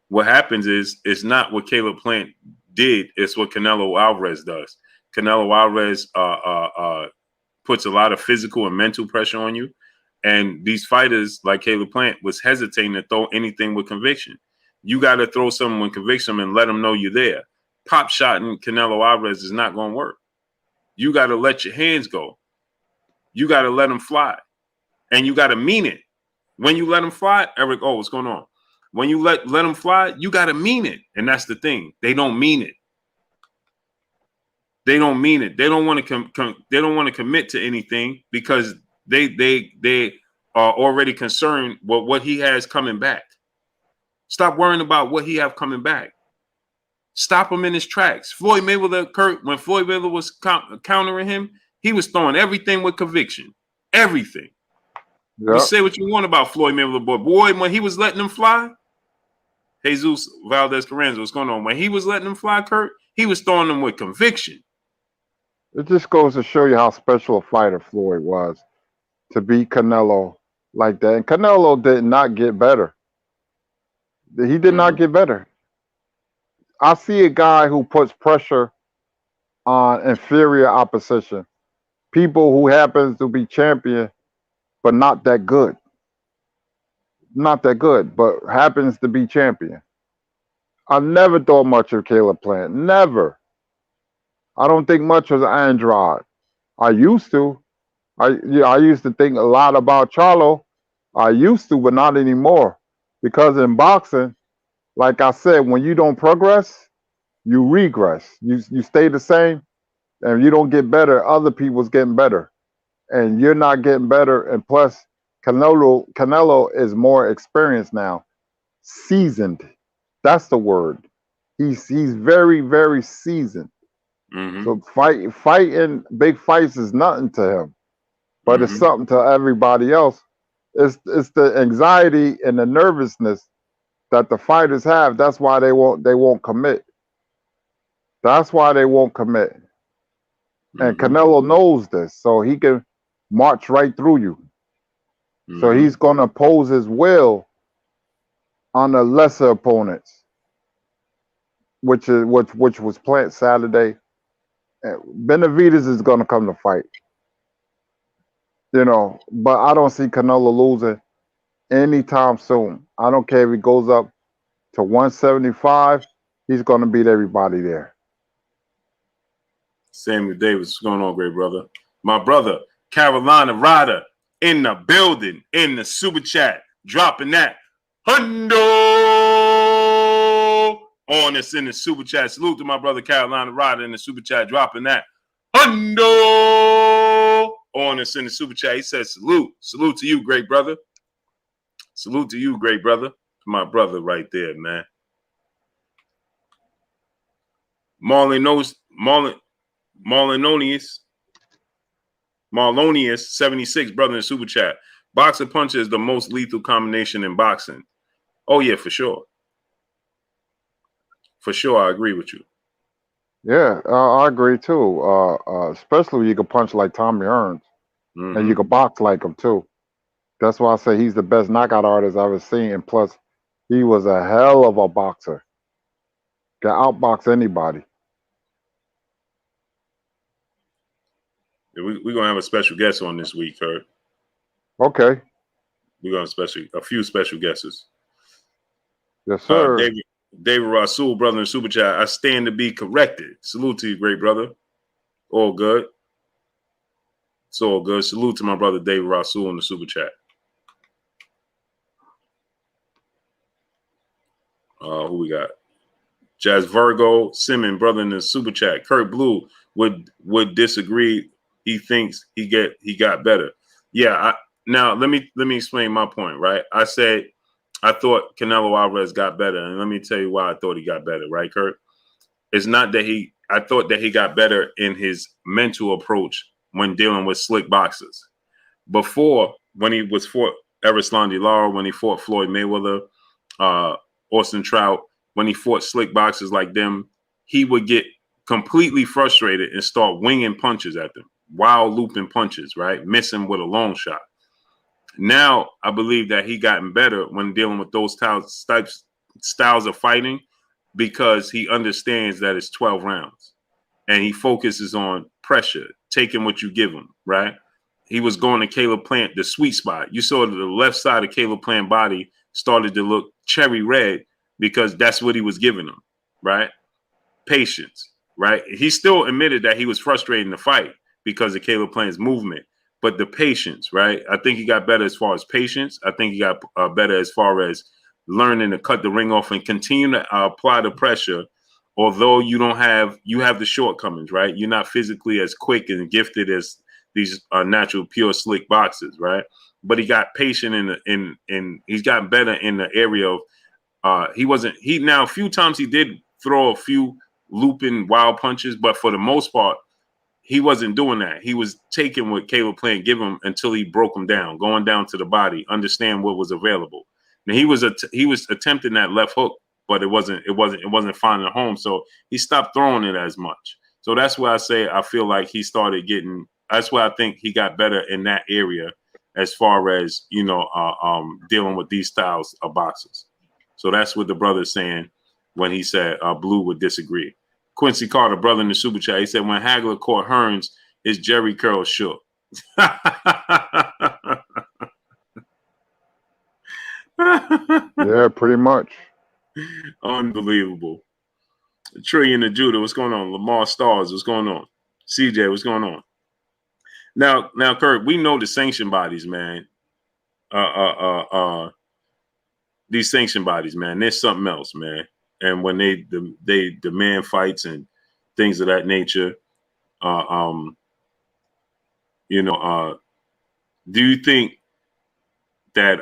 What happens is it's not what Caleb Plant did, it's what Canelo Alvarez does. Canelo Alvarez puts a lot of physical and mental pressure on you. And these fighters like Caleb Plant was hesitating to throw anything with conviction. You got to throw something with conviction and let them know you're there. Pop shot in Canelo Alvarez is not going to work. You got to let your hands go. You got to let them fly. And you got to mean it. When you let them fly, Eric, what's going on? When you let them fly, you got to mean it. And that's the thing. They don't mean it. They don't mean it. They don't want to they don't want to commit to anything because they are already concerned with what he has coming back. Stop worrying about what he have coming back. Stop him in his tracks. Floyd Mayweather, Kurt, when Floyd Mayweather was countering him, he was throwing everything with conviction. Everything. You Yep. say what you want about Floyd Mayweather, but boy, when he was letting them fly, Jesus Valdez Carranza, what's going on? When he was letting them fly, Kurt, he was throwing them with conviction. It just goes to show you how special a fighter Floyd was to beat Canelo like that. And Canelo did not get better. He did not get better. I see a guy who puts pressure on inferior opposition, people who happens to be champion, but not that good. Not that good, but happens to be champion. I never thought much of Caleb Plant. Never. I don't think much of Andrade. I used to. I used to think a lot about Charlo. I used to, but not anymore. Because in boxing, like I said, when you don't progress, you regress. You stay the same and you don't get better. Other people's getting better. And you're not getting better. And plus, Canelo is more experienced now. Seasoned. That's the word. He's very, very seasoned. So fighting big fights is nothing to him. But it's something to everybody else. It's the anxiety and the nervousness that the fighters have. That's why they won't commit. That's why they won't commit. And Canelo knows this, so he can march right through you. So he's gonna impose his will on the lesser opponents, which was Plant Saturday. And Benavidez is gonna come to fight. But I don't see Canelo losing anytime soon. I don't care if he goes up to 175, he's going to beat everybody there. Samuel Davis, what's going on, great brother? My brother, Carolina Ryder, in the building, in the super chat, dropping that hundo on us in the super chat. Salute to my brother, Carolina Ryder, in the super chat, dropping that hundo on us in the super chat. He says, salute. Salute to you, great brother. Salute to you, great brother. My brother right there, man. Marlonius 76, brother in super chat. Boxer punch is the most lethal combination in boxing. Oh yeah, for sure. For sure, I agree with you. Yeah, I agree too. Especially when you can punch like Tommy Hearns, and you can box like him too. That's why I say he's the best knockout artist I've ever seen. And plus, he was a hell of a boxer. Can outbox anybody. We're going to have a special guest on this week, Kurt. Okay. We're going to a few special guesses. Yes, sir. David Rasul, brother in super chat. I stand to be corrected. Salute to you, great brother. All good. It's all good. Salute to my brother David Rasul in the super chat. Who we got? Jazz Virgo Simmon, brother in the super chat. Kurt Blue would disagree. He thinks he got better. Yeah. Now let me explain my point. Right. I said I thought Canelo Alvarez got better, and let me tell you why I thought he got better. Right, Kurt? It's not that I thought that he got better in his mental approach when dealing with slick boxers. Before, when he was fought Erislandy Lara, when he fought Floyd Mayweather, Austin Trout, when he fought slick boxers like them, he would get completely frustrated and start winging punches at them, wild looping punches, right? Missing with a long shot. Now, I believe that he gotten better when dealing with those styles of fighting because he understands that it's 12 rounds and he focuses on pressure, taking what you give him, right? He was going to Caleb Plant, the sweet spot. You saw the left side of Caleb Plant body started to look cherry red because that's what he was giving him, right? Patience, right? He still admitted that he was frustrated in the fight because of Caleb Plant's movement, but the patience, right? I think he got better as far as patience. I think he got better as far as learning to cut the ring off and continue to apply the pressure. Although you have the shortcomings, right? You're not physically as quick and gifted as these natural, pure, slick boxers, right? But he got patient in he's gotten better in the area of now a few times he did throw a few looping wild punches, but for the most part, he wasn't doing that. He was taking what Caleb Plant give him until he broke him down, going down to the body, understand what was available. Now he was attempting that left hook, but it wasn't finding a home. So he stopped throwing it as much. So that's why I say I feel like he started getting. That's why I think he got better in that area as far as dealing with these styles of boxers. So that's what the brother's saying when he said Blue would disagree. Quincy Carter, brother in the super chat, he said when Hagler caught Hearns, his Jerry curl shook. Yeah, pretty much. Unbelievable. Trillion of Judah, what's going on? Lamar Stars, what's going on? CJ, what's going on? Now, Kurt, we know the sanction bodies, man. These sanction bodies, man, there's something else, man. And when they demand fights and things of that nature, do you think that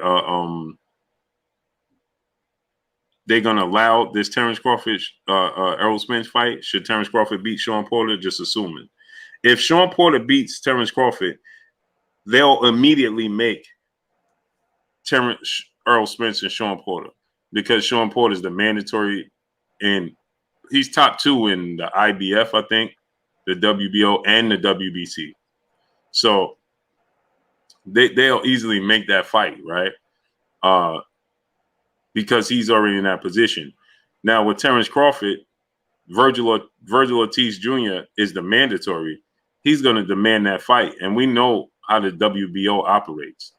they're gonna allow this Terence Crawford Errol Spence fight? Should Terence Crawford beat Shawn Porter? Just assuming. If Shawn Porter beats Terence Crawford, they'll immediately make Errol Spence and Shawn Porter, because Shawn Porter is the mandatory, and he's top 2 in the IBF, I think, the WBO and the WBC. So they'll easily make that fight, right? Because he's already in that position. Now with Terence Crawford, Virgil Ortiz Jr. is the mandatory. He's going to demand that fight, and we know how the WBO operates.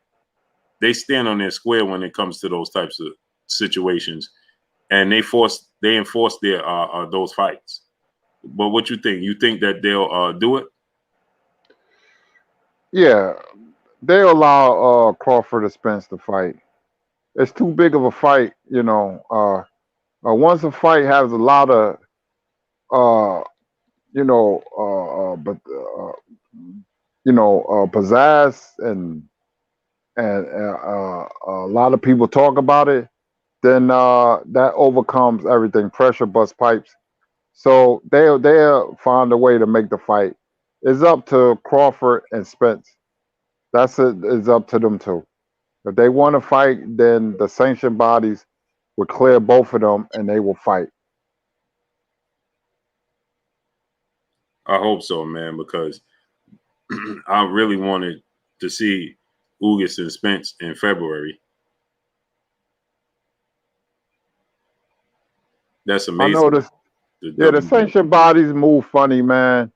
They stand on their square when it comes to those types of situations, and they enforce their those fights. But what you think? You think that they'll do it? Yeah, they allow Crawford and Spence to fight. It's too big of a fight, once a fight has a lot of, pizzazz and a lot of people talk about it, then that overcomes everything. Pressure bust pipes. So they'll find a way to make the fight. It's up to Crawford and Spence. It's up to them too. If they want to fight, then the sanctioned bodies will clear both of them and they will fight. I hope so, man, because I really wanted to see Ugas and Spence in February. That's amazing. I know this. The sanctioned bodies move funny, man,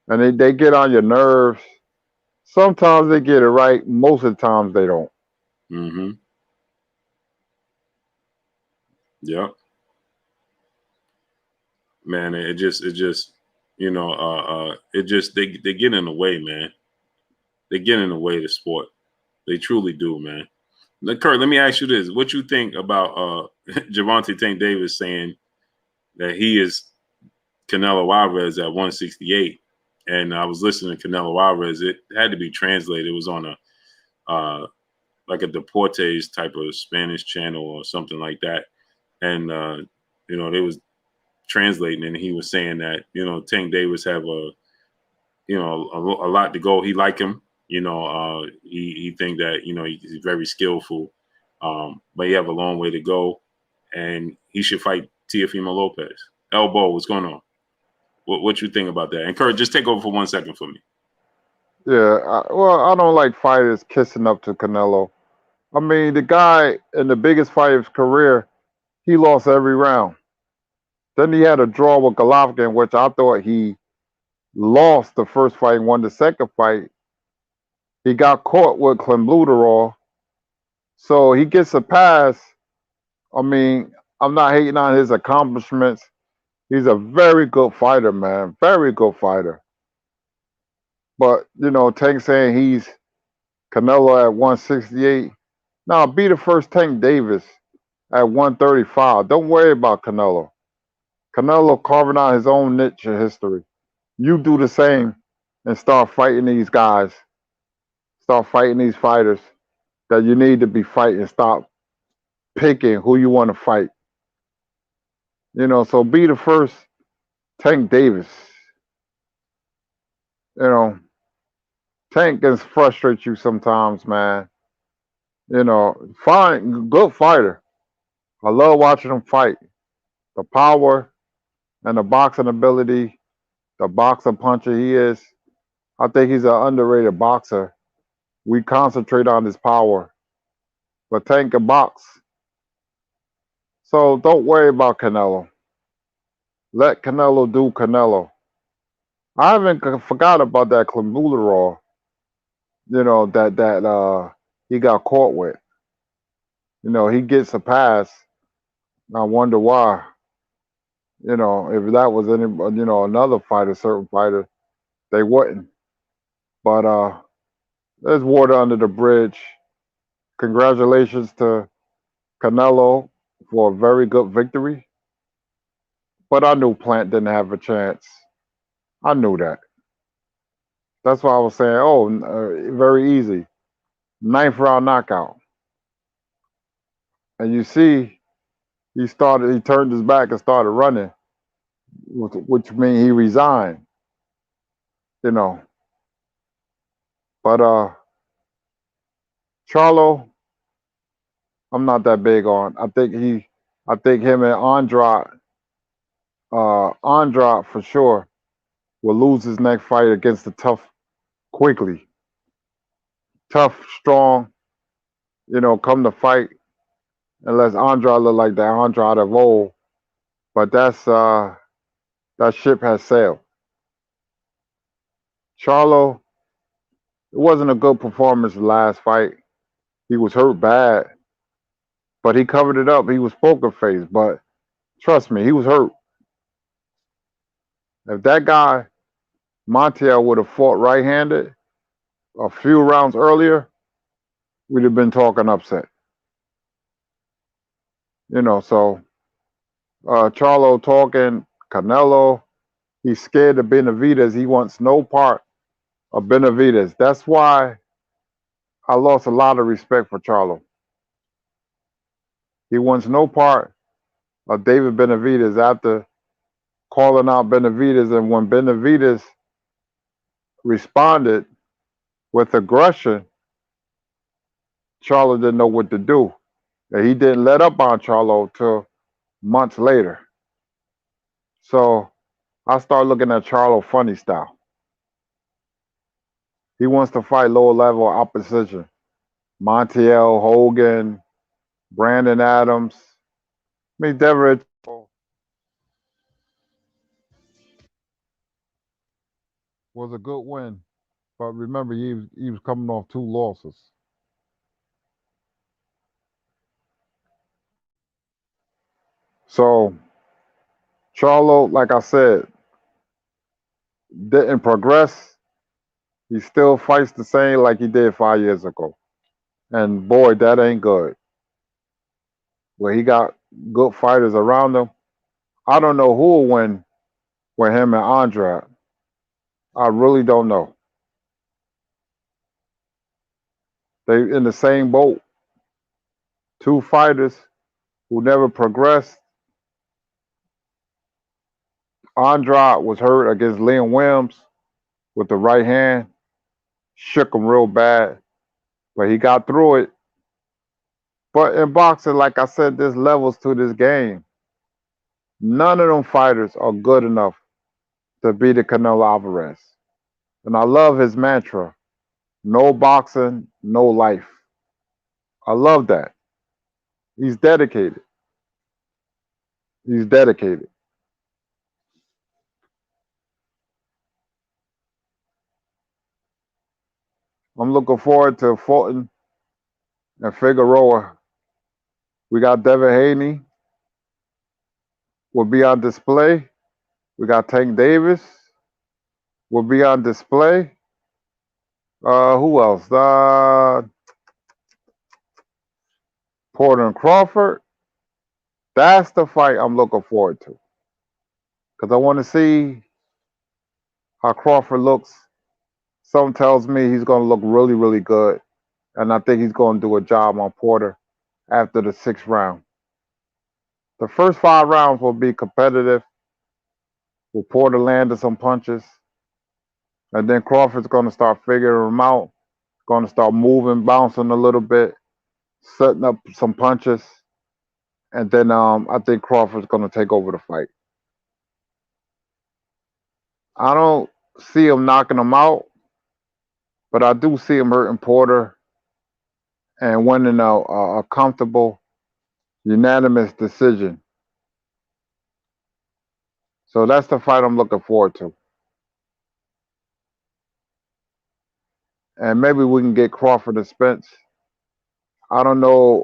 and they get on your nerves. Sometimes they get it right. Most of the times they don't. Mm-hmm. Yep. Man, they get in the way, man. They get in the way of the sport. They truly do, man. Kurt, let me ask you this. What you think about Gervonta Tank Davis saying that he is Canelo Alvarez at 168? And I was listening to Canelo Alvarez. It had to be translated. It was on a like a Deportes type of Spanish channel or something like that. And they was translating, and he was saying that Tank Davis have a lot to go. He like him. He think that he's very skillful, but he have a long way to go, and he should fight Teofimo Lopez. Elbow, what's going on? What you think about that? And Kurt, just take over for 1 second for me. Yeah, I don't like fighters kissing up to Canelo. I mean, the guy in the biggest fight of his career, he lost every round. Then he had a draw with Golovkin, which I thought he lost the first fight and won the second fight. He got caught with clenbuterol, so he gets a pass. I mean, I'm not hating on his accomplishments. He's a very good fighter, man. Very good fighter. But, Tank saying he's Canelo at 168. Now, be the first Tank Davis at 135. Don't worry about Canelo. Canelo carving out his own niche in history. You do the same and start fighting these guys. Start fighting these fighters that you need to be fighting. Stop picking who you want to fight. So be the first Tank Davis. You know, Tank can frustrate you sometimes, man. You know, fine, good fighter. I love watching him fight. The power and the boxing ability, the boxer puncher he is. I think he's an underrated boxer. We concentrate on his power, but Tank can box. So don't worry about Canelo. Let Canelo do Canelo. I haven't forgot about that Clembuterol, that he got caught with. He gets a pass. I wonder why. If that was another fighter, certain fighter, they wouldn't. But there's water under the bridge. Congratulations to Canelo for a very good victory. But I knew Plant didn't have a chance. I knew that. That's why I was saying, very easy. Ninth round knockout. And you see, he turned his back and started running, which means he resigned, you know. But Charlo, I'm not that big on. I think him and Andrade for sure will lose his next fight against the quickly. Tough, strong, come to fight. Unless Andrade look like that Andrade of old. But that ship has sailed. Charlo, it wasn't a good performance the last fight. He was hurt bad, but he covered it up. He was poker face, but trust me, he was hurt. If that guy Montiel would have fought right-handed a few rounds earlier, we'd have been talking upset. So Charlo talking, Canelo, he's scared of Benavidez. He wants no part of Benavidez. That's why I lost a lot of respect for Charlo. He wants no part of David Benavidez after calling out Benavidez. And when Benavidez responded with aggression, Charlo didn't know what to do. And he didn't let up on Charlo till months later. So I started looking at Charlo funny style. He wants to fight lower level opposition. Montiel, Hogan, Brandon Adams. I mean, Deverett was a good win. But remember, he was coming off 2 losses. So Charlo, like I said, didn't progress. He still fights the same like he did 5 years ago. And boy, that ain't good. Where he got good fighters around him. I don't know who will win with him and Andrade. I really don't know. They in the same boat. 2 fighters who never progressed. Andrade was hurt against Liam Williams with the right hand. Shook him real bad. But he got through it. But in boxing, like I said, there's levels to this game. None of them fighters are good enough to beat the Canelo Alvarez. And I love his mantra, no boxing, no life. I love that. He's dedicated. He's dedicated. I'm looking forward to Fulton and Figueroa. We got Devin Haney will be on display. We got Tank Davis will be on display. Who else? Porter and Crawford. That's the fight I'm looking forward to. Because I want to see how Crawford looks. Something tells me he's going to look really, really good. And I think he's going to do a job on Porter after the 6th round. The first 5 rounds will be competitive. Will Porter land some punches? And then Crawford's going to start figuring him out, going to start moving, bouncing a little bit, setting up some punches. And then I think Crawford's going to take over the fight. I don't see him knocking him out, but I do see him hurting Porter and winning a comfortable, unanimous decision. So that's the fight I'm looking forward to. And maybe we can get Crawford and Spence. I don't know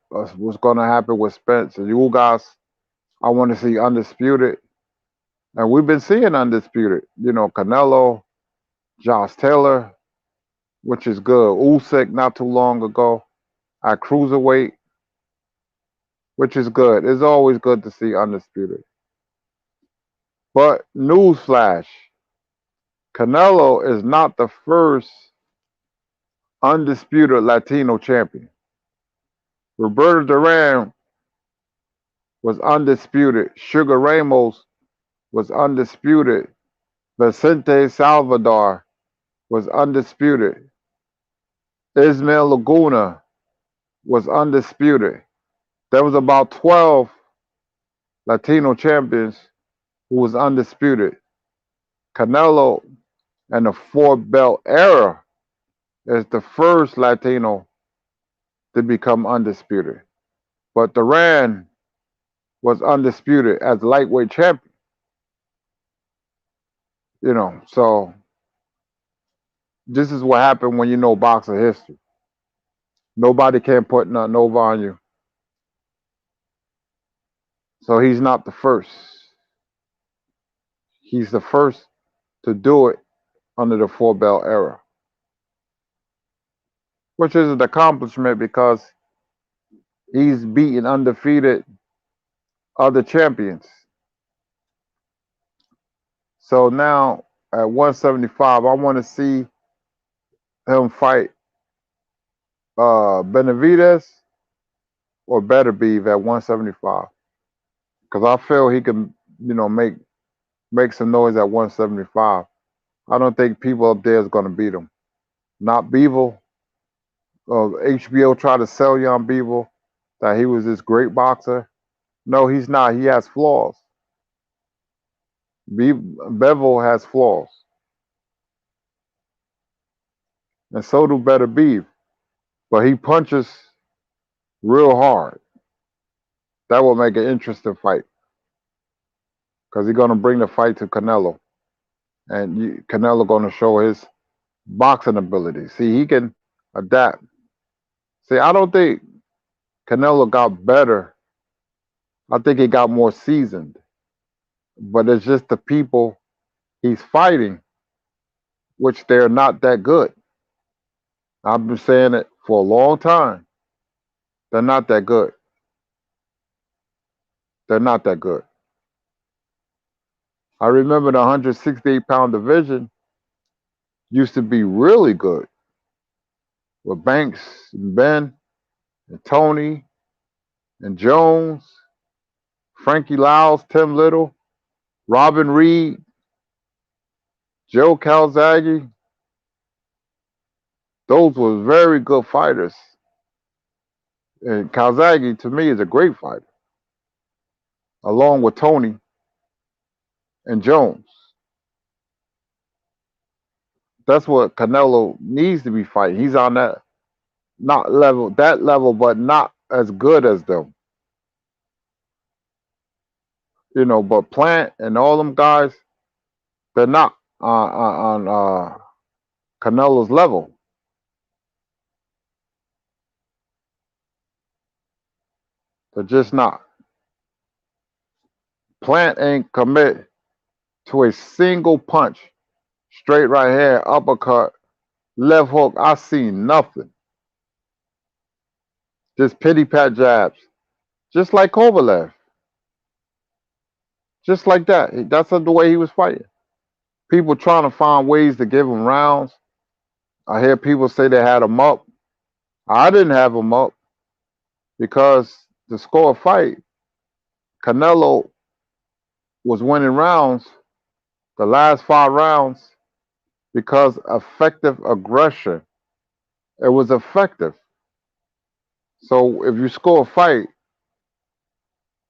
what's going to happen with Spence. And you guys, I want to see Undisputed. And we've been seeing Undisputed. You know, Canelo, Josh Taylor, which is good. Usyk not too long ago at cruiserweight, which is good. It's always good to see Undisputed. But newsflash, Canelo is not the first undisputed Latino champion. Roberto Duran was undisputed. Sugar Ramos was undisputed. Vicente Salvador was undisputed. Ismael Laguna was undisputed. There was about 12 Latino champions who was undisputed. Canelo and the four-belt era is the first Latino to become undisputed. But Duran was undisputed as lightweight champion. You know, so this is what happened when you know boxing history. Nobody can put nothing over on you. So he's not the first. He's the first to do it under the four-belt era, which is an accomplishment because he's beaten undefeated other champions. So now at 175, I want to see him fight Benavidez or Beterbiev at 175 because I feel he can, you know, make some noise at 175. I don't think people up there is going to beat him. Not Beevil. HBO tried to sell you on Beevil that he was this great boxer. No, he's not. He has flaws. Bevel has flaws. And so do Beterbiev. But he punches real hard. That will make an interesting fight. Because he's going to bring the fight to Canelo. And Canelo going to show his boxing ability. See, he can adapt. See, I don't think Canelo got better. I think he got more seasoned. But it's just the people he's fighting, which they're not that good. I've been saying it for a long time. They're not that good. They're not that good. I remember the 168-pound division used to be really good with Banks and Ben and Tony and Jones, Frankie Lyles, Tim Little, Robin Reed, Joe Calzaghe. Those were very good fighters. And Calzaghe, to me, is a great fighter, along with Tony and Jones. That's what Canelo needs to be fighting. He's on that level, but not as good as them. You know, but Plant and all them guys, they're not on Canelo's level. They're just not. Plant ain't commit to a single punch. Straight right hand, uppercut, left hook. I seen nothing. Just pity pat jabs. Just like Kovalev. Just like that. That's the way he was fighting. People trying to find ways to give him rounds. I hear people say they had him up. I didn't have him up because to score a fight, Canelo was winning rounds. The last 5 rounds, because effective aggression. It was effective. So if you score a fight,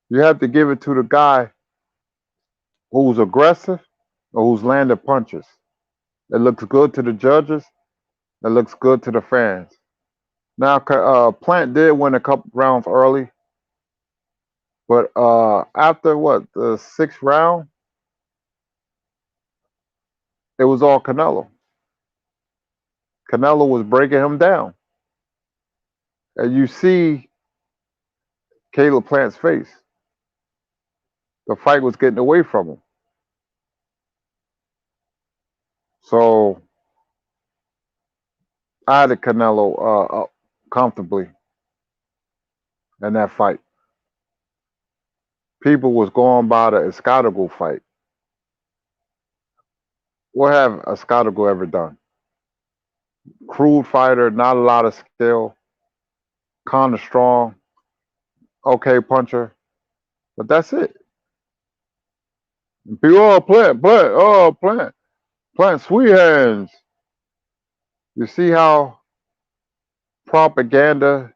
you have to give it to the guy who's aggressive or who's landing punches. It looks good to the judges. It looks good to the fans. Now, Plant did win a couple rounds early, but after what, the sixth round, it was all Canelo. Canelo was breaking him down. And you see Caleb Plant's face. The fight was getting away from him. So I had Canelo comfortably in that fight. People was going by the Escadago fight. What have Escadago ever done? Crude fighter, not a lot of skill, kind of strong, okay puncher, but that's it. People, Plant, sweet hands. You see how propaganda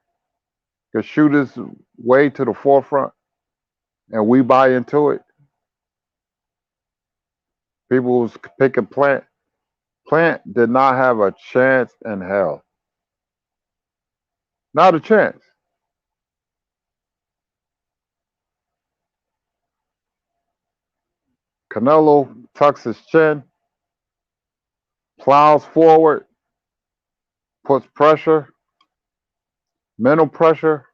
can shoot its way to the forefront, and we buy into it. People was picking Plant. Plant did not have a chance in hell. Not a chance. Canelo tucks his chin, plows forward, puts pressure, mental pressure,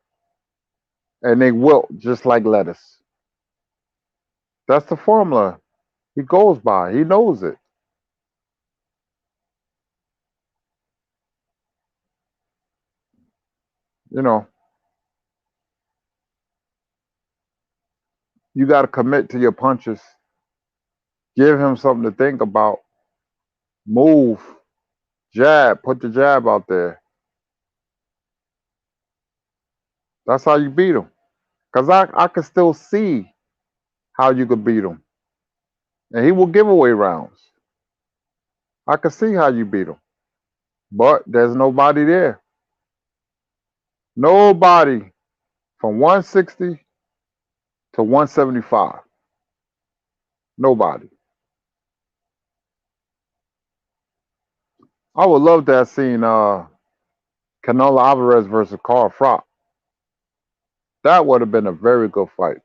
and they wilt just like lettuce. That's the formula he goes by. He knows it. You know, you got to commit to your punches. Give him something to think about. Move, jab, put the jab out there. That's how you beat him. Because I can still see how you could beat him. And he will give away rounds. I can see how you beat him. But there's nobody there. Nobody from 160 to 175. Nobody. I would love to have seen Canelo Alvarez versus Crawford. That would have been a very good fight.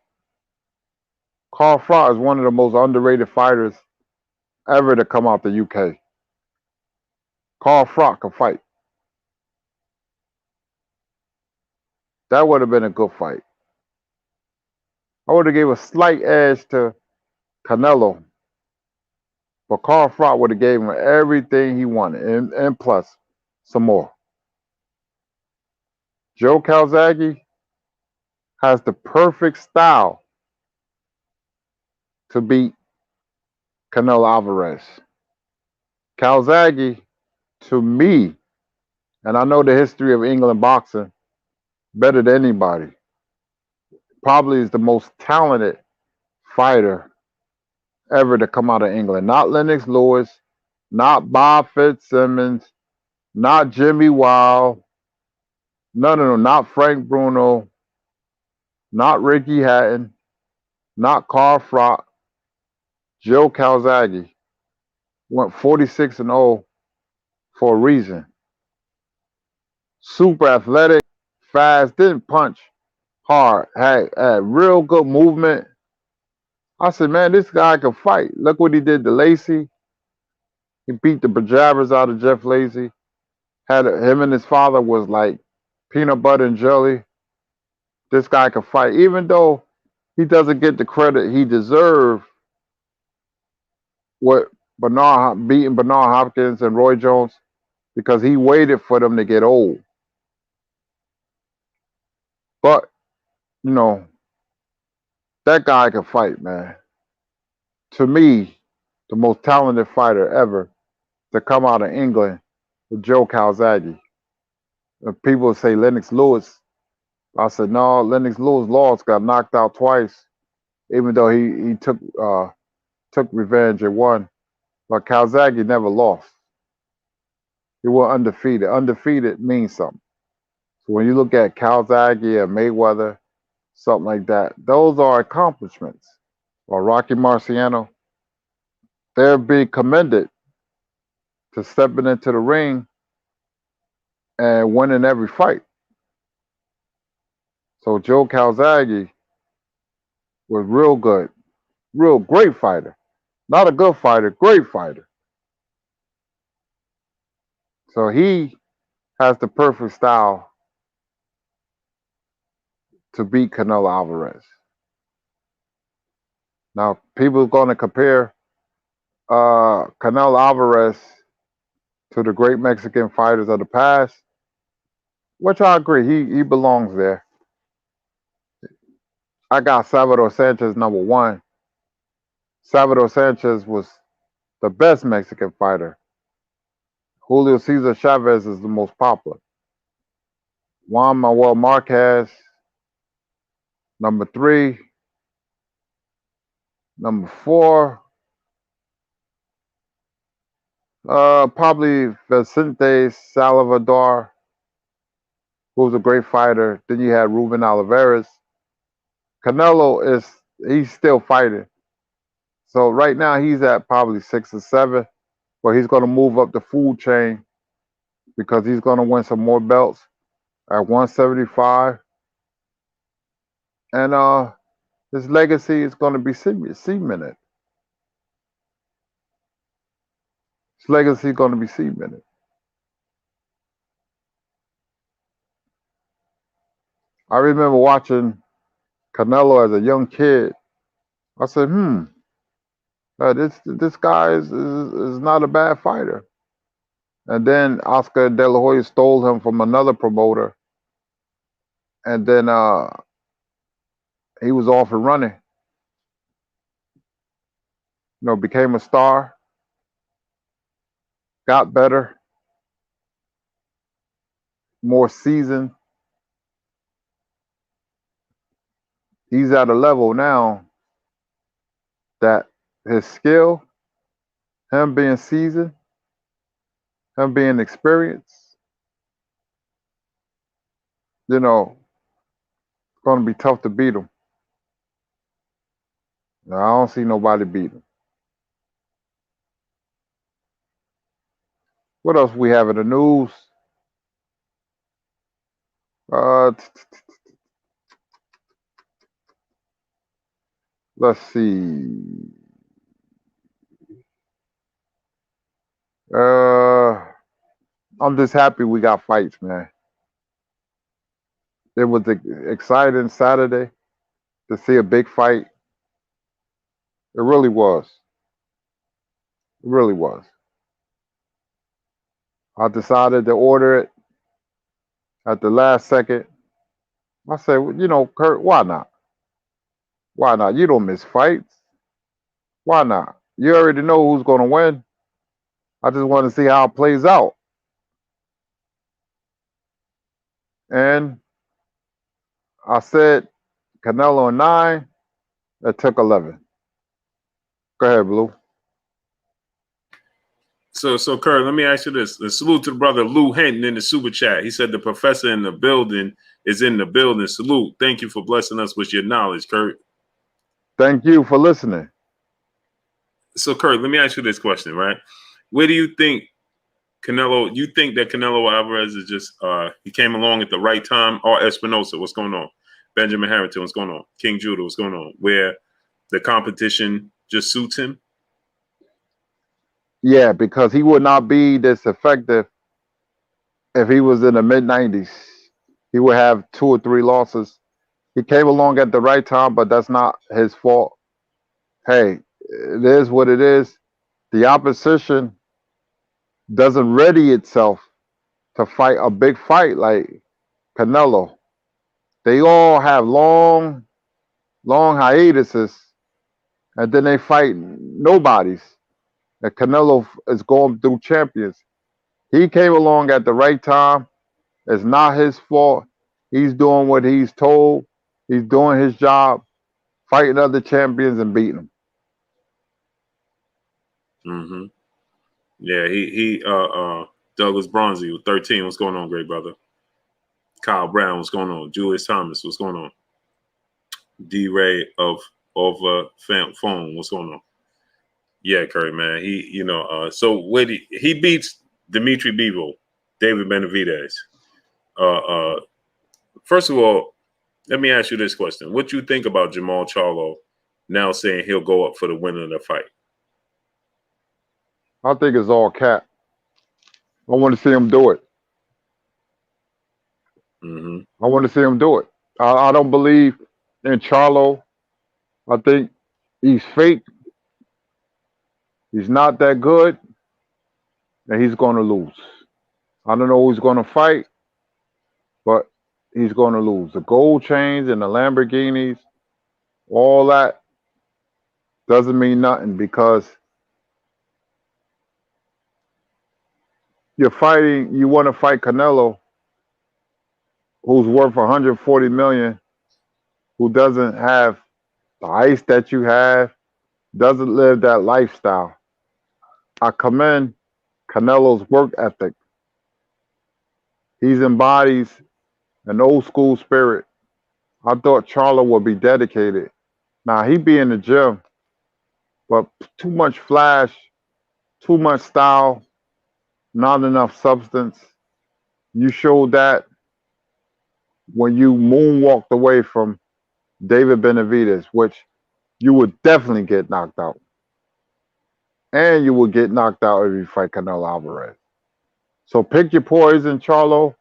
Crawford is one of the most underrated fighters ever to come out the UK. Crawford can fight. That would have been a good fight. I would have gave a slight edge to Canelo, but Crawford would have gave him everything he wanted, and plus some more. Joe Calzaghe has the perfect style to beat Canelo Alvarez. Calzaghe, to me, and I know the history of England boxing better than anybody, probably is the most talented fighter ever to come out of England. Not Lennox Lewis, not Bob Fitzsimmons, not Jimmy Wild, no, not Frank Bruno, not Ricky Hatton, not Carl Frock. Joe Calzaghe went 46-0 for a reason. Super athletic, fast, didn't punch hard, had real good movement. I said, man, this guy can fight. Look what he did to Lacey. He beat the bejabbers out of Jeff Lacey. Him and his father was like peanut butter and jelly. This guy can fight. Even though he doesn't get the credit he deserved with beating Bernard Hopkins and Roy Jones, because he waited for them to get old. But, that guy can fight, man. To me, the most talented fighter ever to come out of England was Joe Calzaghe. And people say Lennox Lewis. I said, no, Lennox Lewis lost, got knocked out twice, even though he took revenge and won. But Calzaghe never lost. He was undefeated. Undefeated means something. So when you look at Calzaghe and Mayweather, something like that, those are accomplishments. Or Rocky Marciano, they're being commended to stepping into the ring and winning every fight. So Joe Calzaghe was real good, real great fighter. Not a good fighter, great fighter. So he has the perfect style to beat Canelo Alvarez. Now, people are going to compare Canelo Alvarez to the great Mexican fighters of the past, which I agree. He belongs there. I got Salvador Sanchez number one. Salvador Sanchez was the best Mexican fighter. Julio Cesar Chavez is the most popular. Juan Manuel Marquez, number three. Number four, probably Vicente Salvador, who was a great fighter. Then you had Ruben Olivares. Canelo he's still fighting. So right now he's at probably 6 or 7, but he's going to move up the food chain because he's going to win some more belts at 175. And his legacy is going to be cemented. His legacy is going to be cemented. I remember watching Canelo as a young kid. I said, this guy is not a bad fighter. And then Oscar De La Hoya stole him from another promoter. And then he was off and running. Became a star. Got better. More seasoned. He's at a level now that his skill, him being seasoned, him being experienced, it's going to be tough to beat him. Now, I don't see nobody beat him. What else we have in the news? Let's see. I'm just happy we got fights, man. It was exciting Saturday to see a big fight. It really was. It really was. I decided to order it at the last second. I said, Kurt, why not? Why not? You don't miss fights. Why not? You already know who's going to win. I just want to see how it plays out. And I said Canelo in 9. It took 11. Go ahead, Blue. So Kurt, let me ask you this. A salute to the brother Lou Hinton in the super chat. He said the professor in the building is in the building. Salute. Thank you for blessing us with your knowledge, Kurt. Thank you for listening. So, Kurt, let me ask you this question, right? Where do you think you think that Canelo Alvarez is just, he came along at the right time? Or Espinosa, what's going on? Benjamin Harrington, what's going on? King Judah, what's going on? Where the competition just suits him? Yeah, because he would not be this effective if he was in the mid-90s. He would have 2 or 3 losses. He came along at the right time, but that's not his fault. Hey, it is what it is. The opposition doesn't ready itself to fight a big fight like Canelo. They all have long hiatuses, and then they fight nobodies. And Canelo is going through champions. He came along at the right time. It's not his fault. He's doing what he's told. He's doing his job, fighting other champions and beating them. Mm-hmm. Yeah, he Douglas Bronzy with 13. What's going on, great brother? Kyle Brown, what's going on? Julius Thomas, what's going on? D-Ray of Phone, what's going on? Yeah, Curry, man. So what he beats Dimitri Bivol, David Benavidez. First of all, let me ask you this question. What do you think about Jamal Charlo now saying he'll go up for the win of the fight? I think it's all cap. I want to see him do it. Mm-hmm. I want to see him do it. I don't believe in Charlo. I think he's fake. He's not that good, and he's going to lose. I don't know who's going to fight, but he's going to lose. The gold chains and the Lamborghinis, all that doesn't mean nothing because you want to fight Canelo, who's worth 140 million, who doesn't have the ice that you have, doesn't live that lifestyle. I commend Canelo's work ethic. He embodies an old school spirit. I thought Charlo would be dedicated. Now, he be in the gym, but too much flash, too much style, not enough substance. You showed that when you moonwalked away from David Benavidez, which you would definitely get knocked out. And you would get knocked out if you fight Canelo Alvarez. So pick your poison, Charlo.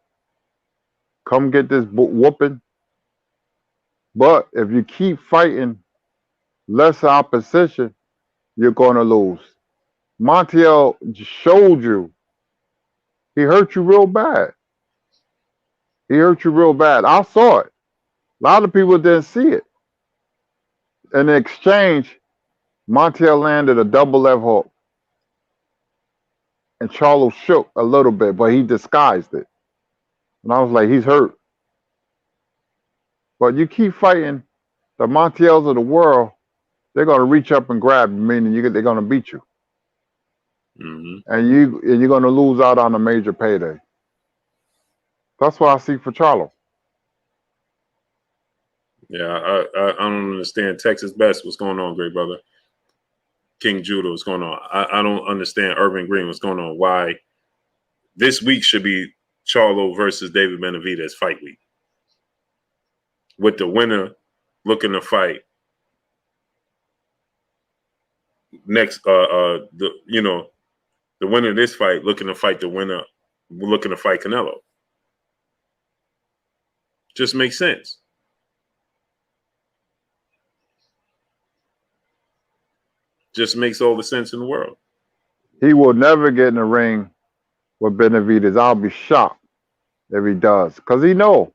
Come get this whooping. But if you keep fighting less opposition, you're going to lose. Montiel showed you. He hurt you real bad. He hurt you real bad. I saw it. A lot of people didn't see it. In exchange, Montiel landed a double left hook. And Charlo shook a little bit, but he disguised it. And I was like, he's hurt. But you keep fighting the Montiels of the world, they're going to reach up and grab you, meaning they're going to beat you. Mm-hmm. And you're going to lose out on a major payday. That's what I see for Charlo. Yeah, I don't understand. Texas Best, what's going on, great brother? King Judah, what's going on? I don't understand. Urban Green, what's going on? Why this week should be Charlo versus David Benavidez fight week, with the winner looking to fight next. The winner of this fight looking to fight the winner looking to fight Canelo. Just makes sense. Just makes all the sense in the world. He will never get in the ring with Benavidez. I'll be shocked if he does. Because he know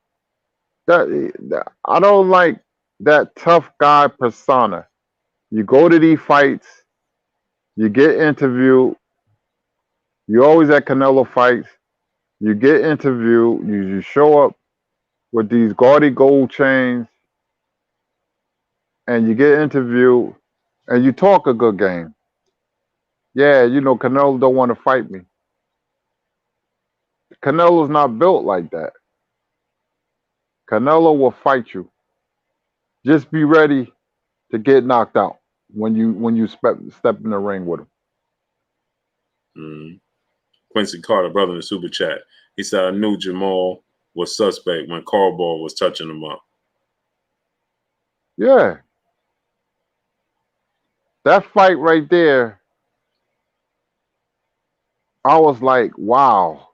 that I don't like that tough guy persona. You go to these fights, you get interviewed. You're always at Canelo fights. You get interviewed. You show up with these gaudy gold chains. And you get interviewed. And you talk a good game. Yeah, Canelo don't want to fight me. Canelo's not built like that. Canelo will fight you. Just be ready to get knocked out when you step in the ring with him. Mm. Quincy Carter, brother in the super chat, he said, I knew Jamal was suspect when Carball was touching him up. Yeah. That fight right there, I was like, wow.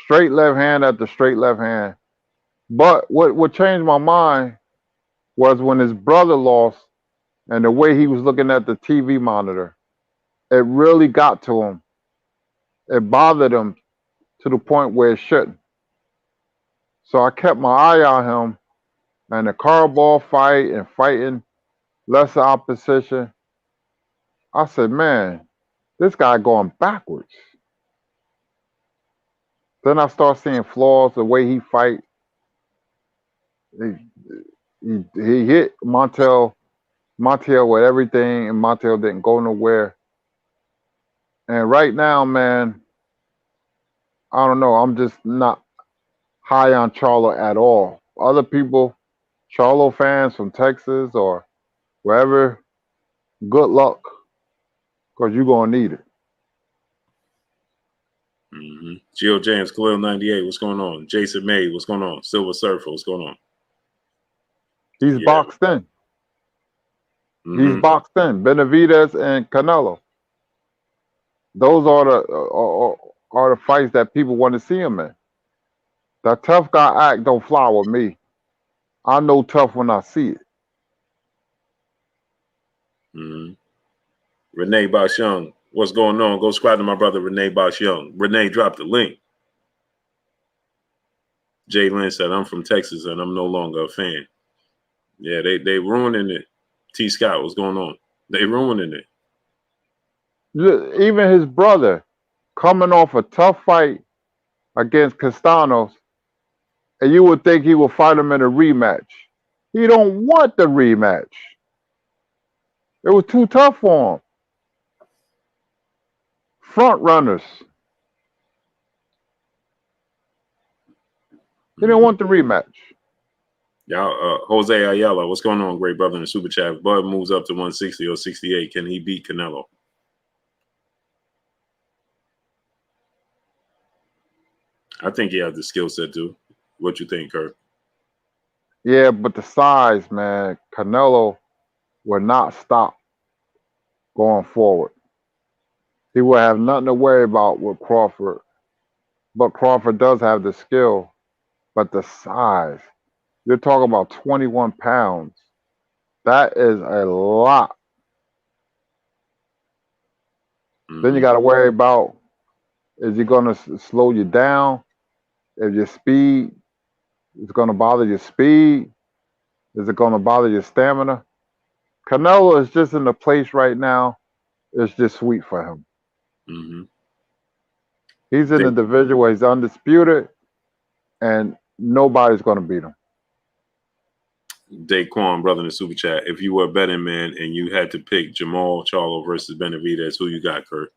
Straight left hand after straight left hand. But what changed my mind was when his brother lost and the way he was looking at the TV monitor. It really got to him. It bothered him to the point where it shouldn't. So I kept my eye on him and the Carball fight and fighting lesser opposition. I said, man, this guy going backwards. Then I start seeing flaws, the way he fight. He hit Montiel with everything, and Montiel didn't go nowhere. And right now, man, I don't know. I'm just not high on Charlo at all. Other people, Charlo fans from Texas or wherever, good luck, because you're going to need it. Mm-hmm. Geo James, Khalil 98, what's going on? Jason May, what's going on? Silver Surfer, what's going on? He's Yeah. boxed in. He's Mm-hmm. boxed in. Benavidez and Canelo. Those are the fights that people want to see him in. That tough guy act don't fly with me. I know tough when I see it. Mm-hmm. Renee Bosh Young, what's going on? Go subscribe to my brother Renee Bosh Young. Renee dropped the link. Jay Lynn said, I'm from Texas and I'm no longer a fan. Yeah, they ruining it. T. Scott, what's going on? They ruining it. Even his brother coming off a tough fight against Castanos, and you would think he would fight him in a rematch. He don't want the rematch. It was too tough for him. Front runners. He didn't want the rematch. Y'all, Jose Ayala, what's going on, great brother in the super chat? If Bud moves up to 160 or 68, can he beat Canelo? I think he has the skill set too. What you think, Kurt? Yeah, but the size, man, Canelo will not stop going forward. He will have nothing to worry about with Crawford. But Crawford does have the skill, but the size. You're talking about 21 pounds. That is a lot. Mm-hmm. Then you got to worry about, is he going to slow you down? If your speed is going to bother your speed, is it going to bother your stamina? Canelo is just in a place right now. It's just sweet for him. Mm-hmm. He's in a division where he's undisputed, and nobody's going to beat him. Daquan, brother in the super chat, if you were a betting man and you had to pick Jamal Charlo versus Benavidez, who you got, Kurt?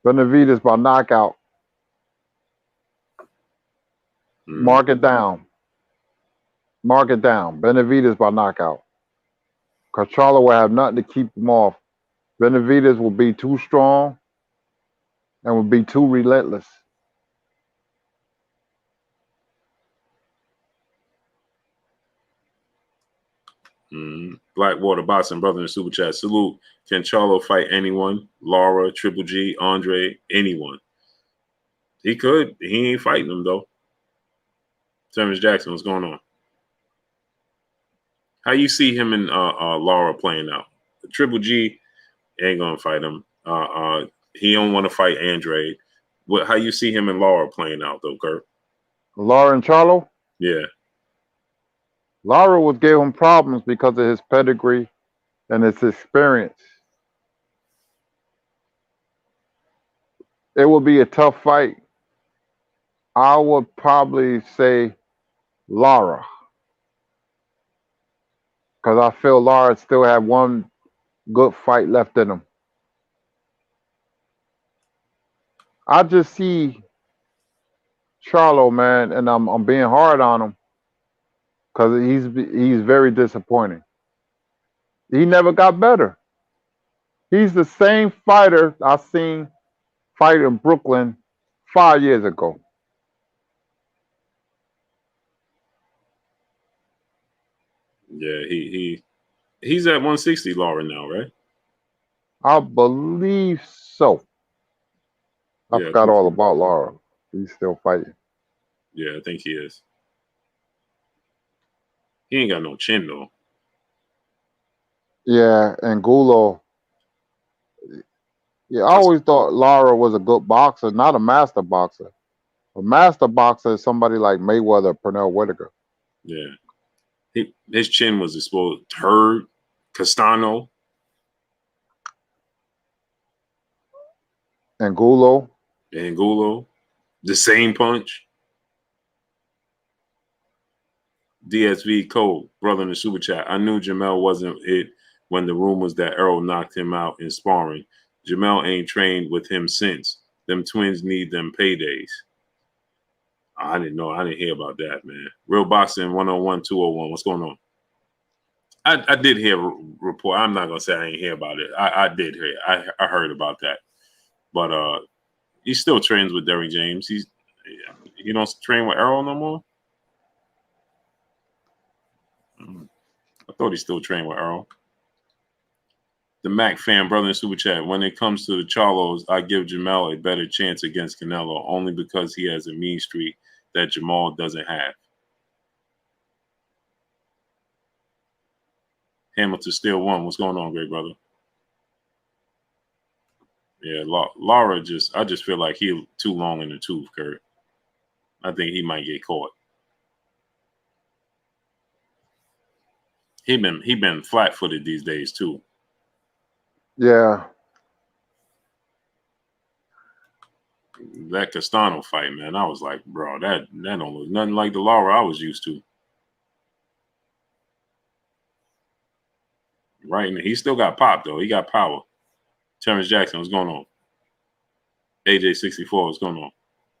Benavidez by knockout. Mm-hmm. Mark it down. Mark it down. Benavidez by knockout. Because Charlo will have nothing to keep him off. Benavidez will be too strong and will be too relentless. Blackwater Boxing, brother in the super chat. Salute. Can Charlo fight anyone? Laura, Triple G, Andre, anyone? He could. He ain't fighting them though. Terence Jackson, what's going on? How you see him and Laura playing out? Triple G ain't gonna fight him. He don't want to fight Andre. How you see him and Laura playing out though, Kurt? Laura and Charlo? Yeah. Laura would give him problems because of his pedigree and his experience. It would be a tough fight. I would probably say Laura. Because I feel Laura still have one good fight left in him. I just see Charlo, man, and I'm being hard on him because he's very disappointing. He never got better. He's the same fighter I seen fight in Brooklyn 5 years ago. Yeah, he's at 160, Laura, now, right? I believe so. I forgot all about Laura. He's still fighting. Yeah, I think he is. He ain't got no chin though. Yeah, and Gulo. Yeah, I always thought Laura was a good boxer, not a master boxer. A master boxer is somebody like Mayweather, Pernell Whitaker. Yeah. His chin was exposed. Hurd, Castano. And Gulo. The same punch. DSV Cole, brother in the super chat. I knew Jamel wasn't it when the rumors that Errol knocked him out in sparring. Jamel ain't trained with him since. Them twins need them paydays. I didn't know. I didn't hear about that, man. Real Boxing 101 201. What's going on? I did hear a report. I'm not gonna say I didn't hear about it. I did hear. I heard about that. But he still trains with Derrick James. He don't train with Errol no more. I thought he still trained with Errol. The Mac fan brother in Super Chat. When it comes to the Charlos, I give Jamal a better chance against Canelo only because he has a mean streak that Jamal doesn't have. Hamilton still won. What's going on, great brother? Yeah, Laura I just feel like he too long in the tooth, Kurt. I think he might get caught. He been flat-footed these days too. Yeah. That Castano fight, man, I was like, bro, that don't look nothing like the Laura I was used to. Right, and he still got pop though. He got power. Terence Jackson, what's going on? AJ64, what's going on?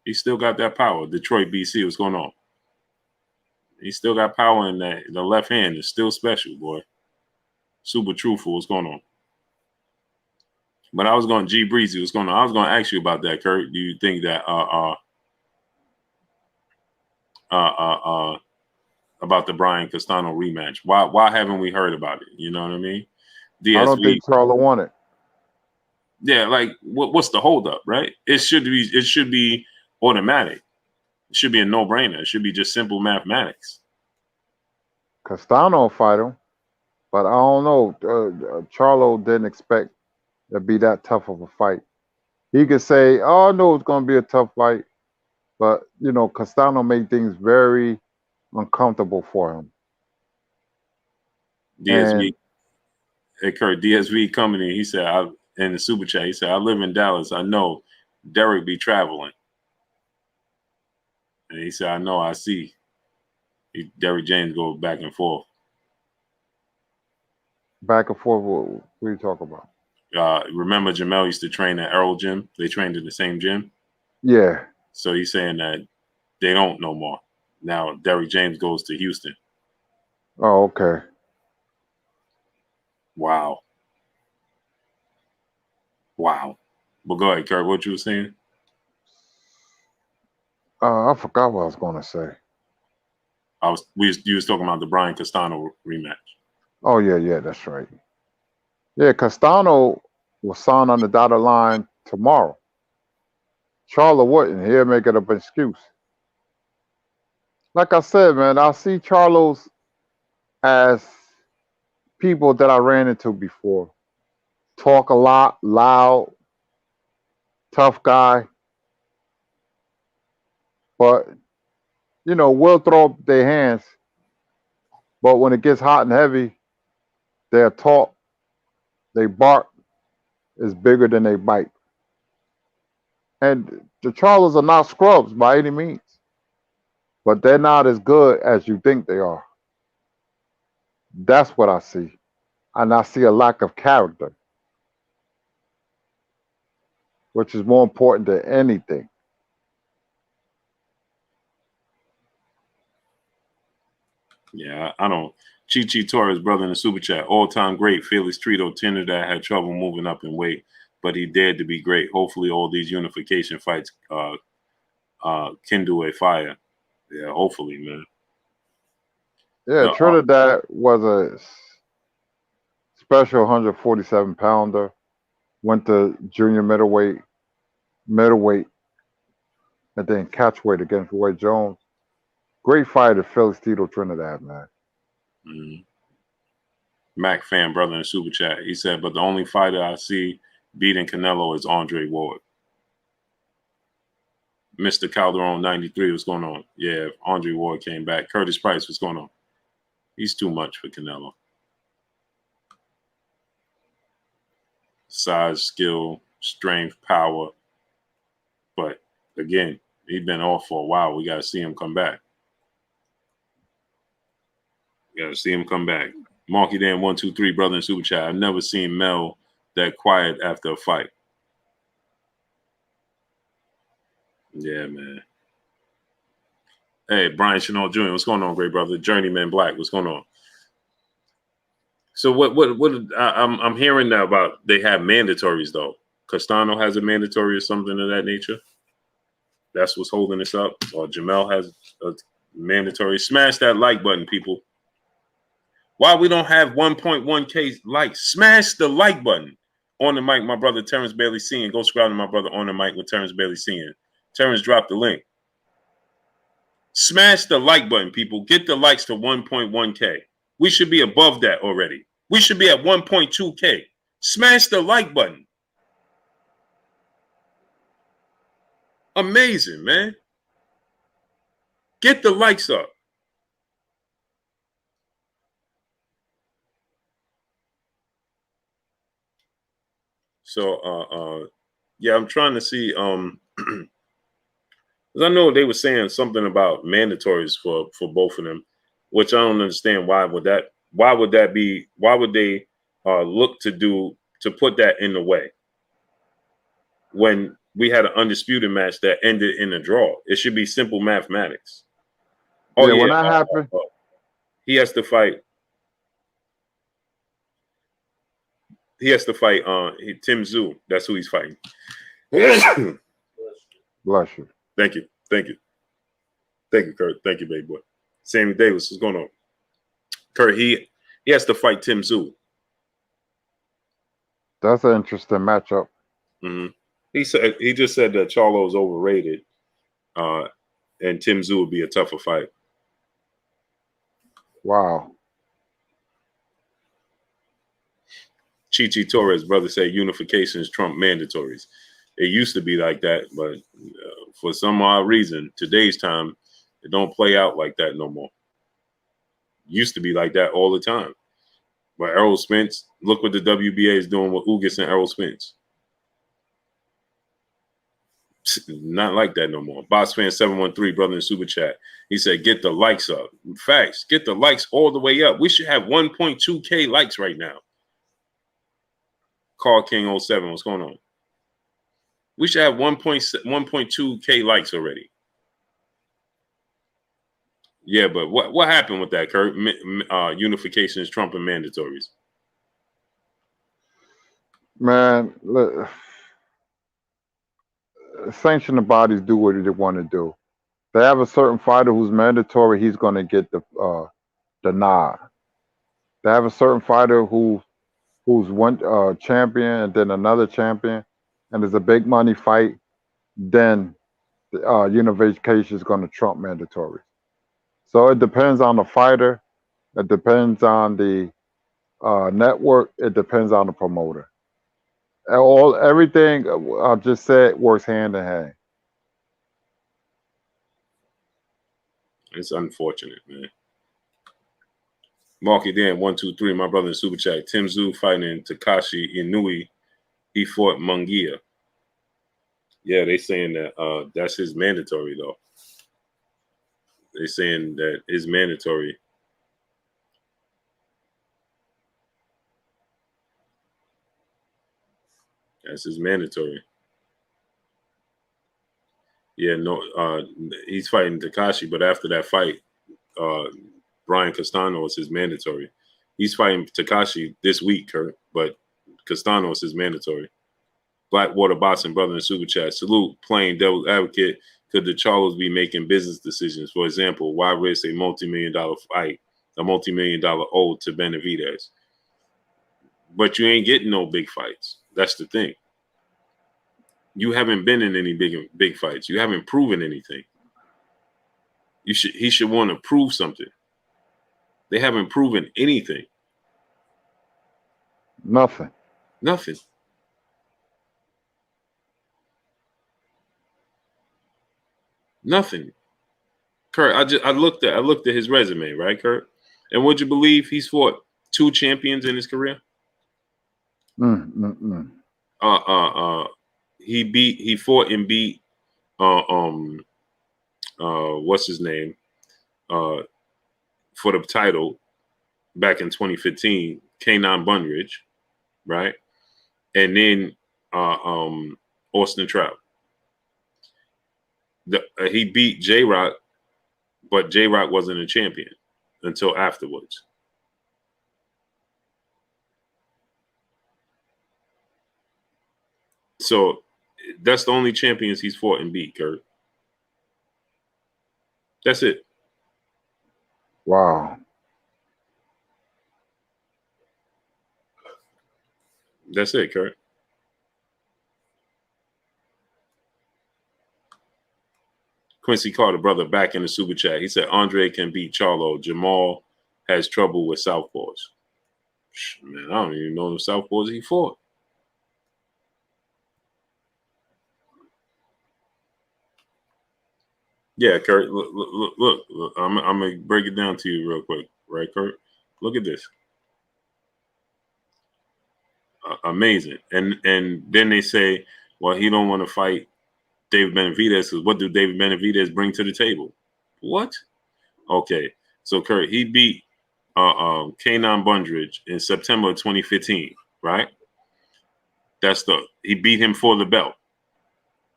He still got that power. Detroit BC, what's going on? He still got power in that. The left hand is still special, boy. Super truthful, what's going on? But I was going G Breezy, what's going on? I was going to ask you about that, Kurt. Do you think that about the Brian Castano rematch? Why haven't we heard about it? You know what I mean? DSV. I don't think Charlo won it. Yeah, like what's the holdup, right? It should be automatic. It should be a no-brainer. It should be just simple mathematics. Castano fight him, but I don't know. Charlo didn't expect it to be that tough of a fight. He could say, "Oh, I know it's going to be a tough fight," but Castano made things very uncomfortable for him. DSV, it Kurt, DSV coming in. He said, in the super chat, he said, "I live in Dallas. I know Derek be traveling." And he said, "I know. I see." Derrick James go back and forth. Back and forth. What are you talking about? Remember, Jamel used to train at Errol gym. They trained in the same gym. Yeah. So he's saying that they don't no more. Now Derrick James goes to Houston. Oh, okay. Wow. But go ahead, Kurt. What you were saying? I forgot what I was going to say. You was talking about the Brian Castano rematch. Oh yeah, that's right. Yeah, Castano will sign on the dotted line tomorrow. Charlo wouldn't. He'll make it up an excuse. Like I said, man, I see Charlos as people that I ran into before. Talk a lot, loud, tough guy. But, will throw up their hands. But when it gets hot and heavy, they'll talk. They bark is bigger than they bite. And the Charlos are not scrubs by any means. But they're not as good as you think they are. That's what I see. And I see a lack of character, which is more important than anything. Yeah, I don't. Chi Torres, brother in the super chat, all-time great. Felix Trito, Trinidad had trouble moving up in weight, but he dared to be great. Hopefully, all these unification fights kindle a fire. Yeah, hopefully, man. Yeah, Trinidad was a special 147 pounder. Went to junior middleweight, and then catchweight against Roy Jones. Great fighter, Felix Tito Trinidad, man. Mm-hmm. Mac fan, brother in the super chat, he said, but the only fighter I see beating Canelo is Andre Ward. Mr. Calderon 93, what's going on? Yeah, Andre Ward came back. Curtis Price, what's going on? He's too much for Canelo. Size, skill, strength, power. But again, he's been off for a while. We got to see him come back. Marky Dan 123, brother in super chat. I've never seen Mel that quiet after a fight. Yeah, man. Hey, Brian Chenault Jr., what's going on, great brother? Journeyman Black, what's going on? So I'm hearing now about they have mandatories though. Castano has a mandatory or something of that nature. That's what's holding us up. Or Jamel has a mandatory. Smash that like button, people. Why we don't have 1.1K likes? Smash the like button. On the mic, my brother Terence Bailey seeing. Go subscribe to my brother On the Mic with Terence Bailey seeing. Terence dropped the link. Smash the like button, people. Get the likes to 1.1K. We should be above that already. We should be at 1.2K. Smash the like button. Amazing, man. Get the likes up. So, yeah, I'm trying to see. Because I know they were saying something about mandatories for both of them, which I don't understand. Why would that be? Why would they look to put that in the way when we had an undisputed match that ended in a draw? It should be simple mathematics. Oh yeah, when that happened, he has to fight. He has to fight Tim Tszyu. That's who he's fighting. bless you. Thank you, Kurt. Thank you, baby boy. Sammy Davis, what's going on? Kurt, he has to fight Tim Tszyu. That's an interesting matchup. Mm-hmm. He just said that Charlo's overrated, and Tim Tszyu would be a tougher fight. Wow. Chichi Torres, brother, say unifications trump mandatories. It used to be like that, but for some odd reason, today's time, it don't play out like that no more. Used to be like that all the time. But Errol Spence, look what the WBA is doing with Ugas and Errol Spence. Not like that no more. Boss fan 713, brother in super chat. He said, get the likes up. Facts. Get the likes all the way up. We should have 1.2K likes right now. Carl King 07, what's going on? We should have 1.2K likes already. Yeah, but what happened with that, Kurt? Unification is trumping mandatories. Man, look, sanctioning bodies do what they want to do. They have a certain fighter who's mandatory, he's going to get the nod. They have a certain fighter who's one champion and then another champion, and there's a big money fight, then unification is going to trump mandatory. So it depends on the fighter. It depends on the network. It depends on the promoter. Everything I just said works hand in hand. It's unfortunate, man. Marky Dan 123, my brother in super chat. Tim Tszyu fighting Takashi Inoue. He fought Munguia. Yeah, they saying that that's his mandatory though. They're saying that is mandatory. That's his mandatory. Yeah, no, he's fighting Takashi, but after that fight, Brian Castano is his mandatory. He's fighting Takashi this week, Kurt, but Castano is his mandatory. Blackwater Boxing, brother in super chat. Salute, playing devil's advocate. Could the Charlos be making business decisions? For example, why risk a multi-million-dollar fight, a multi-million-dollar ode to Benavidez? But you ain't getting no big fights. That's the thing. You haven't been in any big fights. You haven't proven anything. He should want to prove something. They haven't proven anything. Nothing. Kurt, I looked at his resume, right, Kurt? And would you believe he's fought 2 champions in his career? He fought and beat what's his name? For the title back in 2015, K9 Bunridge, right? And then Austin Trout. He beat J-Rock, but J-Rock wasn't a champion until afterwards. So that's the only champions he's fought and beat, Kurt. That's it. Wow. That's it, Kurt. Quincy Carter, brother, back in the super chat. He said Andre can beat Charlo. Jamal has trouble with southpaws. Man, I don't even know the southpaws he fought. Yeah, Kurt. Look. I'm gonna break it down to you real quick, right, Kurt? Look at this. Amazing. And then they say, well, he don't want to fight David Benavidez because what do David Benavidez bring to the table? What? Okay, so Kurt, he beat K9 Bundridge in September of 2015, right? He beat him for the belt.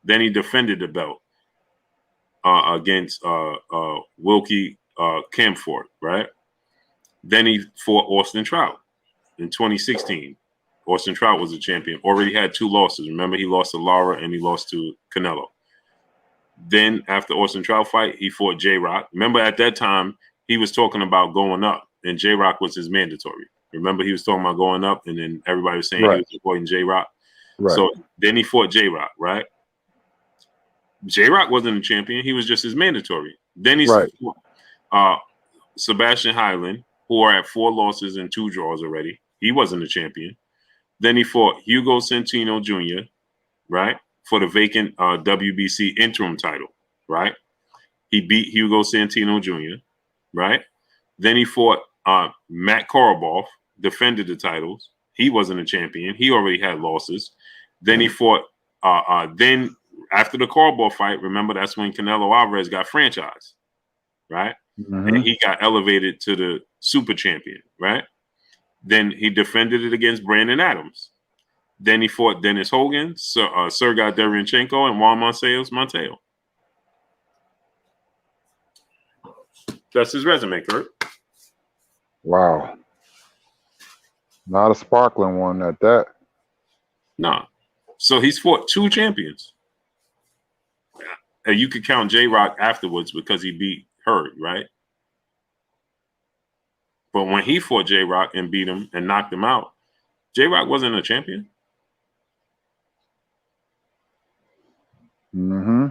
Then he defended the belt against Wilkie Camfort, right? Then he fought Austin Trout in 2016. Austin Trout was a champion. Already had 2 losses. Remember, he lost to Lara and he lost to Canelo. Then after Austin Trout fight, he fought J-Rock. Remember, at that time, he was talking about going up, and J-Rock was his mandatory. Remember, he was talking about going up, and then everybody was saying he was avoiding J-Rock. Right. So then he fought J-Rock, right? J-Rock wasn't a champion. He was just his mandatory. Then he fought Sebastian Hyland, who are at 4 losses and 2 draws already. He wasn't a champion. Then he fought Hugo Centeno Jr., right, for the vacant WBC interim title, right? He beat Hugo Centeno Jr., right? Then he fought Matt Koroboff, defended the titles. He wasn't a champion. He already had losses. Then he fought, then after the Koroboff fight, remember that's when Canelo Alvarez got franchised, right? Mm-hmm. And he got elevated to the super champion, right? Then he defended it against Brandon Adams. Then he fought Dennis Hogan, Sergei Derevyanchenko, and Juan Monteo. That's his resume, Kurt. Wow. Not a sparkling one at that. Nah. So he's fought 2 champions. And you could count J-Rock afterwards because he beat Hurd, right? But when he fought J-Rock and beat him and knocked him out, J-Rock wasn't a champion. Mm-hmm.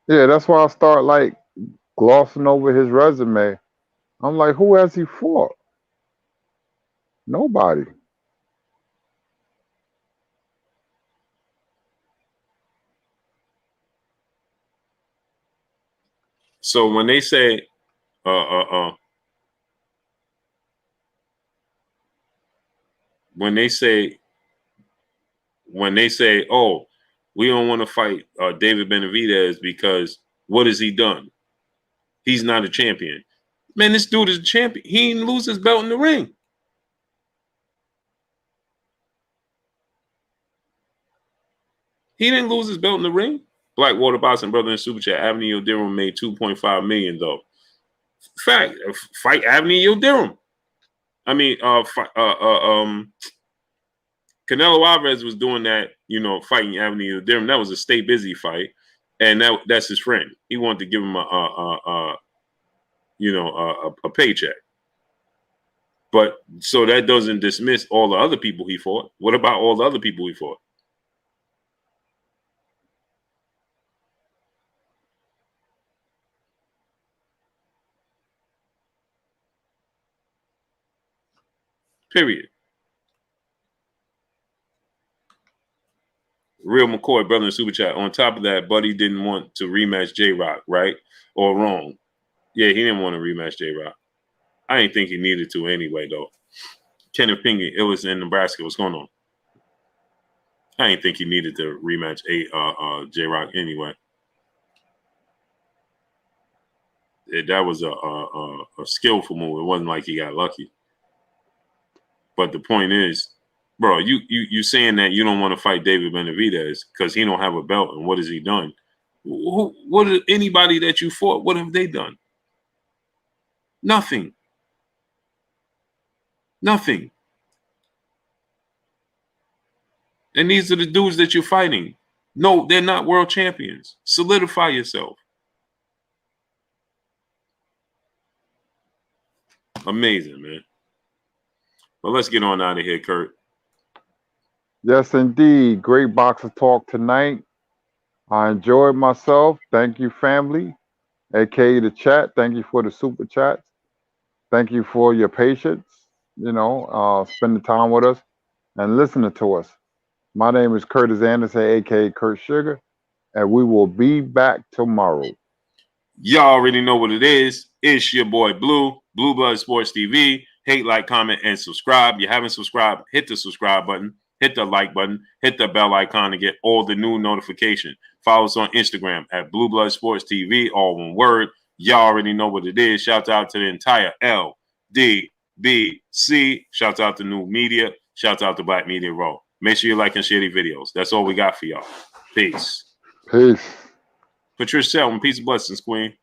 Yeah, that's why I start like glossing over his resume. I'm like, who has he fought? Nobody. So when they say when they say, oh, we don't want to fight David Benavidez because what has he done? He's not a champion. Man, this dude is a champion. He didn't lose his belt in the ring. He didn't lose his belt in the ring. Blackwater Boxing brother in Super Chat, Avni Yildirim made $2.5 million though. Fact, fight Avni Yildirim. I mean, Canelo Alvarez was doing that, fighting Avni Yildirim. That was a stay busy fight, and that's his friend. He wanted to give him a paycheck. But so that doesn't dismiss all the other people he fought. What about all the other people he fought? Period. Real McCoy, brother in Super Chat. On top of that, Buddy didn't want to rematch J-Rock, right? Or wrong? Yeah, he didn't want to rematch J-Rock. I didn't think he needed to anyway, though. Kenneth Pingy, Illis in Nebraska. What's going on? I didn't think he needed to rematch J-Rock anyway. That was a skillful move. It wasn't like he got lucky. But the point is, bro, you saying that you don't want to fight David Benavidez because he don't have a belt, and what has he done? What anybody that you fought? What have they done? Nothing. Nothing. And these are the dudes that you're fighting. No, they're not world champions. Solidify yourself. Amazing, man. But let's get on out of here, Kurt. Yes, indeed. Great box of talk tonight. I enjoyed myself. Thank you, family, aka the chat. Thank you for the super chats. Thank you for your patience. Spending time with us and listening to us. My name is Curtis Anderson, aka Kurt Sugar, and we will be back tomorrow. Y'all already know what it is. It's your boy Blue Blood Sports TV. Hate, like, comment, and subscribe. You haven't subscribed, hit the subscribe button, hit the like button, hit the bell icon to get all the new notifications. Follow us on Instagram at Blue Blood Sports TV, all one word. Y'all already know what it is. Shout out to the entire LDBC. Shout out to New Media. Shout out to Black Media Row. Make sure you like and share these videos. That's all we got for y'all. Peace. Peace. Patricia Selwyn, peace and blessings, Queen.